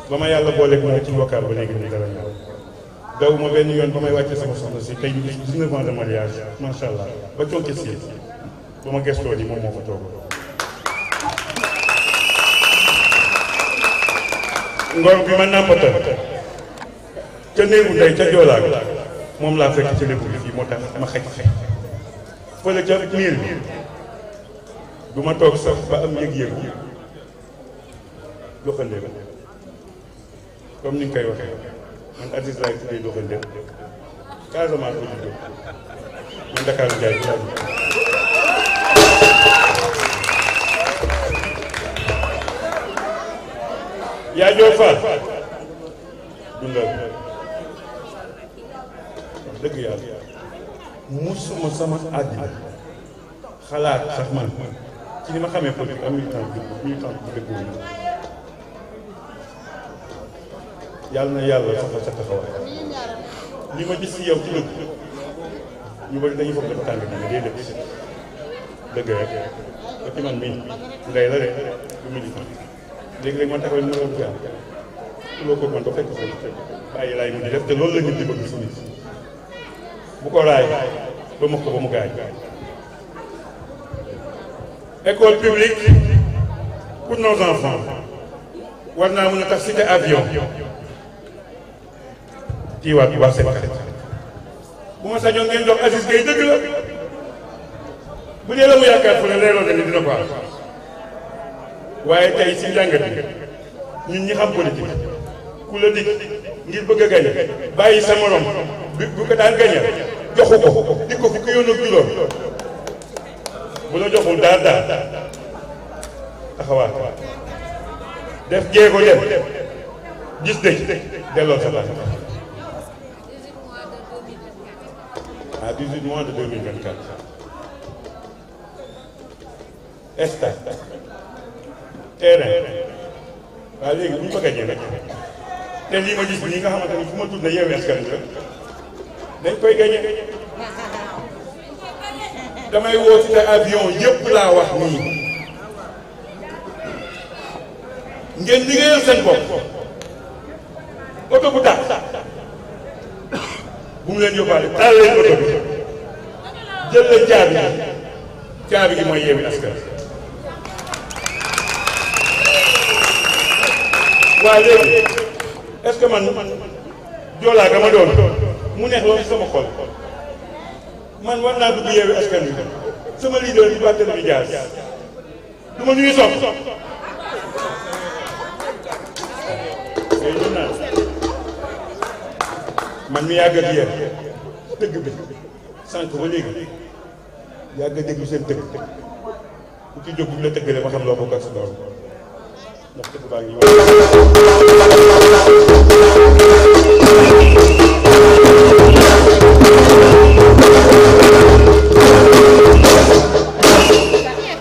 ba ma yàlla booleeg ma ci mbokkaam ba léegi ni dara ñaaw daw ma benn yoon ba may wàccee sama soxna si tey 19 ans de mariage macha allah ba conke si ba ma gestoo ni moom moo fa toog ngor bi ma nàmpatal ca néegu ndey ca joolaa moom laa fekk ci lépp bi fii moo tax ma xëj fële ca miir bi du ma toog sax ba am yëg-yëg doxandéem comme ni nga koy waxee man Aziz laay tuddee doxandéem Casamance ko juddoo man Dakar Ndiaye bi laa yaa joo faal dundal dëgg yàlla musuma sama àddina xalaat sax man ci ni ma xamee politique am militant bu dëggoo yi yàlla na yàlla saxal sa taxawaay li ma gis ci yow ci dëgg ñu bari dañuy foog dafa tàng bi mais day dëgg rek ba ci man mii ngay la rek du militant léegi-léegi man taxawal ma doon gaal loo ko man ba fekk ko bàyyi laay mujj def te loolu la nit di bëgg suñu bu ko raay ba ma ko ba mu gaañ école publique pour nos enfants war naa mën a tax cité avion tiiwaat bu baax seen xarit bu ma sañoon ngeen jox Aziz Gueye dëgg la bu dee la mu yaakaar fu ne leeroon na ni dina ko am waaye tey si njàngat bi ñun ñi xam politique ku la dig ngir bëgg a gañe bàyyi sa morom bu ko daan gañe joxu ko di ko fukki yoon ak juróom bu la joxul daal taxawaat def jéego dem gis dëj delloo sa baax à 18 mois de 2024 stade terrain waaw léegi bu ñu ko gañee nag te lii ma gis bi ñi nga xamante ni fu ma tudd na Yewwi Askan Wi dañ koy gañe damay woo ci avion yëpp laa wax nii ngeen liggéeyal seen bopp oto bu tax bu mu leen yóbbaale taal leen oto bi jël la caabi gi mooy Yewwi Askan Wi waaw léegi est-ce que man joolaa ga ma doon mu neex loolu sama xol man war naa dugg Yewwi Askan Wi sama leader bi Barthélémy Dias du ma nuyu sopp man mi yàgg ak yéen tëgg bi sànq ba léegi yàgg a déglu seen tëgg ku ci jóg bu la tëggalee ma xam loo bokk ak sa doom ndax tëgg baa ngi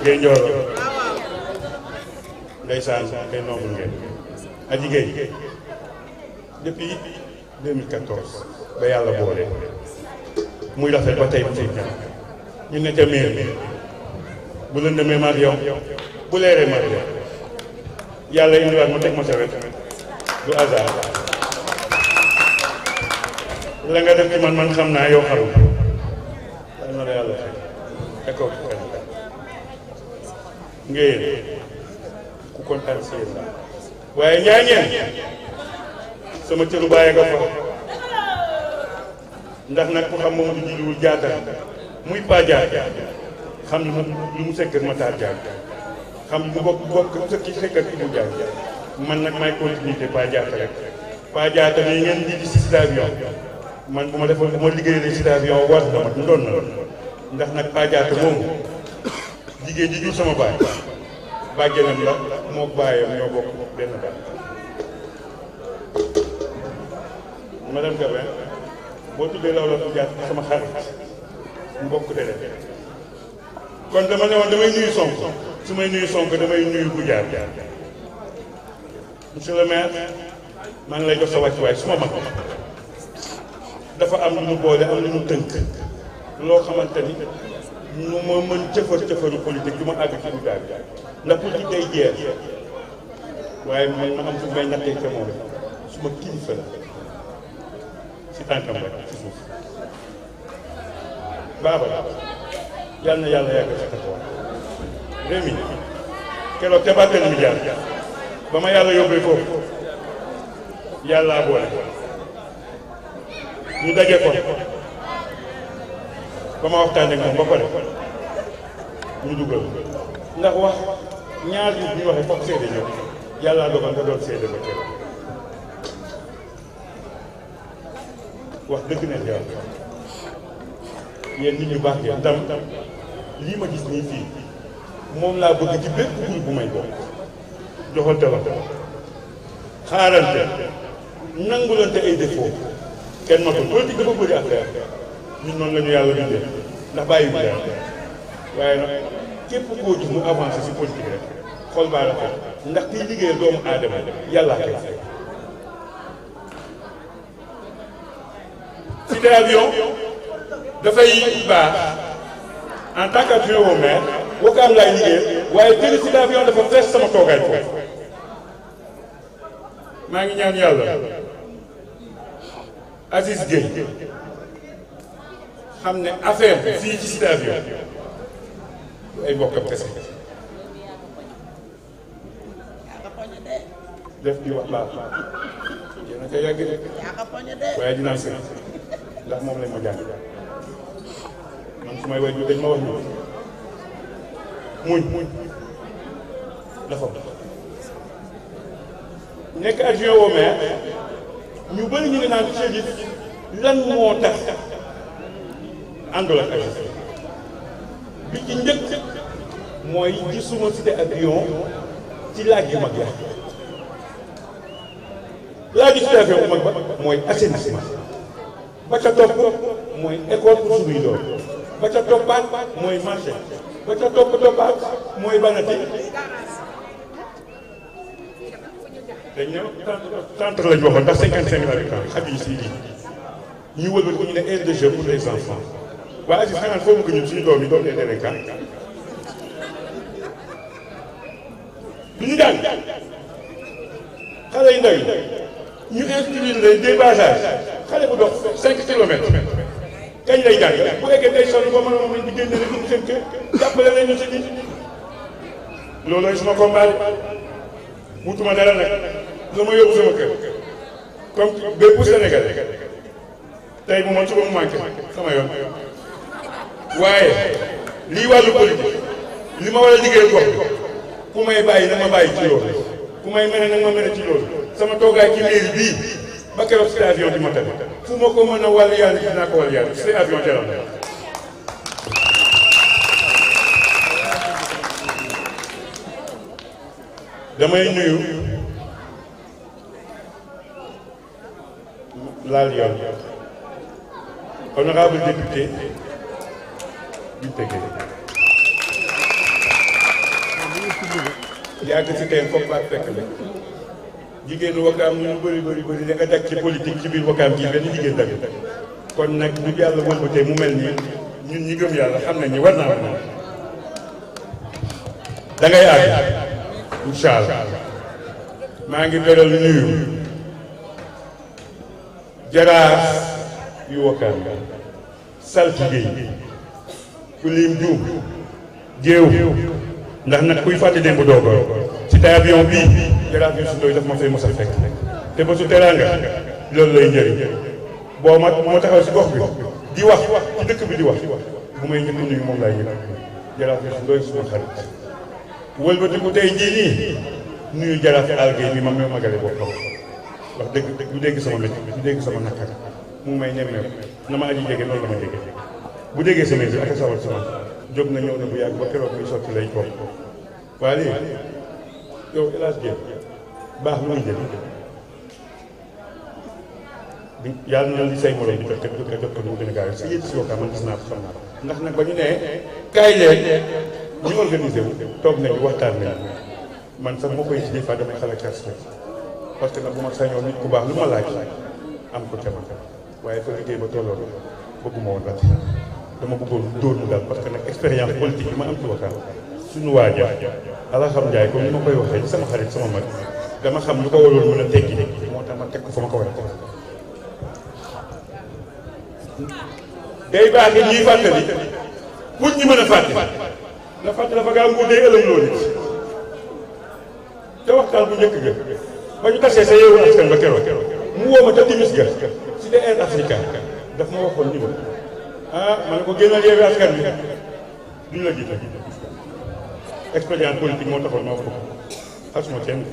ngay njoor ndeysaan ngay nombre ngeen Adji Gueye depuis 2014 ba yàlla boole muy rafet ba tey bu fi ñu ne ca miir bu lëndëmee maag yow bu leeree maag yow yàlla indiwaat ma teg ma sa wet du hasard la nga def ci man xam naa yow xaru yal na la yàlla fay d'accord ngeen ku kontaan si yéen la waaye ñaañeen sama cëru bàyyi nga fa ndax nag ku xam moom du jiluwul jaata muy pa jaata xam lu mu sekk ak Matar Jaata xam lu mu bokk sekk ak Ibou Jaata man nag may continuité pa jaata rek pa jaata nii ngeen di si avion man bu ma defoon bu ma liggéeyee si avion war na ma doon na ndax nag pa jaata moomu jigéen ji jur sama baay bàjjenam la moo baayam ñoo bokk benn baay madame Gabin boo tuddee law la fu jaat sama xarit mbokk dere kon dama ne woon damay nuyu Sonko su may nuyu Sonko damay nuyu Goudiar monsieur le maire maa ngi lay jox sa wàccuwaay su ma mag dafa am lu ñu boole am lu ñu tënk loo xamante ni ñu ma mën cëfaru politique du ma àgg ci Goudiar ndax politique day jeex waaye man ma am fu may nattee ca moom su ma kilifa la si tànkam rek ci suuf baaba yal na yàlla yàgg sa taxawaay réew mi keroog ca Barthélémy Dias ba ma yàlla yóbbee foofu yàllaa boole ñu daje ko ba ma waxtaanee ak moom ba pare ñu dugal ndax wax ñaar nit ñu waxee foog seede ñëw yàllaa dogal nga doon seede ba tey wax dëgg ne yàlla yéen nit ñu baax ngeen ndam lii ma gis nii fii moom laa bëgg ci bépp groupe bu may bokk joxante wax xaarante nangulante ay défaut kenn matul politique dafa bëri affaire ñun noonu la ñu yàlla bindee ndax bàyyi bu dara waaye nag képp koo gis mu avancé si politique rek xol baa la fekk ndax kiy liggéeyal doomu aadama yàllaa koy fay. Cité Avion dafay baax en tant qu'adjoint au maire Wakaam laay liggéeyal waaye télé Cité Avion dafa fees sama toogaay foofu maa ngi ñaan yàlla Aziz Gueye xam ne affaire bi fii ci Cité Avion ay bokkam kese def di wax baax yéen a koy yàgg de waaye dinaa sëñ ndax moom lañ ma jàng man su may way dañ ma wax muñ dafa nekk adjoint au maire ñu bëri ñu ngi naan Cherif lan moo tax àndul ak Aziz bi ci njëkk mooy gisuma Cité Avion ci laaj yu mag ya laaj yu Cité Avion bu mag ba mooy assainissement ba ca topp mooy école pour suñuy doom ba ca toppaat mooy marché ba ca toppaat mooy banati dañ ñëw centre lañ waxoon ndax 55 habitants xajuñ si lii ñu wëlbati ko ñu ne aire de jeu pour les enfants waaye Aziz xanaa foo mu ko ñun suñu doom yi doon des délinquants du ñu jàng xale yu ndaw yi ñu instruire leen débâchage xale bu dox 5 kilomètres kañ lay jàng bu eggee day sonn ba mën a mën di génne rek ñu seen kër jàppale leen ñu si nit loolooy suma combat wutuma dara nag la ma yóbbu sama kër comme bépp Sénégal tey mu man suba mu manqué sama yoon waaye lii wàllu politique li ma war a liggéey gox ku may bàyyi nag ma bàyyi ci loolu ku may mene nag ma mene ci loolu sama toogaay ci mairie bii ba keroog Cité Avion di ma tamit fu ma ko mën a wàll yàlla dinaa ko wàll yàlla Cité Avion jaral na damay nuyu laal yoon honorable député du Pégué yàgg si teen foog baa fekk la jigéenu Wakaam ñu bëri da nga daj ci politique ci biir Wakaam ji benn jigéen tamit kon nag ñu yàlla wëlbatee mu mel nii ñun ñi gëm yàlla xam nañ ni war naa ko da ngay àgg incha allah maa ngi beral nuyu jaraaf yu Wakaam saltige yi ku lim juum géew ndax nag kuy fàtte démb doo ko Cité Avion bii jaraaf yu sundooy daf ma fay mos a fekk te ba su teraanga loolu lay njëriñ boo ma taxaw si gox bi di wax ci dëkk bi di wax bu may njëkk nuyu moom laay njëkk jaraaf yu sundooy suma xarit wëlbatiku tey jii nii nuyu jaraaf algay bi ma magale boppam wax dëgg du dégg sama métti du dégg sama nakar mu may nemmeeku na ma aji jege noonu la ma jege bu déggee sama bi ak a sawar sama jóg na ñëw na bu yàgg ba keroog muy sotti lay toog waaye léegi yow hélas Dieng baax lu muy jël yàlla na li say morom di jot te du ko jot ko mu gën a gaaw si yéen si Wakaam man gis naa ko xam naa ndax nag ba ñu nee kaay leen ñu organisé wu toog nañu waxtaan nañu man sax moo koy si des fois damay xalaat kàr parce que nag bu ma sañoon nit ku baax lu ma laaj am ko tema waaye fa liggéey ba tolloo bëgguma woon la dama bëggoon dóor mu daal parce que nag expérience politique bi ma am ci Wakaam suñu waaja ala xam Njaay comme ni ma koy waxee sama xarit sama mag dama xam lu ko waroon mën a teggi moo tax ma teg ko fa ma ko war a teg day baax ñuy fàttali pour ñu mën a fàtte la fàtte dafa gaaw nguur day ëllëg loo nit te waxtaan bu njëkk ga ba ñu tasee sa Yeewu Askan ba keroog mu woo ma ca timis ga si de Air Africa daf ma waxoon ni ma ma ne ko génnal Yewwi Askan Wi duñ la jiite expérience politique moo taxoon ma wax ko xasuma kenn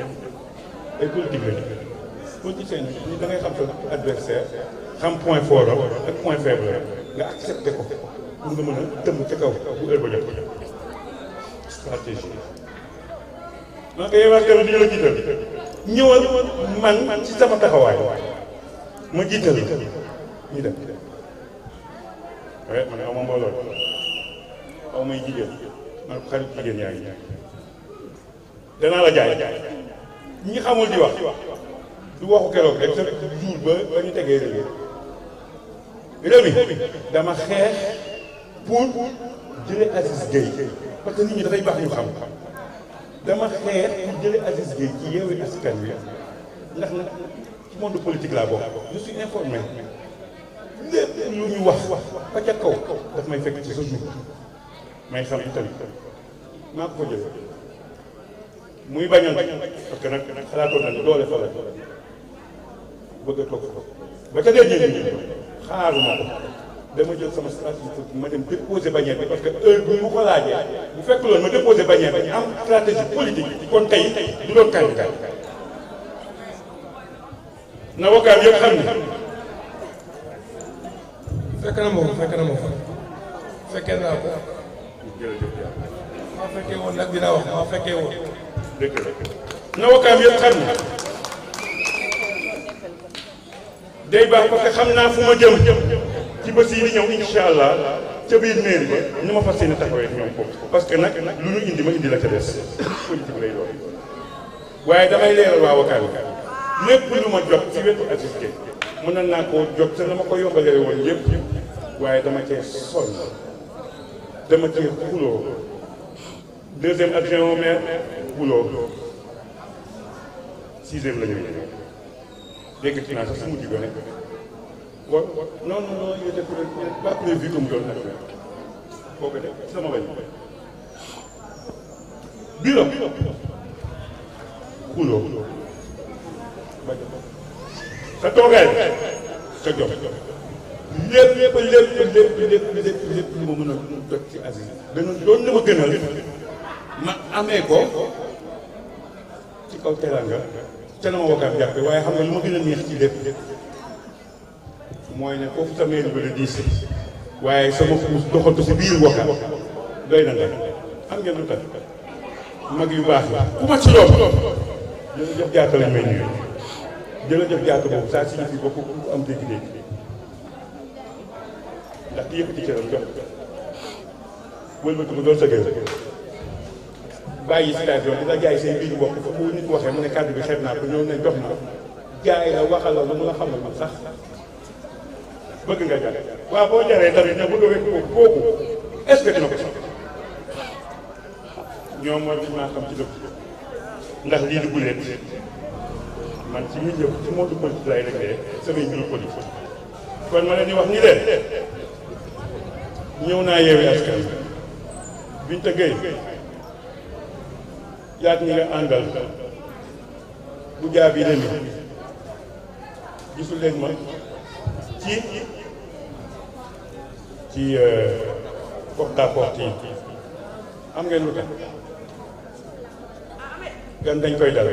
ay politique la ñu politicien ni da ngay xam sa adversaire xam point fort ak point faible nga accepté ko pour nga mën a tëmb ca kaw bu heure ba jot stratégie donc Yewwi Askan Wi duñu la jiital ñëwal man ci sama taxawaay ma jiital ñu dem man aw ma mbooloo aw may jigéen man ko xarit jigéen yaa ngi danaa la jaay ñi xamul di wax du waxu keroog rek sa jour ba ñu tegee réew mi dama xeex pour jëlee Aziz Gueye parce que nit ñi dafay baax ñu xam dama xeex pour jëlee Aziz Gueye ci Yewwi Askan Wi ndax nag ci monde politique laa bokk je suis informé lépp lu ñu wax ba ca kaw daf may fekk ci sa jour may xam itamit maa ko fa jëlee muy bañoon parce que nag xalaatoon na doole fa la bëgg a toog fa ba ca dee ñi xaaruma ko dama jël sama stratégie ma dem déposer bannière bi parce que heure bu mu ko laajee bu fekk loolu ma déposer bannière bi am stratégie politique kon tey du doon candidat na wakaam yëpp xam ni fekk na ma fa fekkee naa ko maa fekkee woon nag dina wax maa fekkee woon dëgg la na wakaam yëpp xam ni day baax parce que xam naa fu ma jëm ci bés yi di ñëw incha allah ca biir mairie ba ni ma fas yéene taxawee ñoom foofu parce que nag lu ñu indi ma indi la ca des politique lay doon waaye damay leeral waa Wakaam lépp lu ma jot ci wetu assisté mën naa koo jot te dama ko yombalee woon yëpp waaye dama cee sonn dama cee xuloo deuxième adjoint au maire xuloo 6e la ñu dégg naa sax su mu diggoon bon non il était pas prévu que mu doon def kooku de sama bañ bureau xuloo sa toogaay sa jom lépp li ma mën a jot ci Aziz dana doon na ma gënal ma amee ko ci kaw teranga ca na ma Wakaam jàppe waaye xam nga lu ma gën a neex ci lépp mooy ne foofu sa mairie ba la diise waaye sama xuus doxantu si biir Wakaam doy na nag am ngeen lu tax mag yu baax la ku ma ci doom jërëjëf Diatta lañ may nuyu jërëjëf Diatta boobu ça signifie beaucoup ku am dégg-dégg ndax ki yëkkati cëram jox wëlbati ko doon sa gër bàyyi station di la jaay seen biir bopp fa bu nit waxee mu ne kàddu bi xeeb naa ko ñëw ne jox na jaay la waxal la lu mu la xamal man sax bëgg nga jar waaw boo jaree tamit ne bëgg a wekk kooku est-ce que dina ko sax ñoom war nañ maa xam ci dëkk ndax lii du guleet man ci milieu ci monde politique lay réglé samay mbiru politique kon ma leen di wax ni leen ñëw naa Yewwi Askan Binta Gueye yaat ñi nga àndal bu jaabi leen gisul leen ma ci porte à porte yi am ngeen lu tax gan dañ koy dal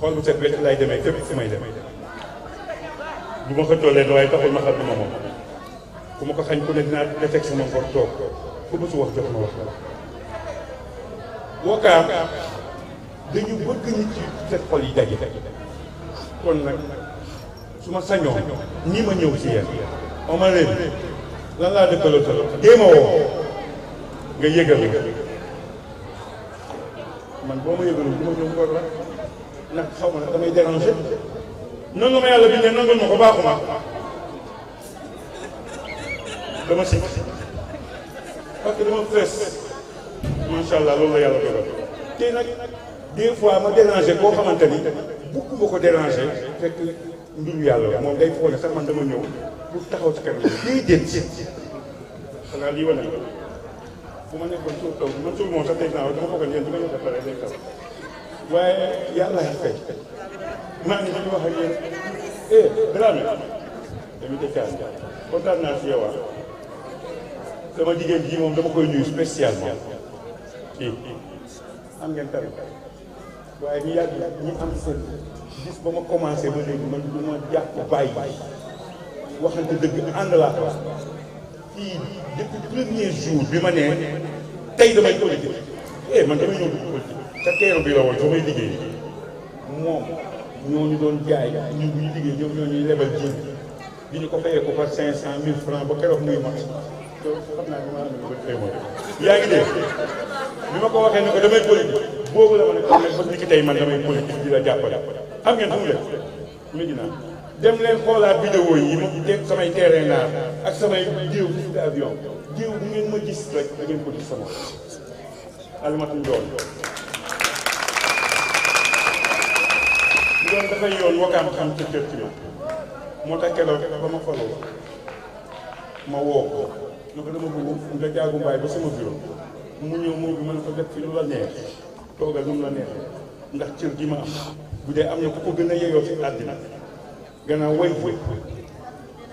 xool bu set wecc lay demee képp fu may dem du ma xëccoo leen waaye taxul ma xam ni ma moom ku ma ko xañ ku ne dinaa defek sama ngor toog ku ma su wax jot ma wax Wakaam dañu bëgg nit ci seen xol yi daje kon nag su ma sañoon nii ma ñëw ci yéen ma leen lan laa dëkkaloo sa loxo déema woo nga yëgal man boo ma yëgalul du ma ñëw ngor la nag xaw ma nag damay déranger noonu la ma yàlla bindee nangul ma ko baaxuma dama sikk parce que dama fees macha allah loolu la yàlla dogal te nag des fois ma déranger koo xamante ni bugguma ko déranger fekk mbiru yàlla la moom day foog ne sax man dama ñëw pour taxaw ci kanam déedéet xanaa lii wane la fu ma nekkoon suuf taw man suuf moom sax teg naa dama foog ne yéen du ma ñëw def pare day taw waaye yàlla na fay maa ngi di wax ak yéen Dramé dama ca caas kontaan naa si yow sama jigéen ji moom dama koy nuyu spécialement am ngeen tamit waaye ñu yàgg ñi am seen gis ba ma commencé ba léegi man du ma jàpp bàyyi waxante dëgg ànd laa ko fii depuis premier jour bi ma nee tey damay politique man damay ñëw dugg politique ca teeru bi la woon soo may liggéey moom ñooñu doon jaay ñun bu ñu liggéey ñoom ñoo ñuy lebal ji bi ñu ko fayee ko par 500 000 francs ba keroog muy mat loolu xam naa ne maa ngi bëgg tey moom yaa ngi dégg bi ma ko waxee ne ko damay politique boobu la ma ne ko ba ni ki tey man damay politique di la jàppale xam ngeen fu mu def Médina dem leen xoolaat vidéo yi ma teg samay terrain naar ak samay jiw ci avion jiw bu ngeen ma gis rek da ngeen ko gis sama alimatu njool loolu dafay yoon wakaam xam ca kër ci moo tax keroog ba ma faloo ma woo ko ne ko dama bëgg nga jaagu mbaay ba sama bureau mu ñëw moo bi mën ko def fi lu la neex toogal nu mu la neexee ndax cër gi ma am bu dee am na ku ko gën a yeyoo ci àddina gannaaw way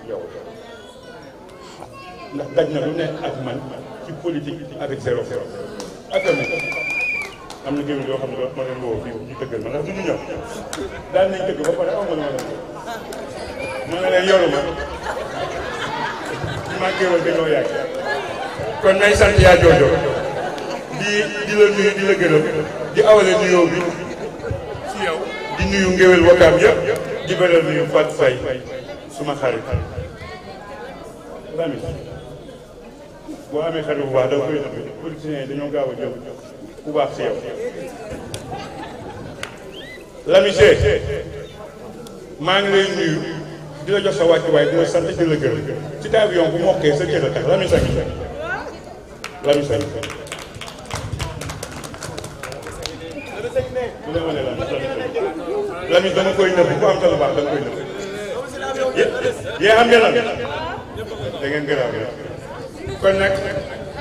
yow ndax daj na lu ne ak man ci politique avec 0-0 ak am na géwél yoo xam ne ma leen woo fii ñu tëggal ma ndax du ñu ñëw daan nañ tëgg ba pare aw ma ma ne leen yoru ma géwél dañoo yàgg kon nay sant yaa joojo di la nuyu di la gërëm di awale nuyoo bi ci yow di nuyu ngéwél wakaam yëpp di beral nuyu Fatou Faye suma xarit Lami boo amee xarit bu baax da nga koy nëbb politiciens yi dañoo gaaw a jël ku baax si yow Lami maa ngi lay nuyu di la jox sa wàccuwaay di la sant di la gërëm ci avion bu mokkee sa kër a tax Lami Lami dama koy nëbb ku am ta lu baax dama koy nëbb yee xam ngeen lan da ngeen gëraaw kon nag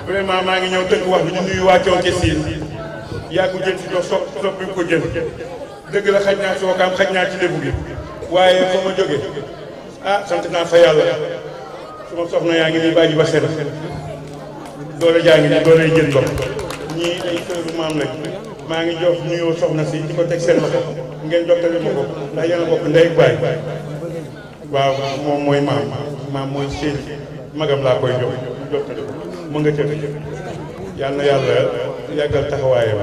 vraiment maa ngi ñëw tënk wax bi ñu nuyu waa Thion ci siin yaa ko jël ci jox soppi ko jël dëgg la xaj naa sookaam xaj naa ci lébu gi waaye fa ma jógee sant naa fa yàlla suma soxna yaa ngi nii bàyyi ba sedd doole jaa ngi nii doole jël lox ñii ay sëru maam lañ maa ngi jox nuyoo soxna si di ko teg seen loxo ngeen jottali ma ko ndax yéen a bokk ndey baay waaw moom mooy maam mooy séeri magam laa koy jox jottali ko mu nga cëg yal na yàlla yàggal taxawaayam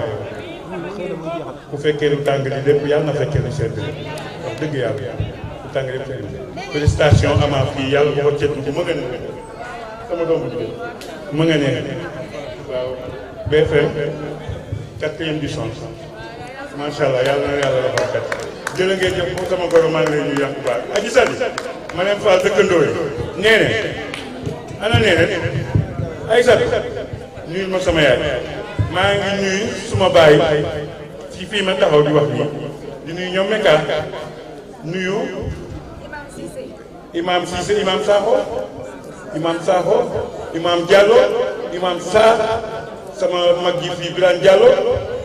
bu fekkee lu tàng li lépp yàlla na fekkee lu sedd wax dëgg yàlla lu tàng lépp sedd félicitation ama fii yàlla bu ko cëttu bu ma nga ne sama doomu jigéen ma nga ne waaw BFM 4e édition macha allah yàlla na yàlla la fa kat jërë ngeen jëf pour sama goro maa ngi lay nuyu yàq bu baax aji sali ma leen faal dëkkandoo yi neene ana neene ay sat nuyul ma sama yaay maa ngi nuyu suma baay ci fii ma taxaw di wax nii di nuyu ñoom Meka nuyu imam Cissé imam Sakho imam Diallo imam Sarr sama mag ji fii Birane Diallo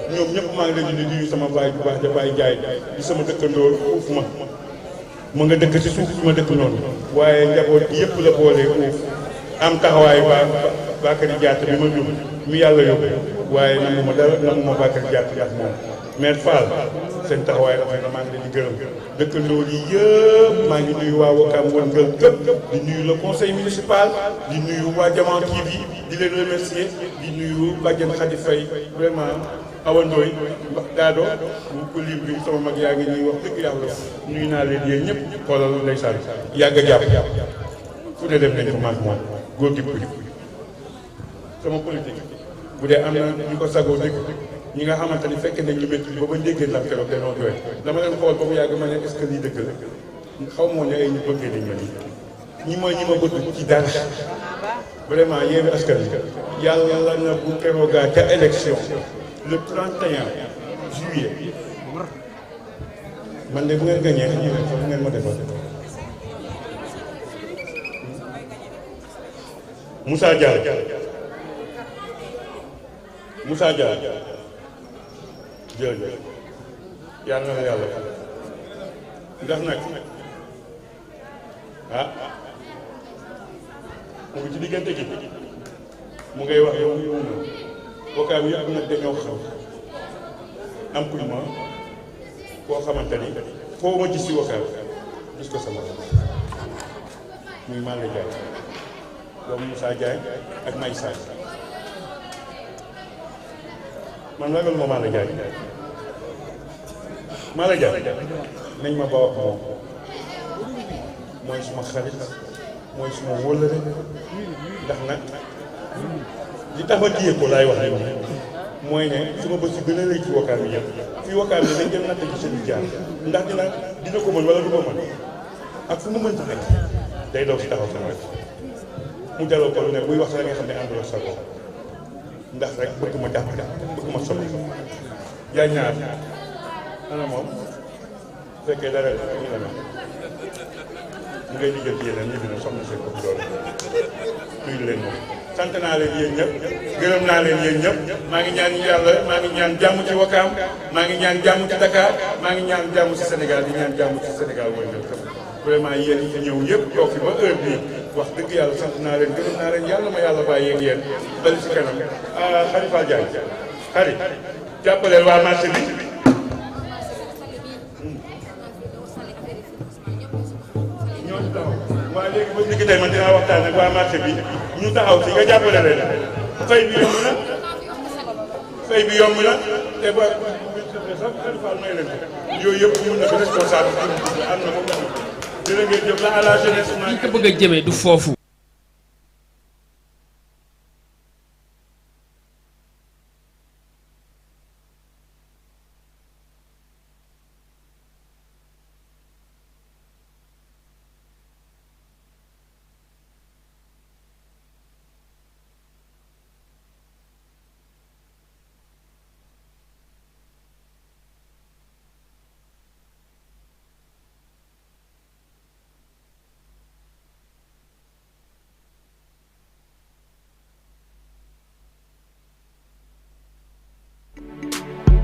ñoom ñëpp maa ngi leen di nuyu sama baay bu baax ja baay jaay di sama dëkkandoo uuf ma nga dëkk ci suuf ma dëkk noonu waaye njaboot bi yëpp la boolee uuf am taxawaay Bakary Diatta bi ma jub mi yàlla yóbbu waaye namuma dara namuma Bakary Diatta ndax moom maire Fall seen taxawaay dafay na maa ngi leen di gërëm dëkkandoo yi yëpp maa ngi nuyu waa Wakaam wërngël këpp di nuyu le conseil municipal di nuyu waa Diamant TV di leen remercier di nuyu Badiane Khady Faye vraiment Awa Ndoye Dado bu ko lim bi sama mag yaa ngi ñuy wax dëgg yàlla nuyu naa leen yéen ñëpp xoolal ndeysaan yàgg a jàpp fu ne dem nañ ko maag moom góor gi sama politique bu dee am na ñu ko sagoo dëgg ñi nga xamante ni fekk nañ lu métti ba ba ndéggee ndax keroog dañoo jooy dama leen xool ba mu yàgg ma ne est-ce que lii dëgg la xaw moo ne ay ñu bëggee nañ ma nii ñi ma bëgg ci dara vraiment Yewwi Askan Wi yàlla na bu keroogaa ca élection le 31 juillet man de bu ngeen gañee ñu leen fa bu ngeen ma defal Moussa Diallo jërëjëf yàlla na la yàlla ndax nag mu ngi ci diggante gi mu ngay wax yow yow na Wakaam yëpp nag dañoo xam am kuñ ma koo xamante ni foo ma gis si Wakaam gis ko sama muy Malla Diagne doomu Moussa Diagne ak May Saay man ragal ma Malla Diagne nañ ma ba wax moom mooy suma xarit mooy suma wóllëre ndax nag li tax ma téye ko laay wax ni mooy ne suma bés yu gën a rëy ci Wakaam yi yëpp fii Wakaam yi dañ jël natt ci seen jaar ndax dina ko mën wala du ko mën ak fu mu mënti nekk day daw si taxaw sama wet mu jaloo ko lu ne buy wax la nga xam ne àndul ak sa bopp ndax rek bëgg ma jàpp bëgg ma solo yaa ñaar ana moom bu fekkee dara la ñu la mel mu ngay liggéey ci yeneen ñi dina soxna seen bopp doole nuyu leen moom sant naa leen yéen ñëpp gërëm naa leen yéen ñëpp maa ngi ñaan yàlla maa ngi ñaan jàmm ci Wakaam maa ngi ñaan jàmm ci Dakar maa ngi ñaan jàmm ci Sénégal di ñaan jàmm ci Sénégal mooy ñëpp vraiment yéen ñi ñëw yëpp toog fi ba heure bii wax dëgg yàlla sant naa leen gërëm naa leen yàlla ma yàlla bàyyi ak yéen bali si kanam Khady Fall Diagne Khady jàppaleel waa marché bi ñooñu taxaw waa léegi ba léegi tey man dinaa waxtaan ak waa marché bi ñu taxaw si nga jàppale leen fay bi yomb na te ba sax Khady Fall may leen yooyu yëpp mun na ko responsable am na moom dina ngeen jëf la à la jeunesse li ko bëgg a jëmee du foofu